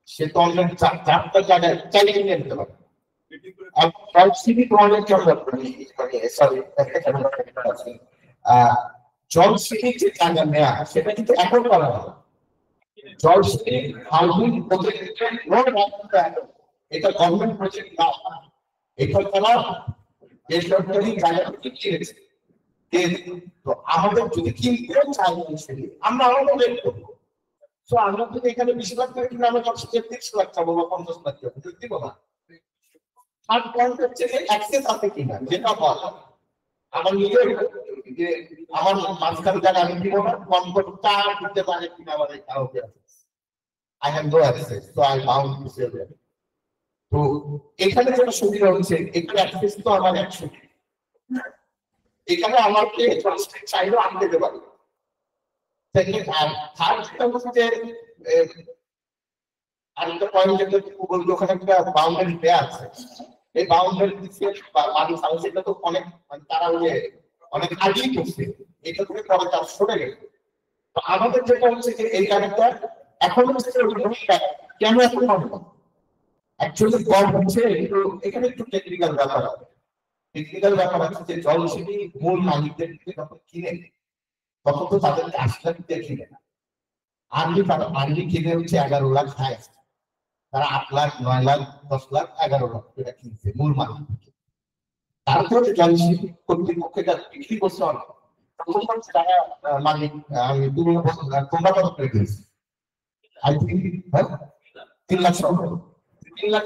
সে তো অনলাইন 4টা জায়গায় চাইলে নিয়ে নিতে পারে। জলসিঁড়ি তোমাদের জলসিঁড়ি যে জায়গা নেওয়া সেটা কিন্তু এখন করা হয়, জলসিঁড়ি হাউজিং এটা গভর্নমেন্ট প্রজেক্ট না, এটা তারা বেসরকারি জায়গা থেকে কিনেছে। তো আমাদের যদি কিনতে চাই আমরা আমাদের করবো, তো আমরা যদি এখানে 20 লাখ টাকা কিনে আমরা 30 লাখ চাবো বা 50 লাখ চাবো, দিব না। থার্ড পয়েন্ট হচ্ছে যে অ্যাক্সেস আছে কিনা, যেটা বলা আমার নিজের যে আমার মাঝখানে জায়গা আমি দিব না, কম করে চার দিতে পারে কিনা আমার এই কাউকে আছে, I have no access, so I bound to say that. তো এখানে যেটা সুবিধা হচ্ছে এখানে অ্যাক্সেস তো আমার 100, এখানে আমাকে চাইলেও আমি দিতে পারি। থার্ড হচ্ছে আরেকটা পয়েন্ট যেটা বলবো, ওখানে একটা বাউন্ডারি দেয়া আছে। এই বাউন্ডারি দিচ্ছে বাড়ি সাউন্ড, এটা তো অনেক মানে তারা অনেক আগেই করছে, এটা থেকে পরে তার সরে গেছে। তো আমাদের যেটা হচ্ছে যে এই জায়গাটা এখন হচ্ছে কেন এখন অ্যাকচুয়ালি কম হচ্ছে, এখানে একটু টেকনিক্যাল ব্যাপার আছে। টেকনিক্যাল ব্যাপার আছে যে জলসেচী মূল মালিকদের যখন কিনে তখন তো তাদেরকে ৮ লাখ দিয়ে কিনে না, আর্লি কিনে হচ্ছে ১১ লাখ হাইস্ট, তারা ৮ লাখ ৯ লাখ ১০ লাখ ১১ লাখ এটা কিনছে মূল মালিক। তারপরে জলসেচী কর্তৃপক্ষকে বিক্রি করছে অনেক, তখন তারা মালিক তোমরা কত করে দিয়েছি আই থিঙ্ক ৩ লাখ ৩ লাখ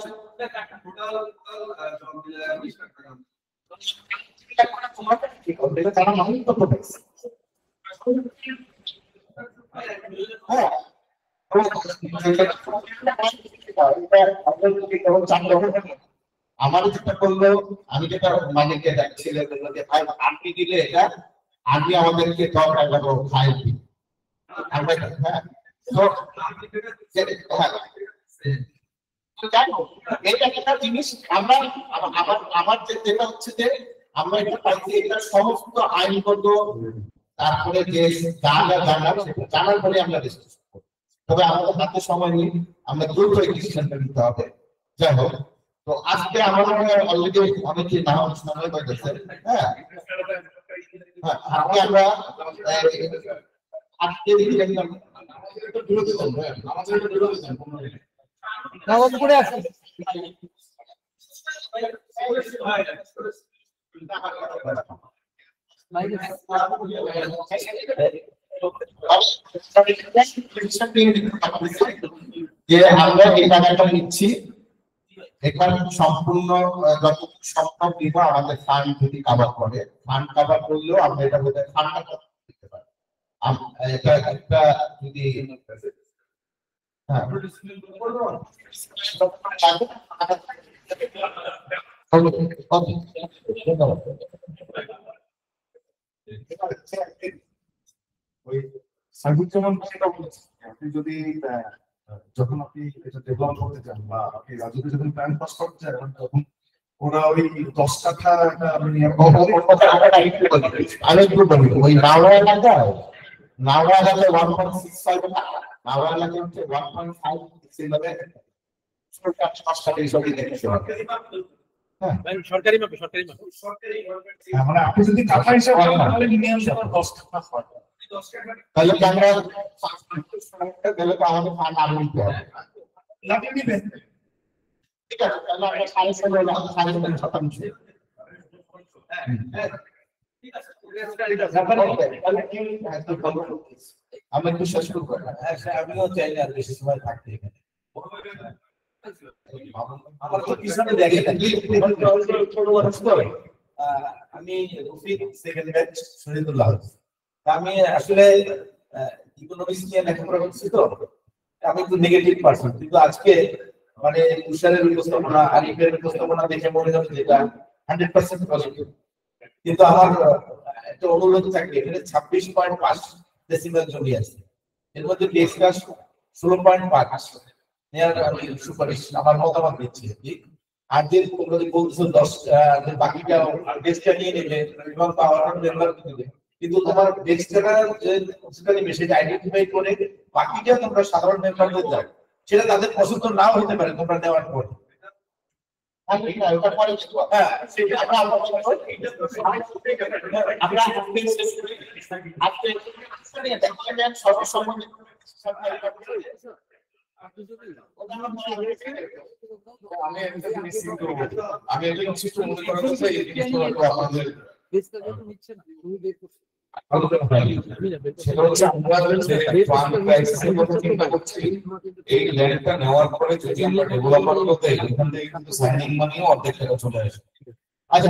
তারা মালিক কত পেয়েছে। হ্যাঁ আমার যেটা করলো, আমি যেটা মালিককে দেখছিলে যে ভাই আপনি দিলে এটা আপনি আমাদেরকে ১০-১১ খাই দিন। হ্যাঁ এটা একটা জিনিস আমরা আমার যেটা হচ্ছে যে আমরা এটা পাইছি, এটা সমস্ত আইনগত তারপরে যে জানার পরে আমরা ডিসকাস করব। তবে আমাদের হাতে সময় নেই, আমরা দ্রুত এই ডিসিশনটা নিতে হবে। যাই হোক, তো আজকে আমাদের অলরেডি অনেকে না সময় হয়ে গেছে। হ্যাঁ আজকে আমরা আজকে করে আসি যে আমরা এই টাকাটা নিচ্ছি, এখানে সম্পূর্ণ যতটুকু সম্ভব দিব আমাদের ফান্ড যদি কাভার করে, ফান্ড কাভার করলেও আমরা এটা বোধহয় ফান্ডটা দিতে পারি। এটা একটা যদি আপনি যদি যখন আপনি এটা ডেভেলপ করতে চান বা আপনি রাজ্যকে যখন প্ল্যান পাস করতে চান, তখন ওরা ওই ১০ কাঠা ওই নাওয়া এলাকায় 1.65 নাওয়া এলাকায় হচ্ছে 1.5 সরকারি মাপে মানে আপনি যদি কাঠা হিসাবে তাহলে মিনিমাম ১০ কাঠা হয়। তাহলে আমরা গেলে তো আমাদের ফান্ড আরো নিতে হবে। ঠিক আছে, তাহলে আমরা 7.5 আমরা একটু শেষ করবো। আমিও চাইলে আর বেশি সময় থাকতে এখানে। আমার তো পিছনে দেখে আমি রফিক সেকেন্ড ব্যাচ শহীদুল্লাহ। আমি আসলে ইকোনমিক্স নিয়ে লেখাপড়া করছি, তো আমি একটু নেগেটিভ পার্সন, কিন্তু আজকে মানে তুষারের উপস্থাপনা, আরিফের উপস্থাপনা দেখে মনে হচ্ছে যেটা 100% পজিটিভ। কিন্তু আমার একটা অনুরোধ থাকবে, এখানে 26.5 ডেসিমেল জমি আছে, এর মধ্যে বেস ক্লাস 16.5 নেওয়ার আমি সুপারিশ আমার মতামত দিচ্ছি। আর যে তোমরা যদি বলছো 10 বাকিটা বেসটা নিয়ে নেবে এবং পাওয়ার মেম্বার দিবে, কিন্তু তোমার বেসটা যেটা নেবে সেটা আইডেন্টিফাই করে বাকিটা তোমরা সাধারণ মেম্বারদের দাও, সেটা তাদের পছন্দ নাও হতে পারে তোমরা নেওয়ার পর। আমি একটা কিছু মনে করা হচ্ছে এই জিনিসটা আমাদের এই ল্যান্ডটা নেওয়ার পরে যদি আমরা ডেভেলপার করতে এখান থেকে কিন্তু সাইনিং মানিও অর্ধেক টাকা চলে আসে। আচ্ছা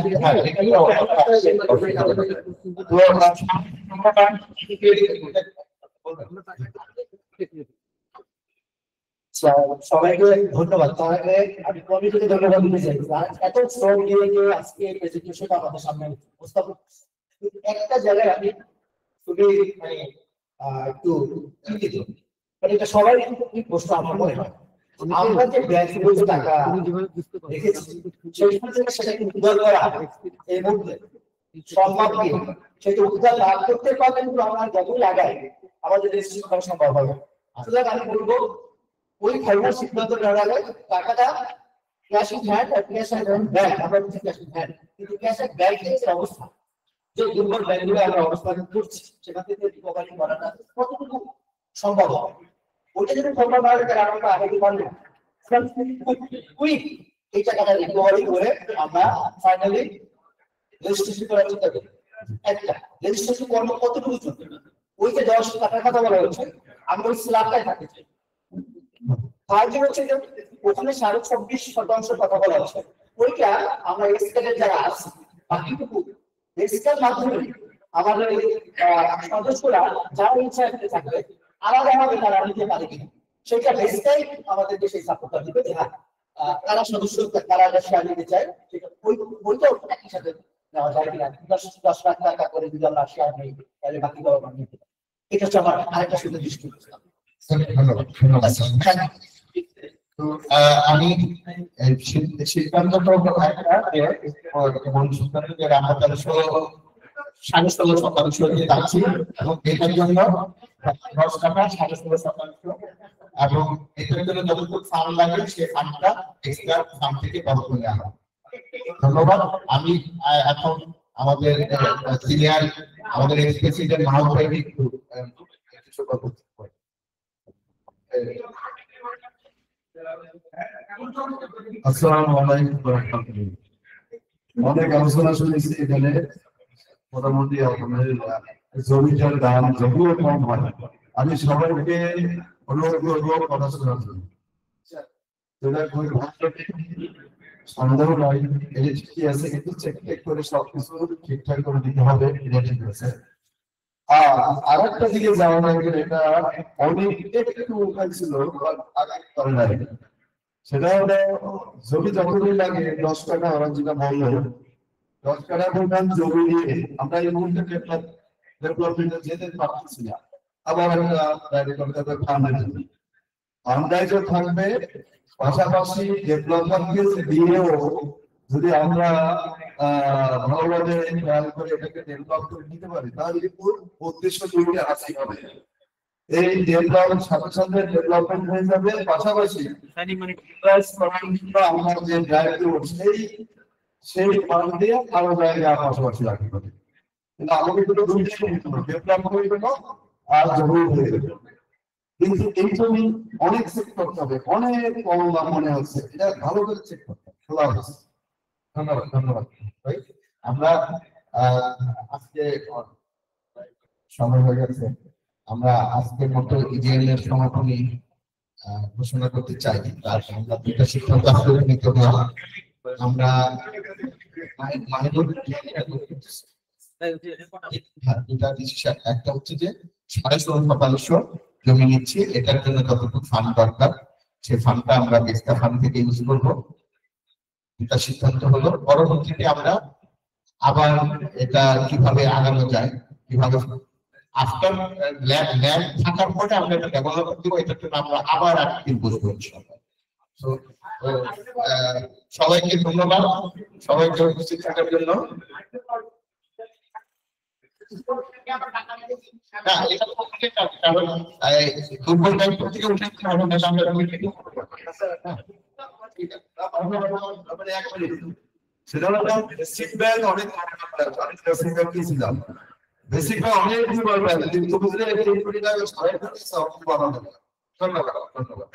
হ্যাঁ, সবাইকে ধন্যবাদ। তাহলে আমি কমিটিকে ধন্যবাদ দিতে চাই, এত শ্রম দিয়ে আজকে প্রেজেন্টেশনটা আমাদের সামনে উপস্থাপন। একটা জায়গায় আমি খুবই মানে একটু চিন্তিত, এটা সবাই প্রশ্ন আমার মনে হয় আমরা যে ব্যাংকগুলো টাকা রেখেছি সেটা কিন্তু উদ্ধার করা এই মুহূর্তে সম্ভব কি সেটা উদ্ধার লাভ করতে পারলে কিন্তু আমরা যত লাগাই আমাদের রেজিস্ট্রেশন করা সম্ভব হবে। সুতরাং আমি বলবো ওই ধর্মের সিদ্ধান্ত নেওয়া গেলে টাকাটা ক্যাশ ইন হ্যান্ড আর ক্যাশ অ্যান্ড ব্যাংক আমরা বলছি ক্যাশ ইন হ্যান্ড কিন্তু ক্যাশ অ্যান্ড ব্যাংকের অবস্থা যে দুর্বল ব্যাংকগুলো আমরা অবস্থান করছি সেখান থেকে রিকভারি করাটা কতটুকু সম্ভব হবে ওইটা যদি সম্ভব না হয় তাহলে আমরা আগে পারবো কুইক এই টাকাটা রিকভারি করে আমরা ফাইনালি রেজিস্ট্রেশন করার চিন্তা করি। একটা রেজিস্ট্রেশন কর্ম কতটুকু চলবে ওই যে 10 টাকার কথা বলা হচ্ছে আমরা ওই স্ল্যাবটাই থাকতে চাই। ফার্স্ট হচ্ছে যে ওখানে 26.5% কথা বলা হচ্ছে ওইটা আমরা এক্সকেলের যারা আছে বাকিটুকু এক্সকেল মাধ্যমে আমাদের সদস্যরা যারা ইচ্ছা থাকবে আলাদাভাবে তারা নিতে পারে কিনা সেটা বেসটাই আমাদেরকে সেই সাপোর্টটা দিবে যে হ্যাঁ তারা সদস্য তারা শেয়ার নিতে চায় সেটা ওইটাও একই সাথে নেওয়া যায় কিনা 10 লাখ টাকা করে যদি আমরা শেয়ার নিই তাহলে বাকি গভর্নমেন্ট নিতে পারে। এটা হচ্ছে আমার আরেকটা শুধু দৃষ্টি। ধন্যবাদ তো আমি সিদ্ধান্ত আমরা 16.5% যাচ্ছি এবং এটার জন্য 10 টাকা 16.5% এবং এটার জন্য যতটুকু ফান্ড লাগে সেই ফান্ডটা এক্সট্রা ফান্ড থেকে পাবো বলে আমরা ধন্যবাদ। আমি এখন আমাদের সিনিয়র আমাদের এক্স প্রেসিডেন্ট মাহবুব ভাইকে একটু কিছু কথা বলতে আসসালামু আলাইকুম ওয়া রাহমাতুল্লাহ। অনেক আলোচনা শুনেছি এখানে মোটামুটি আলহামদুলিল্লাহ জমিটার দাম যদিও কম হয় আমি সবাইকে অনুরোধ করবো কথা শোনার জন্য সন্দেহ নয় এটা ঠিকই আছে কিন্তু চেক করে সবকিছু ঠিকঠাক করে দিতে হবে এটা ঠিক আছে। আর একটা দিকে যাওয়া না গেলে এটা অনেক একটু উঠাইছিল করে নাই সেটা হলো জমি যখনই লাগে 10 টাকা ওরা যেটা বললো 10 টাকা পরিমাণ জমি নিয়ে আমরা এই মুহূর্তে ডেভেলপমেন্টে যেতে পারতেছি না। আবার একটা ফান্ডাইজার থাকবে পাশাপাশি ডেভেলপারকে দিয়েও যদি আমরা ভালোভাবে খেয়াল করে এটাকে ডেভেলপ করে নিতে পারি তাহলে উদ্দেশ্য দুইটা আছে হবে এই ডেভেলপমেন্ট সাথে সাথে ডেভেলপমেন্ট হয়ে যাবে পাশাপাশি আমরা যে ড্রাইভ দেবো সেই ফান্ড দিয়ে আরো জায়গায় পাশাপাশি রাখতে হবে কিন্তু আমাদের দুটো ডেভেলপ হয়ে গেল আর জমি হয়ে গেল কিন্তু এই জমি অনেক চেক করতে হবে অনেক কম দাম মনে হচ্ছে এটা ভালো করে চেক করতে হবে খোলা হচ্ছে। ধন্যবাদ ধন্যবাদ ভাই। আমরা আজকে সময় হয়ে গেছে আমরা আজকের মতো ইডিএল এর সমাপনী ঘোষণা করতে চাই। তার আমরা দুটো সিদ্ধান্ত আসলে নিতে হবে আমরা একটা হচ্ছে যে 16.5% জমি নিচ্ছি এটার জন্য যতটুকু ফান্ড দরকার সেই ফান্ডটা আমরা বেস্তা ফান্ড থেকে ইউজ করবো এটা সিদ্ধান্ত হলো। পরবর্তীতে আমরা আবার এটা কিভাবে আগানো যায় কিভাবে আফটার ল্যান্ড থাকার পরে আমরা এটা ডেভেলপ দিব এটার জন্য আমরা আবার একদিন বসবো ইনশাআল্লাহ। তো সবাইকে ধন্যবাদ সবাইকে উপস্থিত থাকার জন্য। ফুটবল ব্যাংক থেকে উঠে সেটা হলো বেসিক ব্যাংক অনেক ছিলাম বেসিক ব্যাংক অনেক পারবেন কিন্তু বুঝলে ধন্যবাদ ধন্যবাদ।